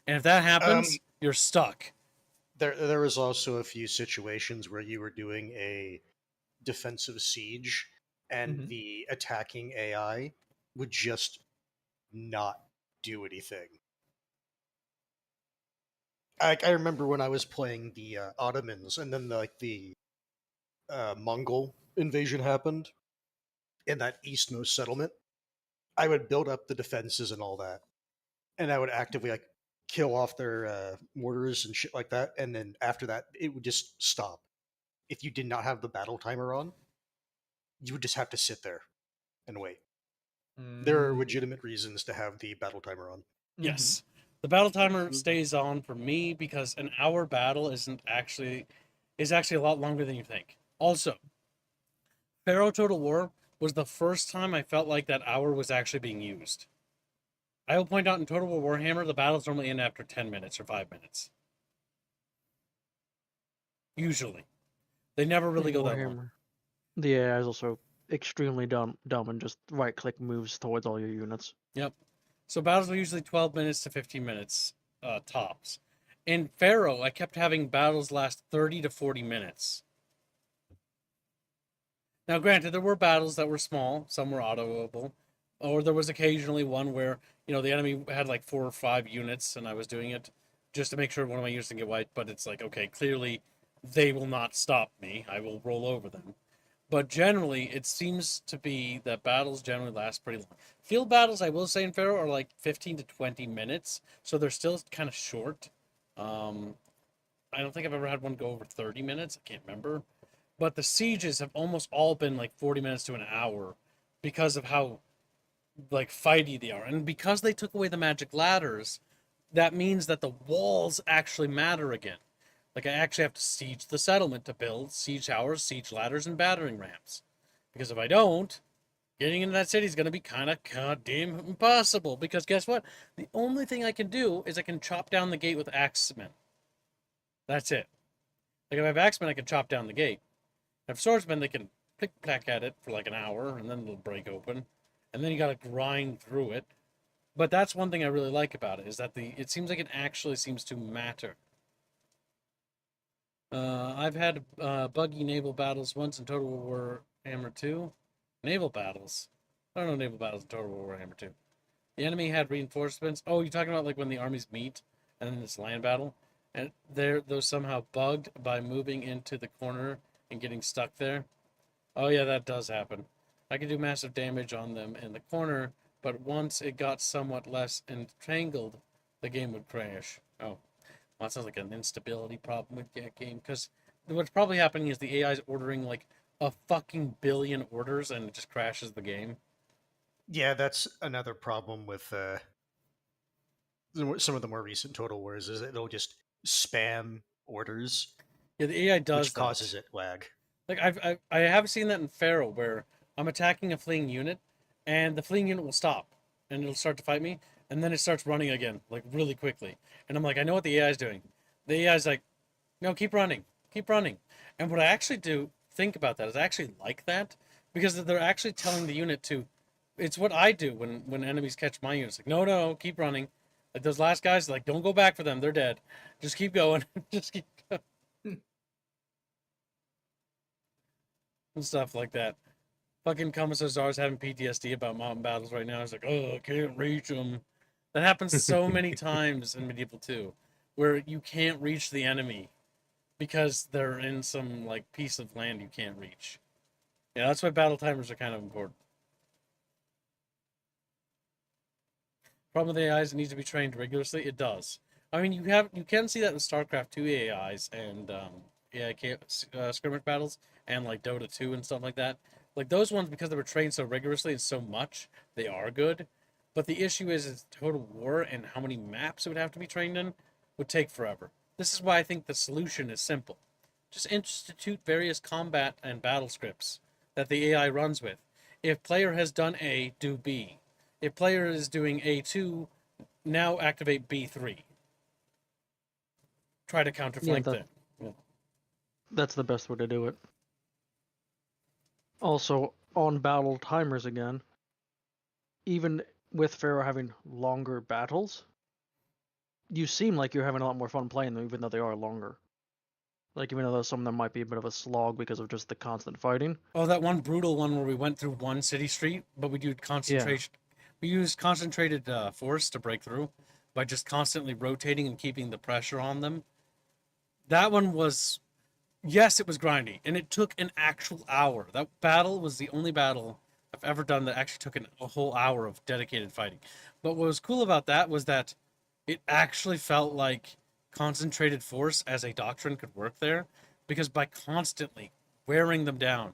And if that happens, you're stuck. There was also a few situations where you were doing a defensive siege and Mhm. the attacking AI would just not do anything. I remember when I was playing the Ottomans, and then the Mongol invasion happened in that eastmost settlement. I would build up the defenses and all that, and I would actively like kill off their mortars and shit like that. And then after that, it would just stop. If you did not have the battle timer on, you would just have to sit there and wait. There are Mm, legitimate reasons to have the battle timer on. mhm. Yes. The battle timer Good. stays on for me because an hour battle is actually a lot longer than you think. Also, Pharaoh Total War was the first time I felt like that hour was actually being used. I will point out in Total War Warhammer, the battles normally end after 10 minutes or 5 minutes. Usually. They never really In go that long. Warhammer, the AI is also extremely dumb and just right-click moves towards all your units. Yep. So battles are usually 12 minutes to 15 minutes tops. In Pharaoh, I kept having battles last 30 to 40 minutes. Now, granted, there were battles that were small, some were autoable, or there was occasionally one where, the enemy had like 4 or 5 units and I was doing it just to make sure one of my units didn't get wiped, but it's like, okay, clearly they will not stop me. I will roll over them. But generally, it seems to be that battles generally last pretty long. Field battles, I will say in Pharaoh, are like 15 to 20 minutes, so they're still kind of short. Um, I don't think I've ever had one go over 30 minutes. I can't remember. But the sieges have almost all been like 40 minutes to an hour because of how like fighty they are. And because they took away the magic ladders, that means that the walls actually matter again. Like I actually have to siege the settlement to build siege towers, siege ladders, and battering rams. Because if I don't, getting into that city is going to be kind of goddamn impossible. Because guess what? The only thing I can do is I can chop down the gate with axemen. That's it. Like if I have axemen, I can chop down the gate. If swordsmen, they can pick pack at it for like an hour, and then it'll break open, and then you got to grind through it. But that's one thing I really like about it is that it seems like it actually seems to matter. I've had buggy naval battles once in Total War Hammer 2. Naval battles. I don't know naval battles in Total War Hammer 2. The enemy had reinforcements. Oh, you're talking about like when the armies meet and then this land battle, and those somehow bugged by moving into the corner and getting stuck there. Oh yeah, that does happen. I could do massive damage on them in the corner, but once it got somewhat less entangled, the game would crash. Oh, well, that sounds like an instability problem with that game, because what's probably happening is the AI is ordering like a fucking billion orders and it just crashes the game. Yeah, that's another problem with some of the more recent Total Wars is that it'll just spam orders, Yeah, the AI does which causes that. it lag. Like I have seen that in Pharaoh where I'm attacking a fleeing unit, and the fleeing unit will stop, and it'll start to fight me, and then it starts running again, like really quickly, and I'm like, I know what the AI is doing. The AI is like, no, keep running, keep running. And what I actually do think about that is I actually like that because they're actually telling the unit to. It's what I do when enemies catch my units. Like, no, no, keep running. Like those last guys, like, don't go back for them. They're dead. Just keep going. Just keep going. And stuff like that. Fucking Commissar Czar's having PTSD about mountain battles right now. He's like, oh, I can't reach them. That happens so many times in Medieval 2, where you can't reach the enemy because they're in some like piece of land you can't reach. Yeah, that's why battle timers are kind of important. Problem with AI is it needs to be trained rigorously. It does. I mean, you can see that in StarCraft 2 AIs and skirmish battles and like Dota 2 and stuff like that. Like those ones, because they were trained so rigorously and so much, they are good. But the issue is Total War and how many maps it would have to be trained in would take forever. This is why I think the solution is simple. Just institute various combat and battle scripts that the AI runs with. If player has done A, do B. If player is doing A2, now activate B3. Try to counterflank them. Yeah. That's the best way to do it. Also, on battle timers again, even with Pharaoh having longer battles, you seem like you're having a lot more fun playing them, even though they are longer. Like, even though some of them might be a bit of a slog because of just the constant fighting. Oh, that one brutal one where we went through one city street, but we used concentration. Yeah. We used concentrated force to break through by just constantly rotating and keeping the pressure on them. That one was, yes, it was grindy, and it took an actual hour. That battle was the only battle I've ever done that actually took a whole hour of dedicated fighting. But what was cool about that was that it actually felt like concentrated force as a doctrine could work there, because by constantly wearing them down,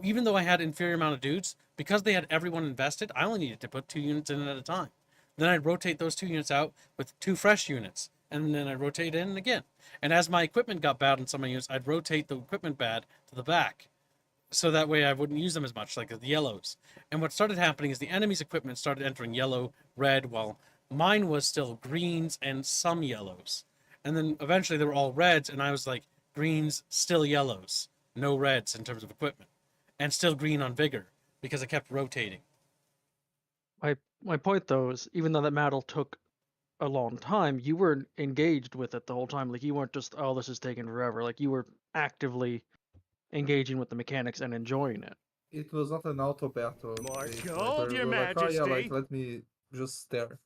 even though I had inferior amount of dudes, because they had everyone invested, I only needed to put 2 units in at a time. Then I'd rotate those 2 units out with 2 fresh units, and then I'd rotate in again. And as my equipment got bad on some of my units, I'd rotate the equipment bad to the back, so that way I wouldn't use them as much, like the yellows. And what started happening is the enemy's equipment started entering yellow, red, while mine was still greens and some yellows. And then eventually they were all reds, and I was like, greens, still yellows, no reds in terms of equipment, and still green on vigor, because I kept rotating. My point, though, is even though that battle took a long time, you were engaged with it the whole time. Like, you weren't just, oh, this is taking forever. Like, you were actively engaging with the mechanics and enjoying it. It was not an auto battle. More They gold, Your were like, oh, yeah, Majesty. like, let me just stare.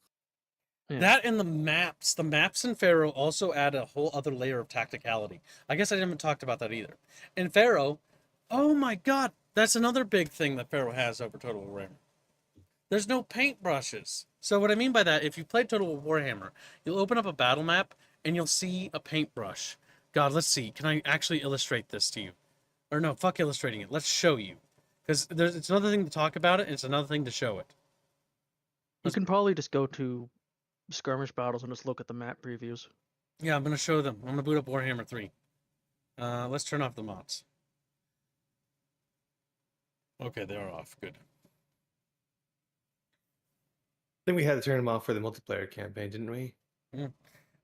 Yeah. That and the maps in Pharaoh also add a whole other layer of tacticality. I guess I didn't talk about that either. In Pharaoh, oh my god, that's another big thing that Pharaoh has over Total Warhammer. There's no paintbrushes. So what I mean by that, if you played Total Warhammer, you'll open up a battle map and you'll see a paintbrush. God, let's see. Can I actually illustrate this to you? Or no, fuck illustrating it. Let's show you. Because it's another thing to talk about it, and it's another thing to show it. You can probably just go to skirmish battles and just look at the map previews. Yeah, I'm going to show them. I'm going to boot up Warhammer 3. Let's turn off the mods. Okay, they are off. Good. I think we had to turn them off for the multiplayer campaign, didn't we? Yeah.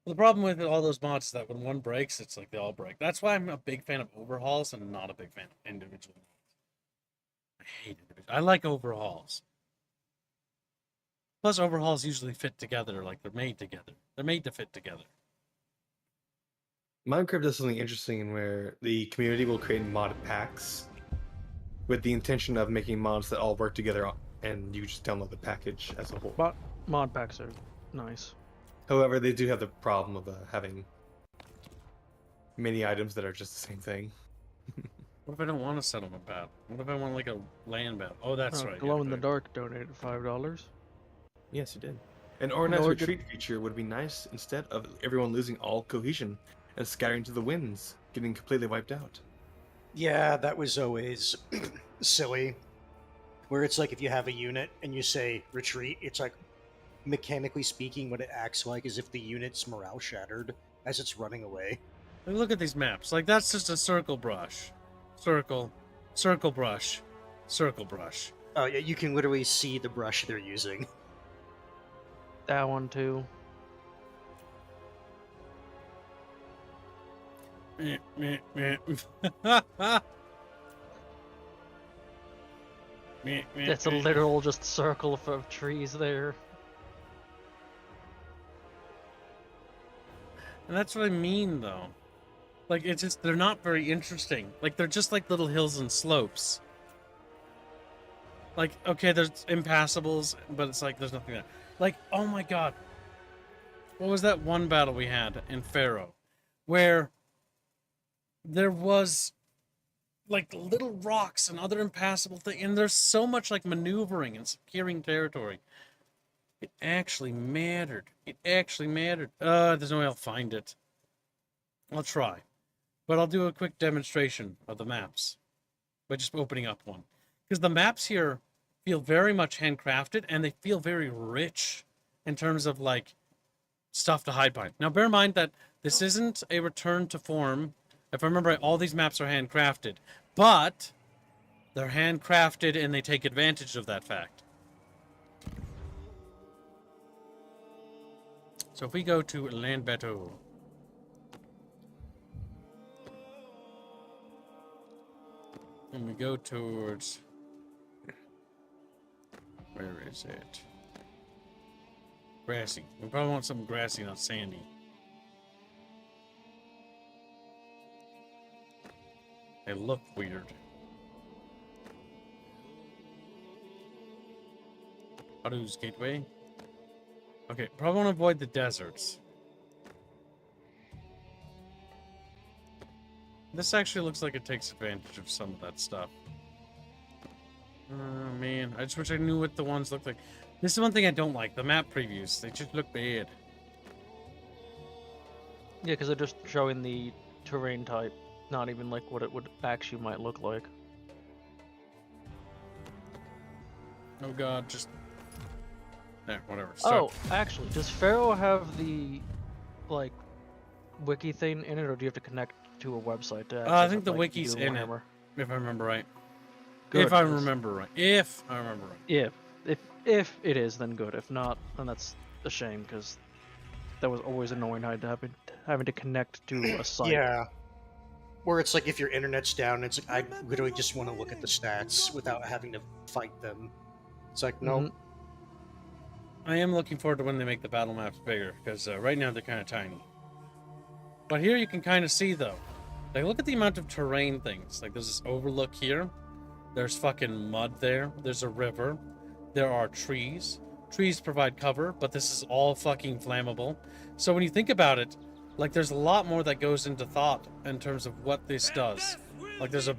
Well, the problem with all those mods is that when one breaks, it's like they all break. That's why I'm a big fan of overhauls and not a big fan of individual mods. I hate individual. I like overhauls. Plus, overhauls usually fit together, like they're made together. They're made to fit together. Minecraft does something interesting in where the community will create mod packs with the intention of making mods that all work together, and you just download the package as a whole. Mod packs are nice. However, they do have the problem of having many items that are just the same thing. What if I don't want a settlement battle? What if I want like a land battle? Oh, that's right. Glow in the Dark donated $5. Yes, you did. An organized Or did- retreat feature would be nice instead of everyone losing all cohesion and scattering to the winds, getting completely wiped out. Yeah, that was always silly. Where it's like if you have a unit and you say retreat, it's like mechanically speaking, what it acts like is if the unit's morale shattered as it's running away. Like, look at these maps. Like, that's just a circle brush. Circle. Circle brush. Circle brush. Oh yeah, you can literally see the brush they're using. That one too. Meh, meh, meh. Meh, meh, It's a meh. literal just circle of trees there. And that's what I mean, though. Like, it's just, they're not very interesting. Like, they're just like little hills and slopes. Like, okay, there's impassables, but it's like, there's nothing there. Like, oh my god. What was that one battle we had in Pharaoh? Where there was, like, little rocks and other impassable things, and there's so much, like, maneuvering and securing territory. It actually mattered. It actually mattered. There's no way I'll find it. I'll try. But I'll do a quick demonstration of the maps by just opening up one. Because the maps here feel very much handcrafted, and they feel very rich in terms of, like, stuff to hide behind. Now, bear in mind that this isn't a return to form. If I remember right, all these maps are handcrafted. But they're handcrafted, and they take advantage of that fact. So if we go to Land Bateau. And we go towards... Where is it? Grassy. We probably want something grassy, not sandy. They look weird. Pharaoh's Gateway. Okay, probably want to avoid the deserts. This actually looks like it takes advantage of some of that stuff. Oh, man. I just wish I knew what the ones look like. This is one thing I don't like. The map previews. They just look bad. Yeah, because they're just showing the terrain type, not even like what it would actually might look like. Oh god, just... There, whatever. Oh, Start. actually, does Pharaoh have the, like, wiki thing in it, or do you have to connect to a website to access I think it, the like you wiki's do in it, Warhammer? if I remember right. Good, If I 'cause- remember right. If I remember right. Yeah, if it is, then good. If not, then that's a shame, because that was always annoying having to connect to a site. Yeah. Where it's like if your internet's down, it's like I literally just want to look at the stats without having to fight them. It's like, no, Mhm. I am looking forward to when they make the battle maps bigger, because right now they're kind of tiny. But here you can kind of see, though. Like, look at the amount of terrain things. Like, there's this overlook here. There's fucking mud there. There's a river. There are trees. Trees provide cover, but this is all fucking flammable. So when you think about it, like, there's a lot more that goes into thought in terms of what this does. Like, there's a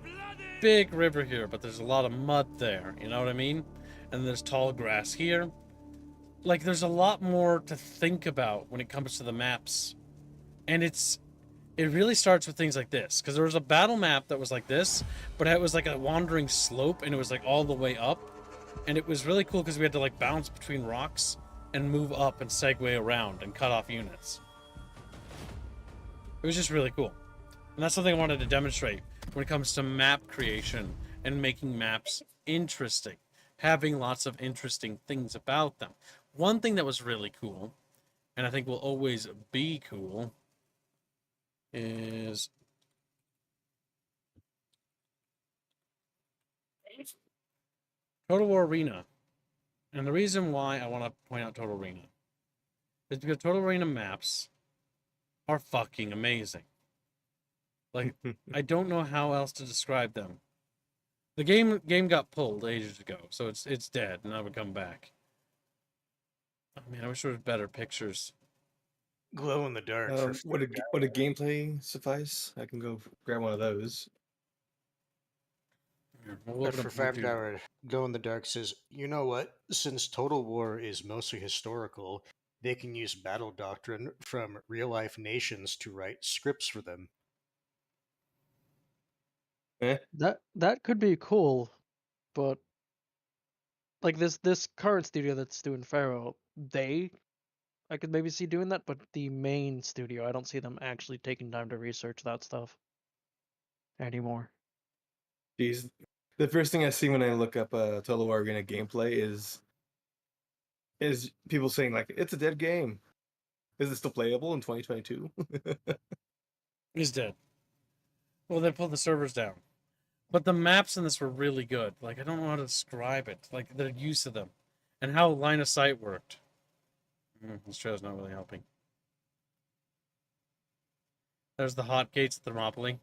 big river here, but there's a lot of mud there. You know what I mean? And there's tall grass here. Like, there's a lot more to think about when it comes to the maps. And it really starts with things like this. Because there was a battle map that was like this, but it was like a wandering slope, and it was like all the way up. And it was really cool because we had to like bounce between rocks and move up and segue around and cut off units. It was just really cool. And that's something I wanted to demonstrate when it comes to map creation and making maps interesting. Having lots of interesting things about them. One thing that was really cool, and I think will always be cool, is Total War Arena. And the reason why I want to point out Total Arena is because Total Arena maps are fucking amazing. Like, I don't know how else to describe them. The game got pulled ages ago, so it's dead and never come back. Oh, man, I wish there was better pictures. Glow in the dark. For Would a gameplay suffice? I can go grab one of those. Here, we'll open For up 5 YouTube. hour, Glow in the Dark says, you know what? Since Total War is mostly historical, they can use battle doctrine from real life nations to write scripts for them. Eh? That could be cool, but like this current studio that's doing Pharaoh, I could maybe see doing that, but the main studio, I don't see them actually taking time to research that stuff anymore. Jeez. The first thing I see when I look up Total War Arena gameplay is people saying like it's a dead game. Is it still playable in 2022? He's dead. Well, they pulled the servers down. But the maps in this were really good. Like, I don't know how to describe it. Like, the use of them. And how line of sight worked. This trailer's not really helping. There's the hot gates at Thermopylae.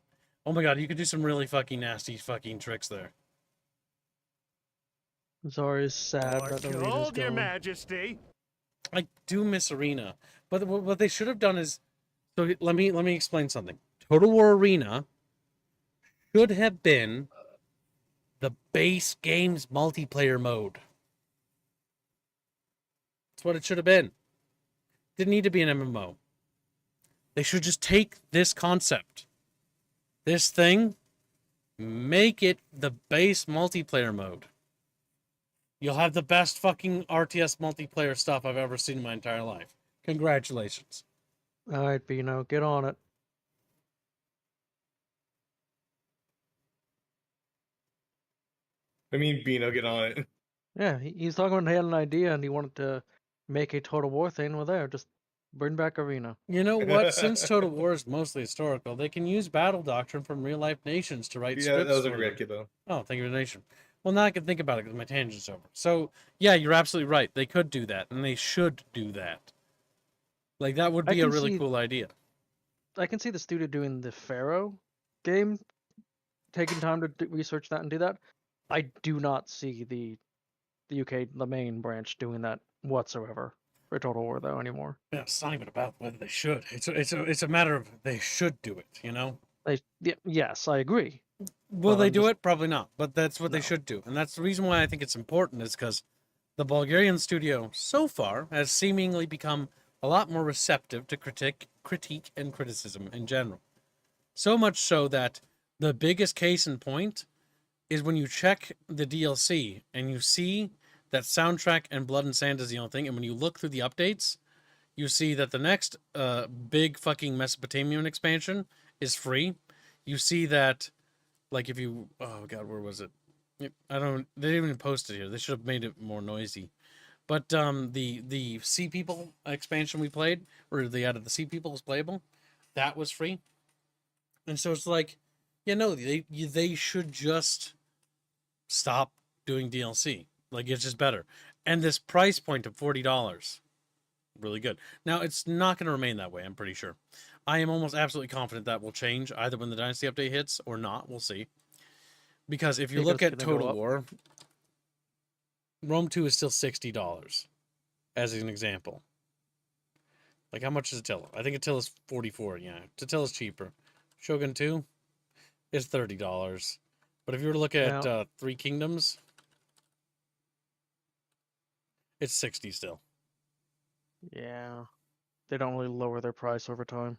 Oh my god, you could do some really fucking nasty fucking tricks there. Zara is sad More that Arena's gold, Your gone. Majesty. I do miss Arena. But what they should have done is... So let me explain something. Total War Arena should have been the base game's multiplayer mode. That's what it should have been. Didn't need to be an MMO. They should just take this concept, this thing, make it the base multiplayer mode. You'll have the best fucking RTS multiplayer stuff I've ever seen in my entire life. Congratulations. Alright, Bino, get on it. I mean, Bino, get on it. Yeah, he's talking about he had an idea and he wanted to make a Total War thing. Well, there, just bring back Arena. You know what? Since Total War is mostly historical, they can use battle doctrine from real life nations to write Yeah, scripts. that was a for great them. kid though. Oh, thank you for the donation. Well, now I can think about it because my tangent's over. So, yeah, you're absolutely right. They could do that, and they should do that. Like, that would I be a can really see- cool idea. I can see the studio doing the Pharaoh game, taking time to research that and do that. I do not see the UK, the main branch, doing that whatsoever for Total War though anymore. Yeah, it's not even about whether they should. It's a matter of they should do it, you know? Yes, I agree. Will But they I'm do just- it? Probably not. But that's what they No. should do. And that's the reason why I think it's important is because the Bulgarian studio so far has seemingly become a lot more receptive to critique and criticism in general. So much so that the biggest case in point is when you check the DLC and you see that soundtrack and Blood and Sand is the only thing, and when you look through the updates, you see that the next big fucking Mesopotamian expansion is free. You see that, like, if you... Oh, God, where was it? I don't... They didn't even post it here. They should have made it more noisy. But the Sea People expansion we played, where they added the Sea People as playable, that was free. And so it's like, yeah, no, they should just stop doing DLC. Like, it's just better. And this price point of $40, really good. Now, it's not going to remain that way, I'm pretty sure. I am almost absolutely confident that will change either when the Dynasty update hits or not. We'll see. Because if you Think look it's at gonna go Total up. War, Rome 2 is still $60 as an example. Like, how much is Attila? I think Attila's $44. Yeah, Attila's cheaper. Shogun 2 is $30. But if you were to look at Now- Three Kingdoms, it's 60 still. Yeah, they don't really lower their price over time.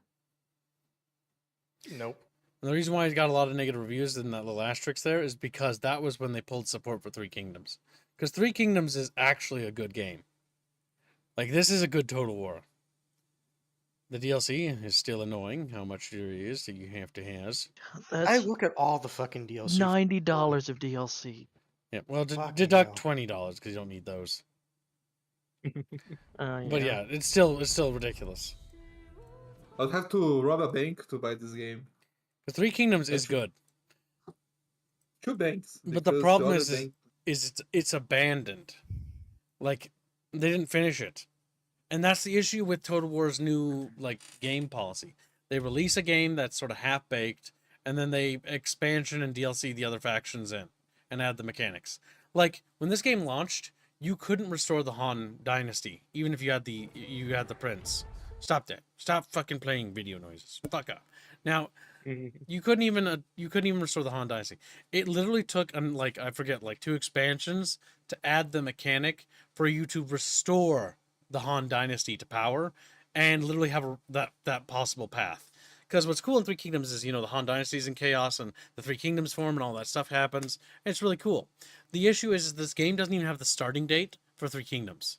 Nope. And the reason why it got a lot of negative reviews in that little asterisk there is because that was when they pulled support for Three Kingdoms. Because Three Kingdoms is actually a good game. Like, this is a good Total War. The DLC is still annoying, how much there is that you have to has. I That's look at all the fucking DLC. $90 of DLC. Yeah, well, Fucking deduct hell. $20 because you don't need those. But Yeah. yeah, it's still ridiculous. I'll have to rob a bank to buy this game. The Three Kingdoms is good, Two banks. but the because problem other is bank- it's abandoned. Like, they didn't finish it. And that's the issue with Total War's new, like, game policy. They release a game that's sort of half-baked, and then they expansion and DLC the other factions in and add the mechanics. Like, when this game launched, you couldn't restore the Han dynasty, even if you had the prince. Stop that. Stop fucking playing video noises. Fuck up. Now, you couldn't even restore the Han dynasty. It literally took like I forget like 2 expansions to add the mechanic for you to restore the Han dynasty to power and literally have that possible path. Because what's cool in Three Kingdoms is, the Han dynasty's in chaos and the Three Kingdoms form and all that stuff happens. And it's really cool. The issue is this game doesn't even have the starting date for Three Kingdoms.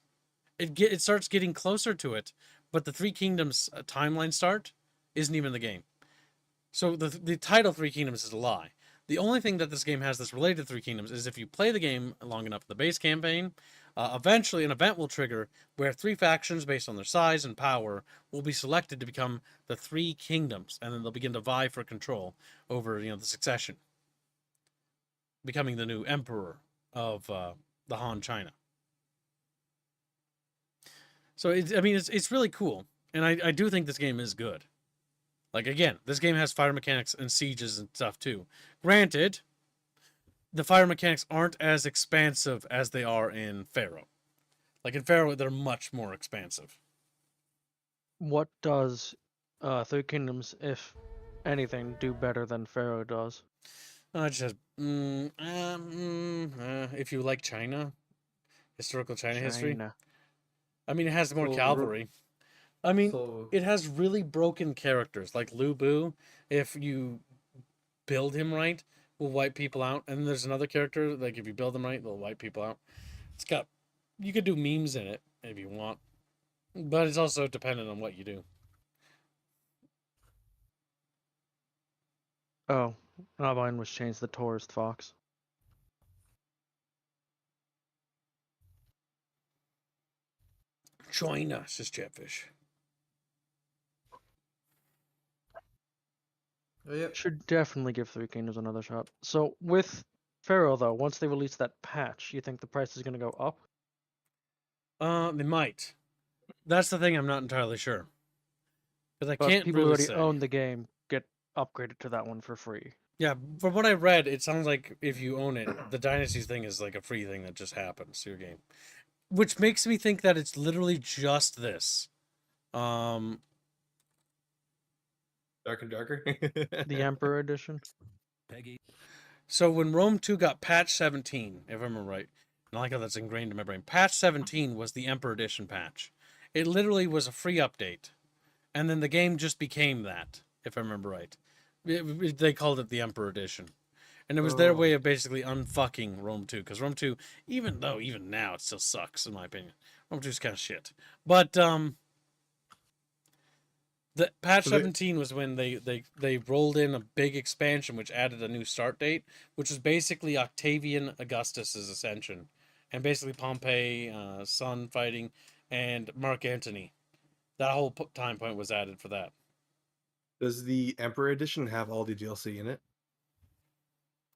It starts getting closer to it, but the Three Kingdoms timeline start isn't even in the game. So the title Three Kingdoms is a lie. The only thing that this game has that's related to Three Kingdoms is if you play the game long enough, the base campaign, eventually an event will trigger where 3 factions based on their size and power will be selected to become the Three Kingdoms, and then they'll begin to vie for control over the succession, becoming the new emperor of the Han China. So it's really cool, and I do think this game is good. Like, again, this game has fire mechanics and sieges and stuff too. Granted, the fire mechanics aren't as expansive as they are in Pharaoh. Like in Pharaoh, they're much more expansive. What does Three Kingdoms, if anything, do better than Pharaoh does? It just if you like China, historical China history. I mean, it has more So, cavalry. I mean, So it has really broken characters like Lu Bu. If you build him right, will wipe people out. And there's another character like if you build them right, they'll wipe people out. You could do memes in it if you want, but it's also dependent on what you do. Oh, not mine was changed the tourist fox. Join us, says Chatfish. yeah, Should definitely give Three Kingdoms another shot. So with Pharaoh though, once they release that patch, you think the price is going to go up? They might. That's the thing. I'm not entirely sure because I But can't people who really already say. own the game get upgraded to that one for free. Yeah, from what I read, it sounds like if you own it, the Dynasties thing is like a free thing that just happens to your game. Which makes me think that it's literally just this. Darker and darker. The Emperor Edition. So when Rome 2 got patch 17, if I remember right, and I like how that's ingrained in my brain, patch 17 was the Emperor Edition patch. It literally was a free update. And then the game just became that, if I remember right. They called it the Emperor Edition. And it was their way of basically unfucking Rome 2. Because Rome 2, even now it still sucks, in my opinion. Rome 2 is kind of shit. But the patch 17 was when they rolled in a big expansion which added a new start date, which was basically Octavian Augustus's ascension. And basically Pompey, son fighting, and Mark Antony. That whole time point was added for that. Does the Emperor Edition have all the DLC in it?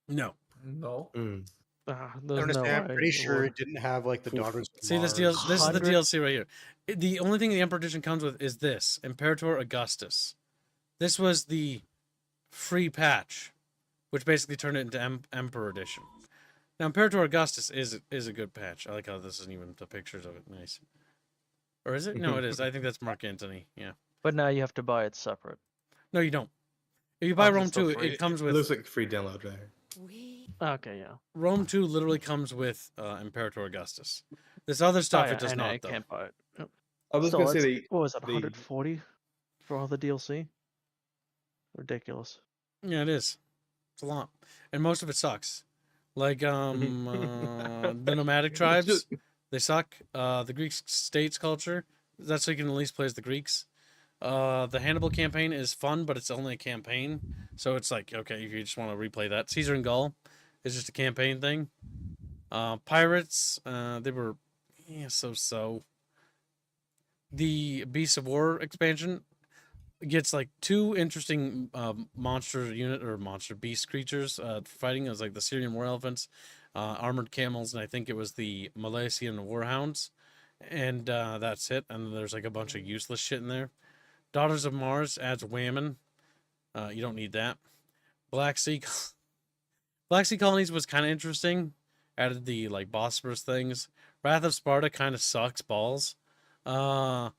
No. no. Mm. There's I no understand. I'm way pretty it sure would. it didn't have like the Oof. Daughters of See, this Mars. is the 100 DLC right here. The only thing the Emperor Edition comes with is this Imperator Augustus. This was the free patch, which basically turned it into Emperor Edition. Now, Imperator Augustus is a good patch. I like how this isn't even the pictures of it. Nice. Or is it? No, it is. I think that's Mark Antony. Yeah. But now you have to buy it separate. No, you don't. If you buy Oh, Rome it's still 2, free? it comes It with looks like a free download, right? Okay, yeah. Rome 2 literally comes with Imperator Augustus. This other stuff Oh, yeah, it does and not I though. can't buy it. Yep. I was So gonna say it's- what was it, they- 140 for all the DLC? Ridiculous. Yeah, it is. It's a lot, and most of it sucks. Like the nomadic tribes, they suck. The Greek states culture, that's so you can at least play as the Greeks. The Hannibal campaign is fun, but it's only a campaign, so it's like okay, if you just want to replay that. Caesar and Gaul is just a campaign thing. Pirates, they were so. The Beasts of War expansion gets like 2 interesting monster beast creatures fighting. It was like the Syrian war elephants, armored camels, and I think it was the Malaysian warhounds, and that's it. And there's like a bunch of useless shit in there. Daughters of Mars adds whammon. You don't need that. Black Sea Colonies was kind of interesting. Added the like Bosphorus things. Wrath of Sparta kind of sucks balls. Empire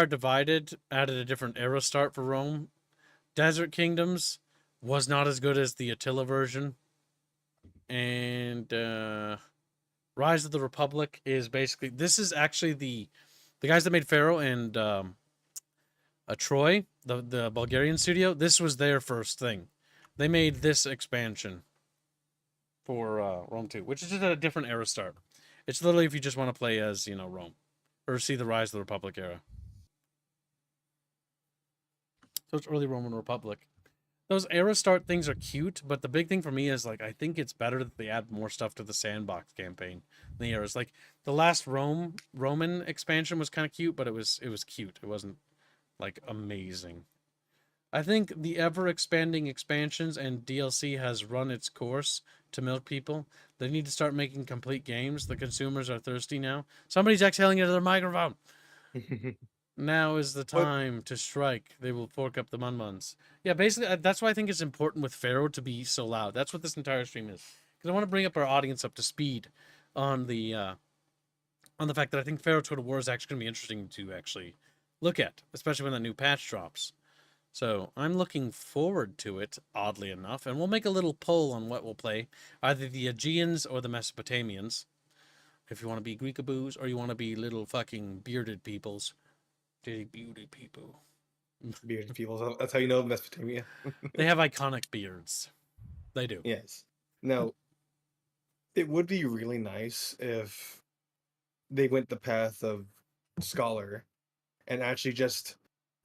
Divided added a different era start for Rome. Desert Kingdoms was not as good as the Attila version. And Rise of the Republic is basically, this is actually the guys that made Pharaoh and Troy, the Bulgarian studio. This was their first thing. They made this expansion for Rome 2, which is just a different era start. It's literally if you just want to play as, Rome or see the Rise of the Republic era. So it's early Roman Republic. Those era start things are cute, but the big thing for me is, like, I think it's better that they add more stuff to the sandbox campaign than the eras. Like, the last Roman expansion was kind of cute, but it was cute. It wasn't, like, amazing. I think the ever-expanding expansions and DLC has run its course to milk people. They need to start making complete games. The consumers are thirsty now. Somebody's exhaling into their microphone. Now is the time to strike. They will fork up the mun-muns. Yeah, basically, that's why I think it's important with Pharaoh to be so loud. That's what this entire stream is. Because I want to bring up our audience up to speed on the fact that I think Pharaoh Total War is actually going to be interesting to actually look at, especially when the new patch drops. So I'm looking forward to it, oddly enough, and we'll make a little poll on what we'll play, either the Aegeans or the Mesopotamians, if you want to be Greekaboos or you want to be little fucking bearded peoples. Beauty people. Bearded people. That's how you know Mesopotamia. They have iconic beards. They do. Yes. Now, it would be really nice if they went the path of Scholar and actually just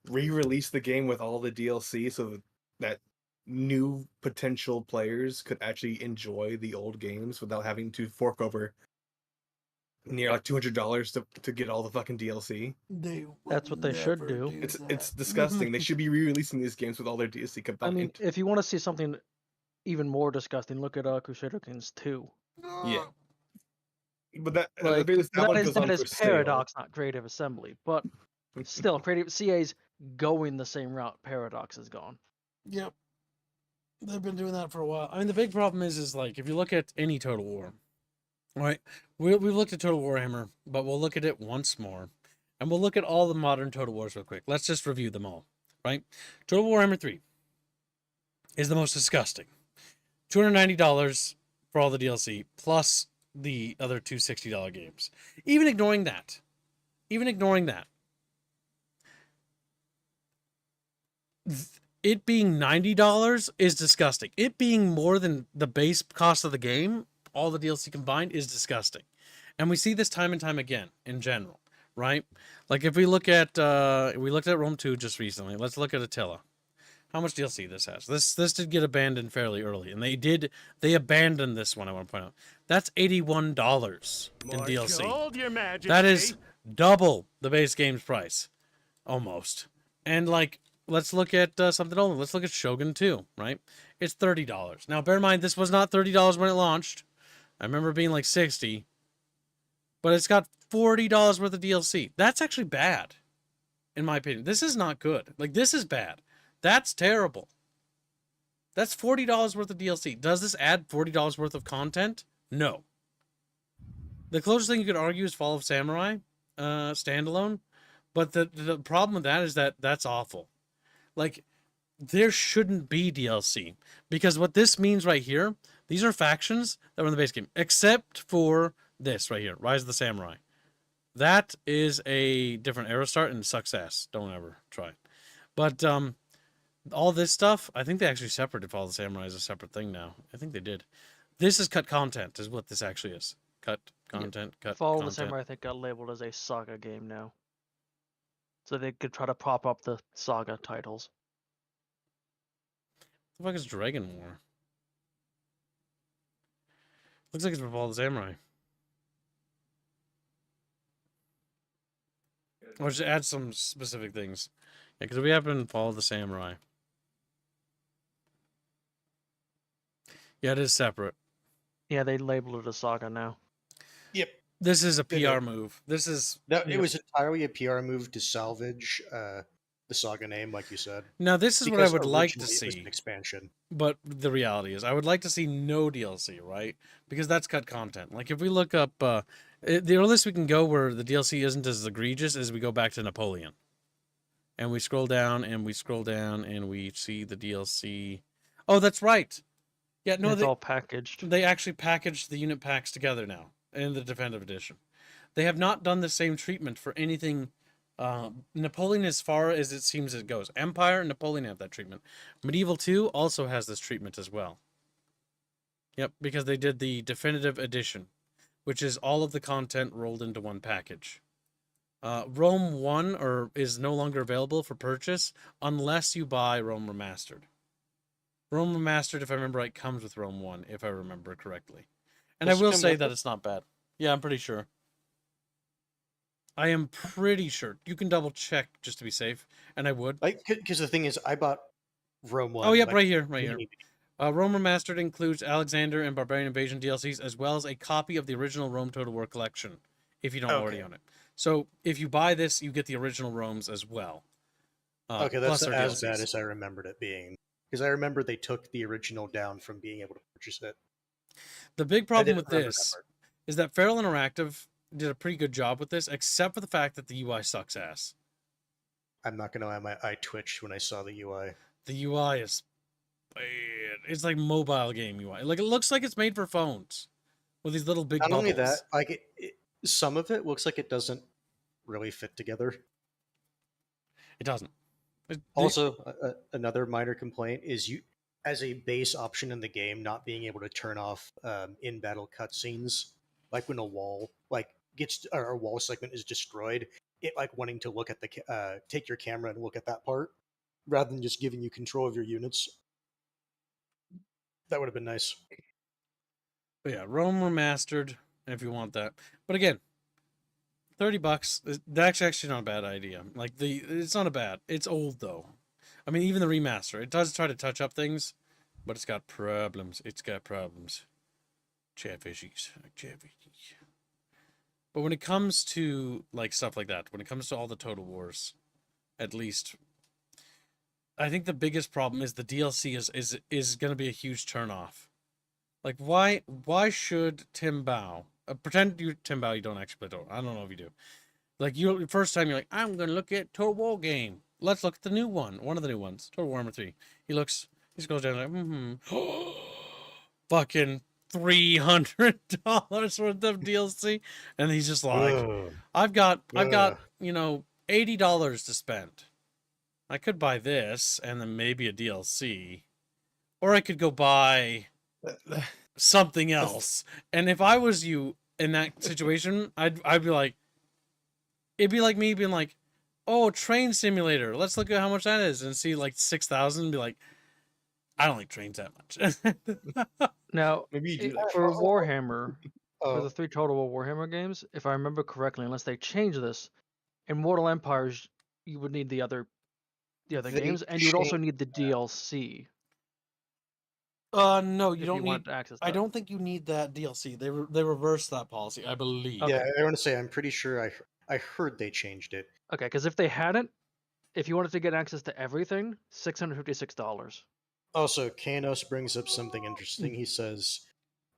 re-release the game with all the DLC so that new potential players could actually enjoy the old games without having to fork over near like $200 to get all the fucking DLC. That's what they should do. It's disgusting. They should be re-releasing these games with all their DLC combined. I mean, if you want to see something even more disgusting, look at Crusader Kings 2. yeah. But that Like, that one goes on that for is sale. Paradox, not Creative Assembly. But still, Creative CA's going the same route Paradox has gone. Yep. They've been doing that for a while. I mean, the big problem is like, if you look at any Total War, right? We've looked at Total Warhammer, but we'll look at it once more. And we'll look at all the modern Total Wars real quick. Let's just review them all, right? Total Warhammer 3 is the most disgusting. $290 for all the DLC, plus the other two $60 games. Even ignoring that, it being $90 is disgusting. It being more than the base cost of the game, all the DLC combined, is disgusting. And we see this time and time again in general, right? Like if we look at we looked at Rome 2 just recently. Let's look at Attila. How much DLC this has? This did get abandoned fairly early, and they abandoned this one. I want to point out that's $81 in DLC. Gold, Your Majesty. That is double the base game's price, almost. And like, let's look at something older. Let's look at Shogun 2, right? It's $30. Now, bear in mind, this was not $30 when it launched. I remember it being like $60, but it's got $40 worth of DLC. That's actually bad, in my opinion. This is not good. Like, this is bad. That's terrible. That's $40 worth of DLC. Does this add $40 worth of content? No. The closest thing you could argue is Fall of Samurai, standalone. But the problem with that is that that's awful. Like, there shouldn't be DLC. Because what this means right here, these are factions that were in the base game. Except for this right here, Rise of the Samurai. That is a different era start and sucks ass. Don't ever try it. But, all this stuff, I think they actually separated Fall of the Samurai as a separate thing now. I think they did. This is cut content, is what this actually is. Cut content, cut Fall of content. the Samurai, I think, got labeled as a saga game now. So they could try to prop up the saga titles. What the fuck is Dragon War? Looks like it's from Fall of the Samurai. Or just add some specific things. Yeah, because we have been Fall of the Samurai. Yeah, it is separate. Yeah, they labeled it a saga now. Yep. This is a Yeah, PR move. This is... No, it was entirely a PR move to salvage the saga name, like you said. Now, this is what I Because would like to originally it was an see, expansion. but the reality is, I would like to see no DLC, right? Because that's cut content. Like, if we look up, the earliest we can go where the DLC isn't as egregious is we go back to Napoleon. And we scroll down, and we scroll down, and we see the DLC. Oh, that's right. Yeah, no, It's all packaged. they actually packaged the unit packs together now in the Definitive Edition. They have not done the same treatment for anything. Napoleon, as far as it seems it goes. Empire and Napoleon have that treatment. Medieval 2 also has this treatment as well. Yep, because they did the Definitive Edition, which is all of the content rolled into one package. Rome 1 is no longer available for purchase unless you buy Rome Remastered. Rome Remastered, if I remember right, comes with Rome 1, if I remember correctly. And Does I it will come say with that it? it's not bad. Yeah, I'm pretty sure. I am pretty sure. You can double check just to be safe, and I would. Like, because the thing is, I bought Rome 1. Oh, yep, like, right here, right here. mini- Rome Remastered includes Alexander and Barbarian Invasion DLCs, as well as a copy of the original Rome Total War collection, if you don't already Okay. own it. So if you buy this, you get the original Romes as well. Okay, that's plus their as bad DLCs. as I remembered it being. Because I remember they took the original down from being able to purchase it. The big I problem didn't with remember this that part. is that Feral Interactive did a pretty good job with this, except for the fact that the UI sucks ass. I'm not gonna lie, my eye twitched when I saw the UI. The UI is bad. It's like mobile game UI. Like, it looks like it's made for phones with these little big Not bubbles. only that, like some of it looks like it doesn't really fit together. It doesn't. Also, another minor complaint is you, as a base option in the game, not being able to turn off in-battle cutscenes, like when a wall gets or a wall segment is destroyed, it like wanting to look at the take your camera and look at that part rather than just giving you control of your units. That would have been nice. But yeah, Rome Remastered, if you want that. But again, $30. That's actually not a bad idea. Like, it's not a bad. It's old though. I mean, even the remaster, it does try to touch up things, but it's got problems. It's got problems. Chatfishies. Chatfishies. But when it comes to like stuff like that, when it comes to all the Total Wars, at least, I think the biggest problem is the DLC is going to be a huge turnoff. Like, why should Tim Bao pretend you Tim Bao you don't actually play Total? I don't know if you do. Like, you first time you're like, I'm going to look at Total War game. Let's look at the new one of the new ones, Total Warhammer 3. He just goes down like, fucking $300 worth of DLC, and he's just like, Ugh. I've got Ugh. $80 to spend. I could buy this and then maybe a DLC, or I could go buy something else. And if I was you in that situation, I'd be like, it'd be like me being like, oh, train simulator, let's look at how much that is, and see like 6,000 and be like, I don't like trains that much. Now, Maybe you do that. for Warhammer, for Oh, the 3 Total War Warhammer games, if I remember correctly, unless they change this, in Mortal Empires, you would need the other They games, and you would also changed need the DLC No, you if don't you need. wanted to access that. I don't think you need that DLC. They reversed that policy, I believe. Okay. Yeah, I want to say I'm pretty sure I heard they changed it. Okay, because if they hadn't, if you wanted to get access to everything, $656. Also, Kanos brings up something interesting. He says,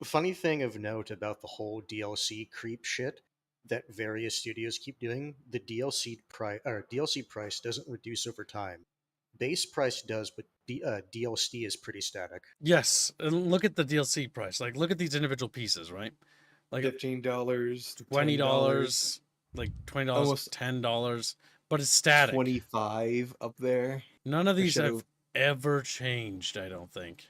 funny thing of note about the whole DLC creep shit that various studios keep doing, the DLC price doesn't reduce over time. Base price does, but the DLC is pretty static. Yes, and look at the DLC price. Like, look at these individual pieces, right? Like $15, $20, like $20, Almost $10, but it's static. 25 up there. None of these should've- have ever changed, I don't think.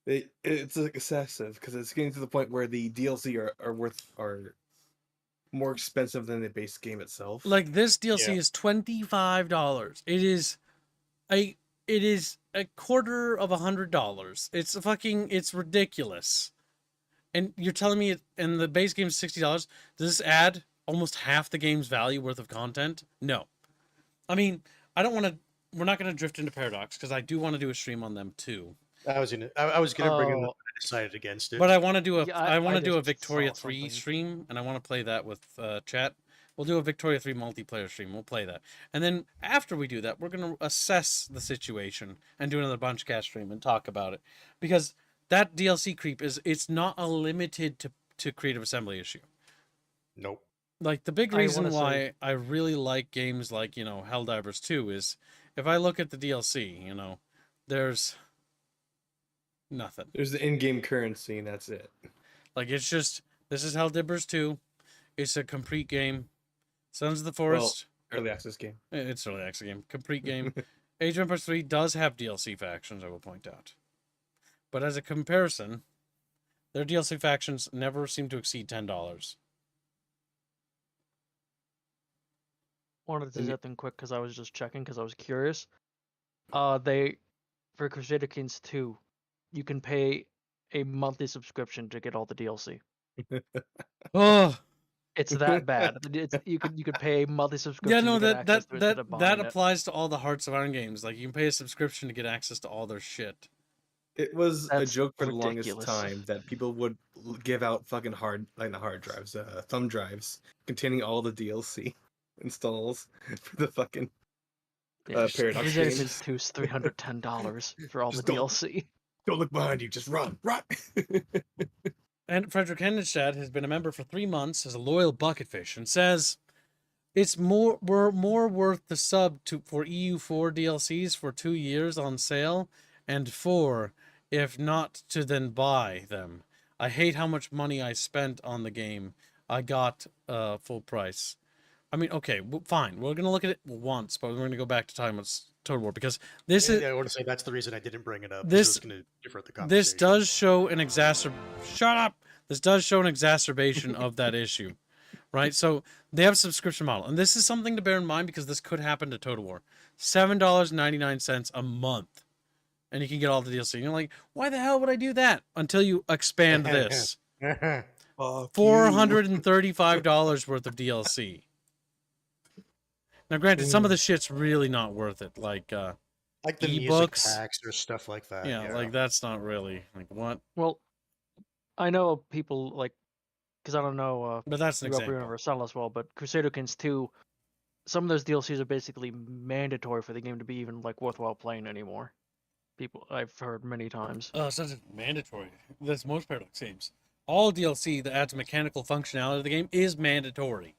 It's excessive because it's getting to the point where the DLC are more expensive than the base game itself. Like, this DLC Yeah. is $25. It is a quarter of $100. It's ridiculous. And you're telling me and the base game is $60. Does this add almost half the game's value worth of content? No. I mean, we're not gonna drift into Paradox because I do want to do a stream on them too. I was gonna bring it up, Oh. but I decided against it. But I want to do Yeah, I do a just Victoria saw 3 something. stream, and I want to play that with chat. We'll do a Victoria 3 multiplayer stream. We'll play that. And then after we do that, we're going to assess the situation and do another bunch cast stream and talk about it. Because that DLC creep it's not a limited to Creative Assembly issue. Nope. Like, the big I reason wanna why say- I really like games like, Helldivers 2 is if I look at the DLC, there's nothing. There's the in-game currency, and that's it. Like, it's just, this is Helldivers 2. It's a complete game. Sons of the Forest. Early access game. It's early access game. Complete game. Age of Empires 3 does have DLC factions, I will point out. But as a comparison, their DLC factions never seem to exceed $10. Wanted to And say something quick because I was just checking because I was curious. For Crusader Kings 2, you can pay a monthly subscription to get all the DLC. Oh, It's that bad. You could pay a monthly yeah, subscription no, to get access to it instead of that buying it. applies to all the Hearts of Iron games. Like, you can pay a subscription to get access to all their shit. It was a That's joke for the ridiculous. longest time that people would give out fucking not hard drives, thumb drives containing all the DLC installs for the fucking Yeah, Paradox Crusader games. Kings 2 is $310 for all the Just don't- DLC. Don't look behind you, just run. And Frederick Hendenstad has been a member for 3 months as a loyal bucketfish and says we're more worth the sub for EU4 DLCs for 2 years on sale, and 4 if not to then buy them. I hate how much money I spent on the game. I got full price. I mean, okay, fine. We're gonna look at it once, but we're gonna go back to talking about Total War because this is I want to say that's the reason I didn't bring it up. 'Cause This- it was going to divert the this conversation. does show an Shut up. This does show an exacerbation of that issue, right? So they have a subscription model, and this is something to bear in mind because this could happen to Total War. $7.99 a month, and you can get all the DLC. And you're like, why the hell would I do that? Until you expand this. $435 worth of DLC. Now, granted, some of the shit's really not worth it. Like, like the music ebooks. packs or stuff like that. yeah, like that's not really like what. Well, I know people because I don't know But that's an Europa example. Universal as well, but Crusader Kings 2, some of those DLCs are basically mandatory for the game to be even worthwhile playing anymore. I've heard many times. It's not mandatory. That's most Paradox games. All DLC that adds mechanical functionality to the game is mandatory.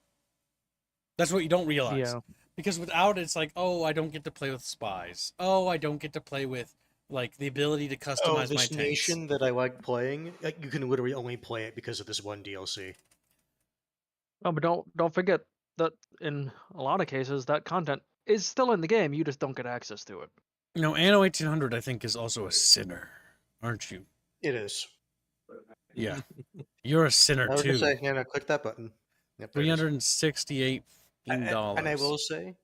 That's what you don't realize. Yeah. Because without it, it's like, oh, I don't get to play with spies. Oh, I don't get to play with the ability to customize Oh, my this tanks. nation that I like playing, you can literally only play it because of this one DLC. Oh, but don't forget that in a lot of cases that content is still in the game. You just don't get access to it. Anno 1800, I think, is also a sinner, aren't you? It is. Yeah. You're a sinner I would too. just say, click that button. Yep, there it is. $368. And I will say,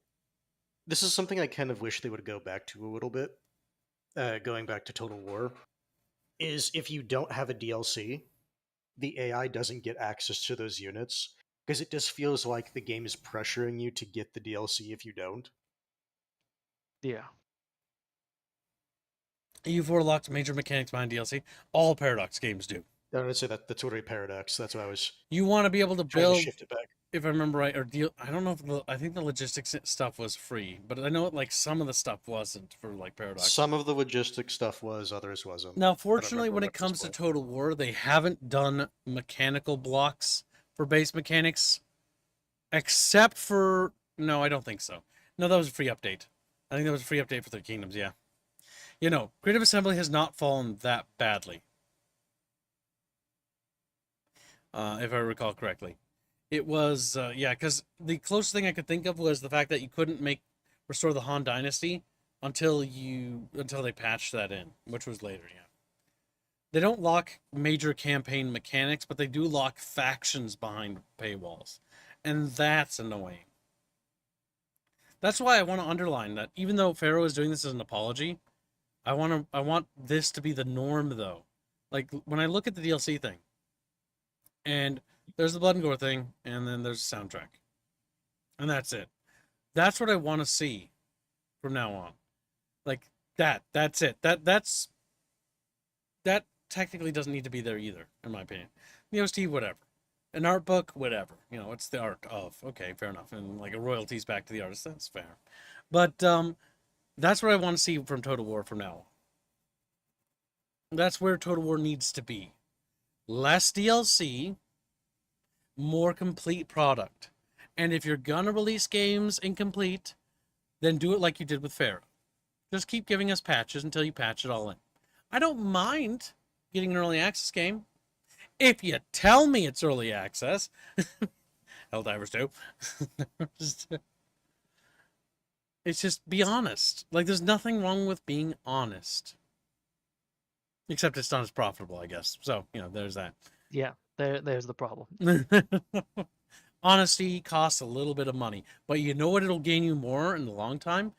this is something I kind of wish they would go back to a little bit. Going back to Total War, is if you don't have a DLC, the AI doesn't get access to those units because it just feels like the game is pressuring you to get the DLC if you don't. Yeah. EU4 locked major mechanics behind DLC. All Paradox games do. I would say that's already Paradox. That's why I was You want to be able to trying build, to shift it back. if I remember right, or deal. I don't know if I think the logistics stuff was free, but I know some of the stuff wasn't for Paradox. Some of the logistic stuff was, others wasn't. Now, fortunately, remember when what it at this comes to point. Total War, they haven't done mechanical blocks for base mechanics, except for no, I don't think so. No, that was a free update. I think that was a free update for Three Kingdoms. Yeah, Creative Assembly has not fallen that badly, if I recall correctly. It was because the closest thing I could think of was the fact that you couldn't restore the Han Dynasty until they patched that in, which was later. Yeah. They don't lock major campaign mechanics, but they do lock factions behind paywalls. And that's annoying. That's why I want to underline that even though Pharaoh is doing this as an apology, I want this to be the norm though. Like when I look at the DLC thing, and there's the blood and gore thing, and then there's the soundtrack. And that's it. That's what I want to see from now on. Like that's it. That technically doesn't need to be there either, in my opinion. The OST, whatever. An art book, whatever. You know, it's the art of. Okay, fair enough. And like a royalties back to the artist, that's fair. But that's what I want to see from Total War from now on. That's where Total War needs to be. Less DLC, more complete product. And if you're gonna release games incomplete, then do it like you did with Pharaoh. Just keep giving us patches until you patch it all in. I don't mind getting an early access game. If you tell me it's early access. Helldivers do. It's just be honest. Like, there's nothing wrong with being honest. Except it's not as profitable, I guess. So, you know, there's that. Yeah, there's the problem. Honesty costs a little bit of money. But you know what it'll gain you more in the long time?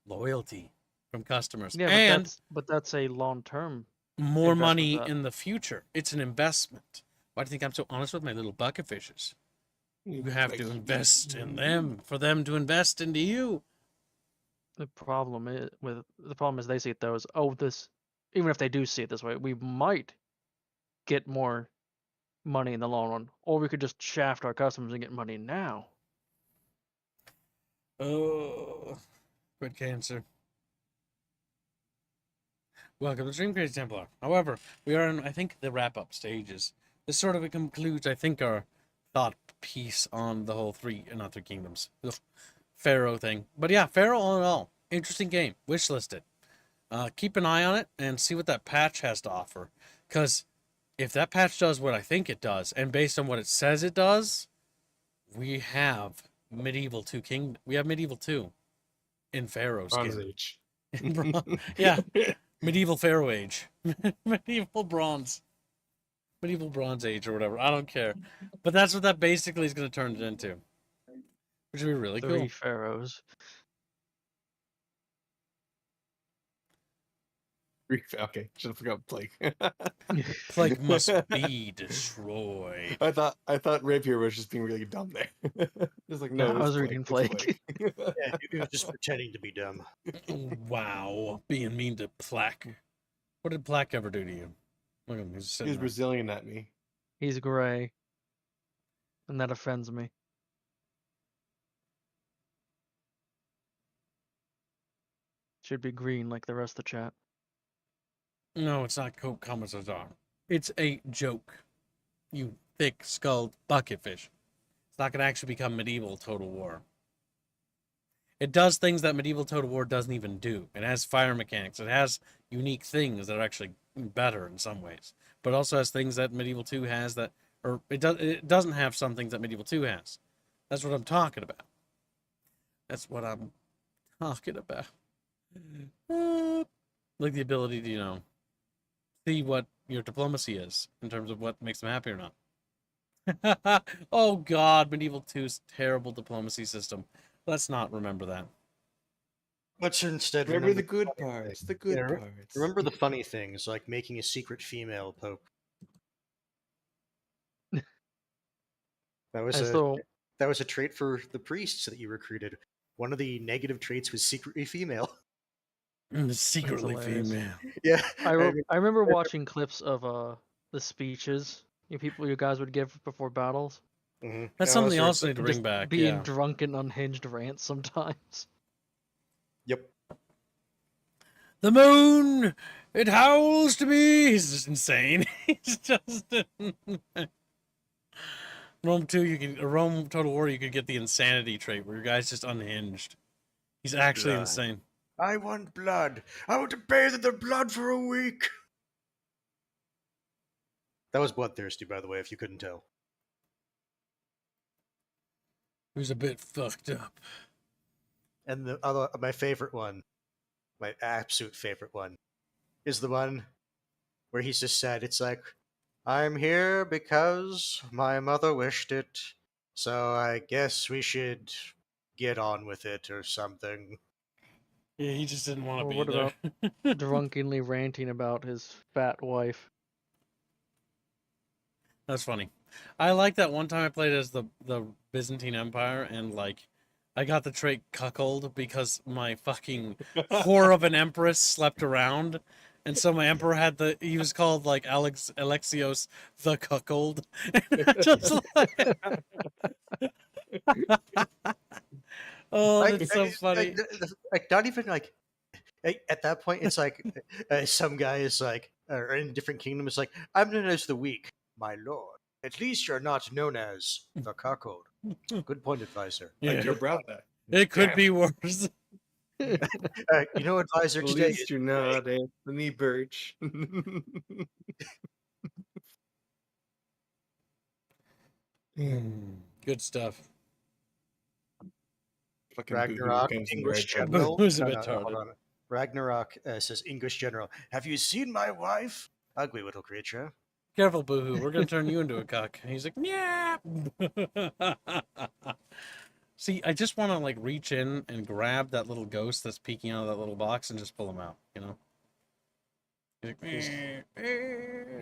Loyalty from customers. Yeah, and but that's a long-term more investment money that- in the future. It's an investment. Why do you think I'm so honest with my little bucket fishes? You have to invest in them for them to invest into you. The problem is they see it though as, oh, this, even if they do see it this way, we might get more money in the long run, or we could just shaft our customers and get money now. Oh, good cancer. Welcome to Stream Crazy Templar. However, we are in, I think, the wrap-up stages. This sort of concludes, I think, our thought piece on the whole Three Kingdoms. Ugh. Pharaoh thing. But yeah, Pharaoh all in all. Interesting game. Wishlisted. Keep an eye on it and see what that patch has to offer. Because if that patch does what I think it does, and based on what it says it does, we have Medieval 2 We have Medieval 2 in Pharaoh's Bronze game. Age. Yeah. Medieval Pharaoh Age. Medieval Bronze. Medieval Bronze Age or whatever. I don't care. But that's what that basically is going to turn it into. Which would be really Three cool. pharaohs. Okay, should have forgot Plague. Plague must be destroyed. I thought Rapier was just being really dumb there. Just like, no, I it's was Plague, reading it's Plague. Yeah, he was just pretending to be dumb. Wow. Being mean to Plaque. What did Plaque ever do to you? Look at him. He's He sitting was there. Brazilian at me. He's gray, and that offends me. Should be green like the rest of the chat. No, it's not Commissar. It's a joke. You thick-skulled bucketfish. It's not going to actually become Medieval Total War. It does things that Medieval Total War doesn't even do. It has fire mechanics. It has unique things that are actually better in some ways. But it also has things that Medieval 2 has that... Or it doesn't have some things that Medieval 2 has. That's what I'm talking about. That's what I'm talking about. Like the ability to, you know, see what your diplomacy is in terms of what makes them happy or not. Oh God, Medieval 2's terrible diplomacy system. Let's not remember that. Let's instead Remember the the good funny parts. things. The good Yeah, parts. Remember the funny things, like making a secret female pope. That was I a still, that was a trait for the priests that you recruited. One of the negative traits was secretly female. Secretly hilarious. female. Yeah, I remember watching clips of the speeches you guys would give before battles. Mhm. That's Yeah, something those they are- also need to bring Just back. being Yeah. drunk and unhinged rants sometimes. Yep. The moon, it howls to me. He's just insane. He's just Rome 2. Rome Total War. You could get the insanity trait where your guy's just unhinged. He's actually Blood. insane. I want blood. I want to bathe in the blood for a week. That was bloodthirsty, by the way, if you couldn't tell. He was a bit fucked up. And the other, my favorite one, my absolute favorite one, is the one where he's just said, it's like, I'm here because my mother wished it, so I guess we should get on with it or something. Yeah, he just didn't want to Or be what there. about drunkenly ranting about his fat wife? That's funny. I like that one time I played as the Byzantine Empire, and like I got the trait cuckold because my fucking whore of an empress slept around, And so my emperor he was called like Alexios the Cuckold. Just like, oh, Like, that's so like, funny. like, not even like at that point, it's like some guy is like, or in a different kingdom, is like, I'm known as the weak, my lord. At least you're not known as the cuckold. Good point, advisor. Like Yeah, your brother. it could Damn. be worse. You know, advisor, At today least you're not Anthony Birch. Good stuff. Fucking boohoo Ragnarok, comes in English red carpet. general. Who's a No, bit no, no, hold retarded. on. Ragnarok says English general. Have you seen my wife? Ugly little creature. Careful, Boohoo. We're gonna turn you into a cuck. And he's like, yeah. See, I just want to like reach in and grab that little ghost that's peeking out of that little box and just pull him out. You know, he's like,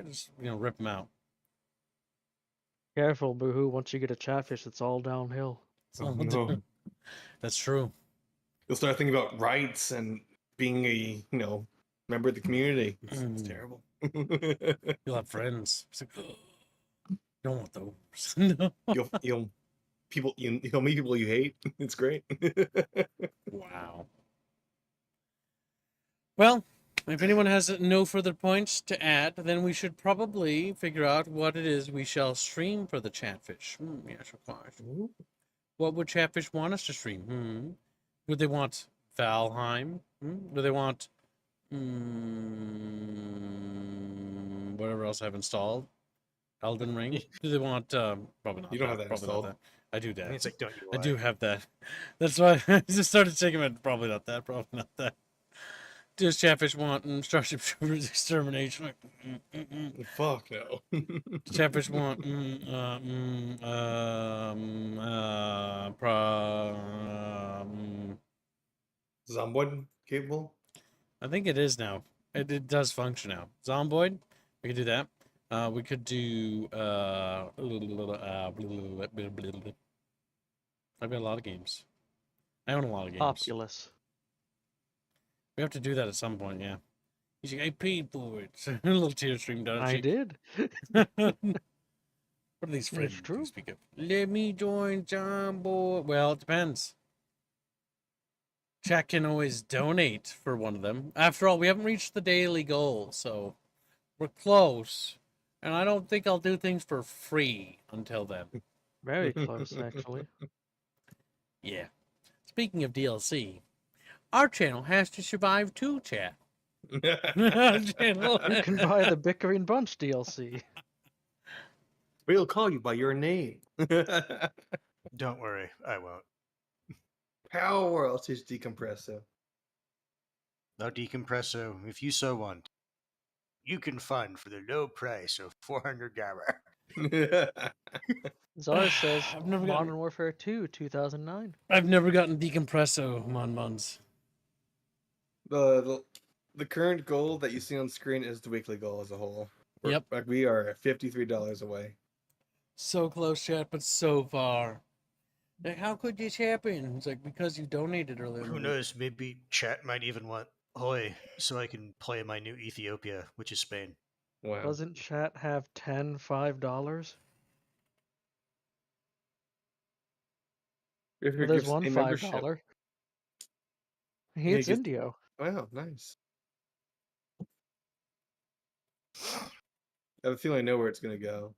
just rip him out. Careful, Boohoo. Once you get a chatfish, it's all downhill. Oh, no. That's true. You'll start thinking about rights and being a member of the community. It's terrible. You'll have friends. It's like, don't want those. No. You'll meet people you hate. It's great. Wow. Well, if anyone has no further points to add, then we should probably figure out what it is we shall stream for the Chatfish. Yes, of course. What would Chatfish want us to stream? Would they want Valheim? Do they want whatever else I've installed? Elden Ring? Do they want probably not? You don't have that probably installed. not that. I do that. And it's like, don't you I lie. do have that. That's why I just started taking it. Probably not that. Probably not that. Does Chatfish want Starship Troopers Extermination? Fuck no. Does Chatfish want Zomboid capable? I think it is now. It does function now. Zomboid, we could do that. We could do I've got a lot of games. I own a lot of games. Populous. We have to do that at some point, yeah. He's like, I paid for it. A little tear stream down. I did. What are these friends It's true. you speak of? Let me join Zomboid. Well, it depends. Chat can always donate for one of them. After all, we haven't reached the daily goal, so we're close. And I don't think I'll do things for free until then. Very close, actually. Yeah. Speaking of DLC, our channel has to survive too, chat. Our channel You can buy the Bickering Bunch DLC. We'll call you by your name. Don't worry, I won't. Power else is decompresso. No decompresso, if you so want. You can find for the low price of 400 gamma. Zara says I've never Modern gotten- Warfare 2, 2009. I've never gotten decompresso, Muns. the current goal that you see on screen is the weekly goal as a whole. Yep. Like we are $53 away. So close, chat, but so far. Like, how could this happen? It's like, because you donated earlier. in Who the week. knows, maybe chat might even want Hoi so I can play my new Ethiopia, which is Spain. Wow. Doesn't chat have 10 $5? If Well, there's one $5. Hey, Yeah, it's gives- Indio. Wow, nice. I have a feeling I know where it's gonna go.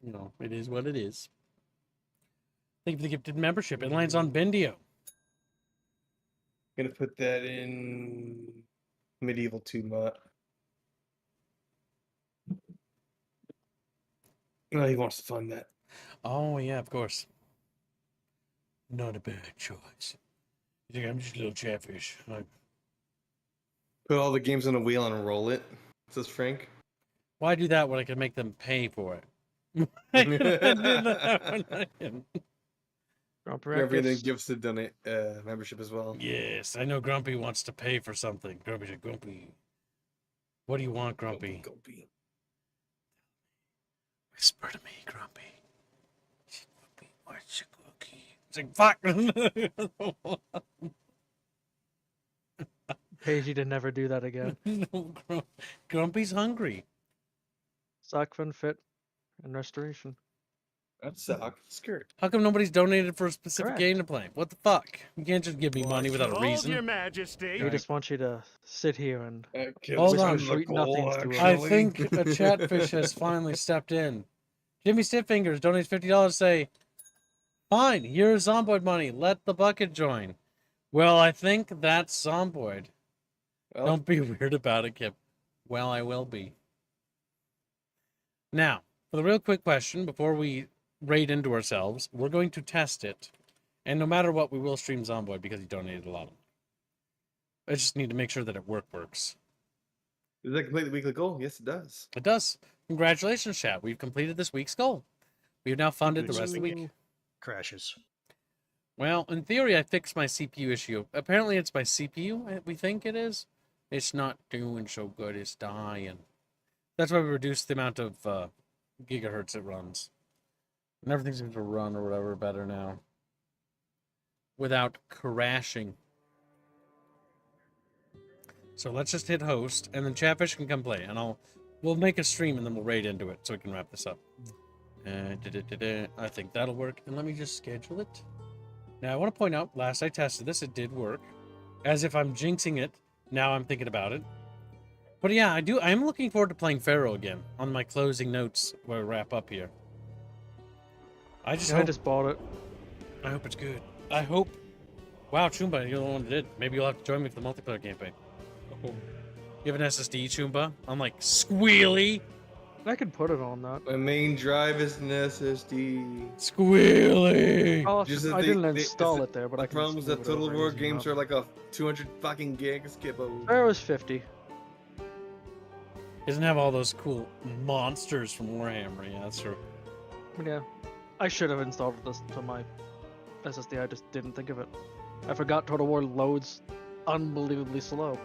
No, it is what it is. Thank you for the gifted membership. It lands on Bendio. Gonna put that in medieval 2 mod. Oh, he wants to fund that. Oh, yeah, of course. Not a bad choice. You think I'm just a little chatfish? Put all the games on a wheel and roll it, says Frank. Why do that when I can make them pay for it? I can do that when I can. Everything gives the donate membership as well. Yes, I know Grumpy wants to pay for something. Grumpy. What do you want, Grumpy? Whisper to me, Grumpy. Grumpy, what disgusting. Fuck. Pays you to never do that again. Grumpy's hungry. Sock fun fit and restoration. That suck. Skirt. How come nobody's donated for a specific Correct. game to play? What the fuck? You can't just give me money without a Hold reason. your majesty. We just want you to sit here and Hold on. sweet nothings to us. I think a chatfish has finally stepped in. Jimmy Stiffingers donates $50 to say, fine, here's Zomboid money. Let the bucket join. Well, I think that's Zomboid. Well, Don't be weird about it, Kip. Well, I will be. Now, for the real quick question, before we raid into ourselves, we're going to test it. And no matter what, we will stream Zomboid because he donated a lot of them. I just need to make sure that it works. does that complete the weekly goal? Yes, it does. It does. Congratulations, chat. We've completed this week's goal. We've now funded the rest of the week. Crashes. Well, in theory, I fixed my CPU issue. Apparently, it's my CPU, we think it is. It's not doing so good. It's dying. That's why we reduced the amount of gigahertz it runs. And everything seems to run or whatever better now. Without crashing. So let's just hit host, and then Chatfish can come play. And we'll make a stream, and then we'll raid into it so we can wrap this up. I think that'll work. And let me just schedule it. Now, I want to point out, last I tested this, it did work. As if I'm jinxing it. Now I'm thinking about it. But yeah, I am looking forward to playing Pharaoh again on my closing notes where I wrap up here. I just bought it. I hope it's good. I hope. Wow, Choomba, you're the one that did. Maybe you'll have to join me for the multiplayer campaign. You have an SSD, Choomba? I'm like, squealy. I could put it on that. My main drive is an SSD. Squealy. Oh, Just I the- didn't the- install the- it there, but The I can problem is move that it Total over War easy games enough. are like a 200 fucking gig skippo. Pharaoh's 50. Doesn't have all those cool monsters from Warhammer. Yeah, that's true. But yeah, I should have installed this to my SSD. I just didn't think of it. I forgot Total War loads unbelievably slow.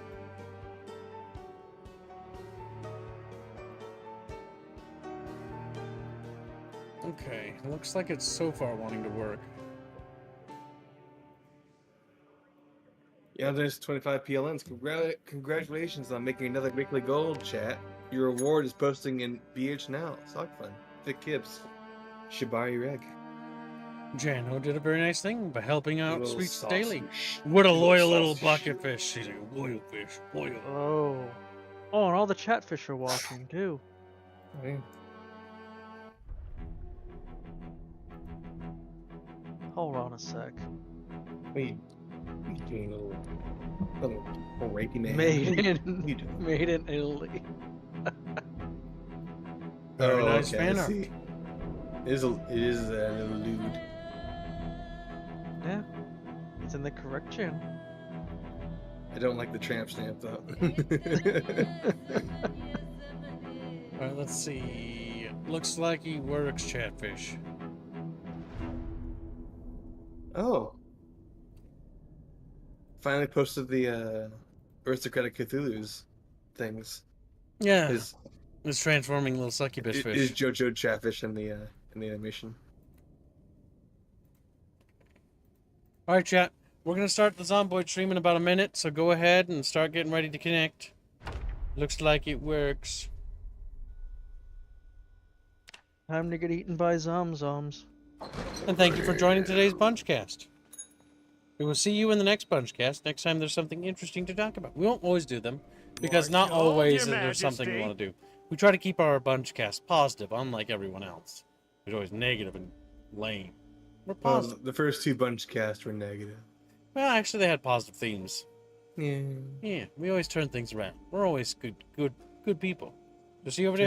Okay, looks like it's so far wanting to work. Yeah, there's 25 PLNs. Congratulations on making another weekly goal, chat. Your reward is posting in BH now. Sock fun. Thick Kips. Shibari Reg. Jano did a very nice thing by helping out Little Sweets sausage. Daily. What a loyal little sausage. bucket fish. She's a loyal fish. Loyal. Oh. Oh, and all the chatfish are watching too. Oh, yeah. Hold on a sec. Wait. You doing little rapey man? Made What you in doing? made in Italy. Very nice fan I art. see. It is an elude. Yeah. It's in the correct channel. I don't like the tramp stamp though. Alright, let's see. Looks like he works, Chatfish. Oh. Finally posted the Aristocratic Cthulhu's things. Yeah, His it's transforming little succubus is fish. JoJo Chatfish in the animation. Alright, chat. We're gonna start the Zomboid stream in about a minute, so go ahead and start getting ready to connect. Looks like it works. Time to get eaten by zomzoms. And thank you for joining today's Bunchcast. We will see you in the next Bunchcast. Next time there's something interesting to talk about. We won't always do them, because not Hold always your is there something we majesty. want to do. We try to keep our Bunchcast positive, unlike everyone else. It's always negative and lame. We're Well, positive. the first two bunch casts were negative. Well, actually, they had positive themes. Yeah. Yeah, we always turn things around. We're always good people. You see over there?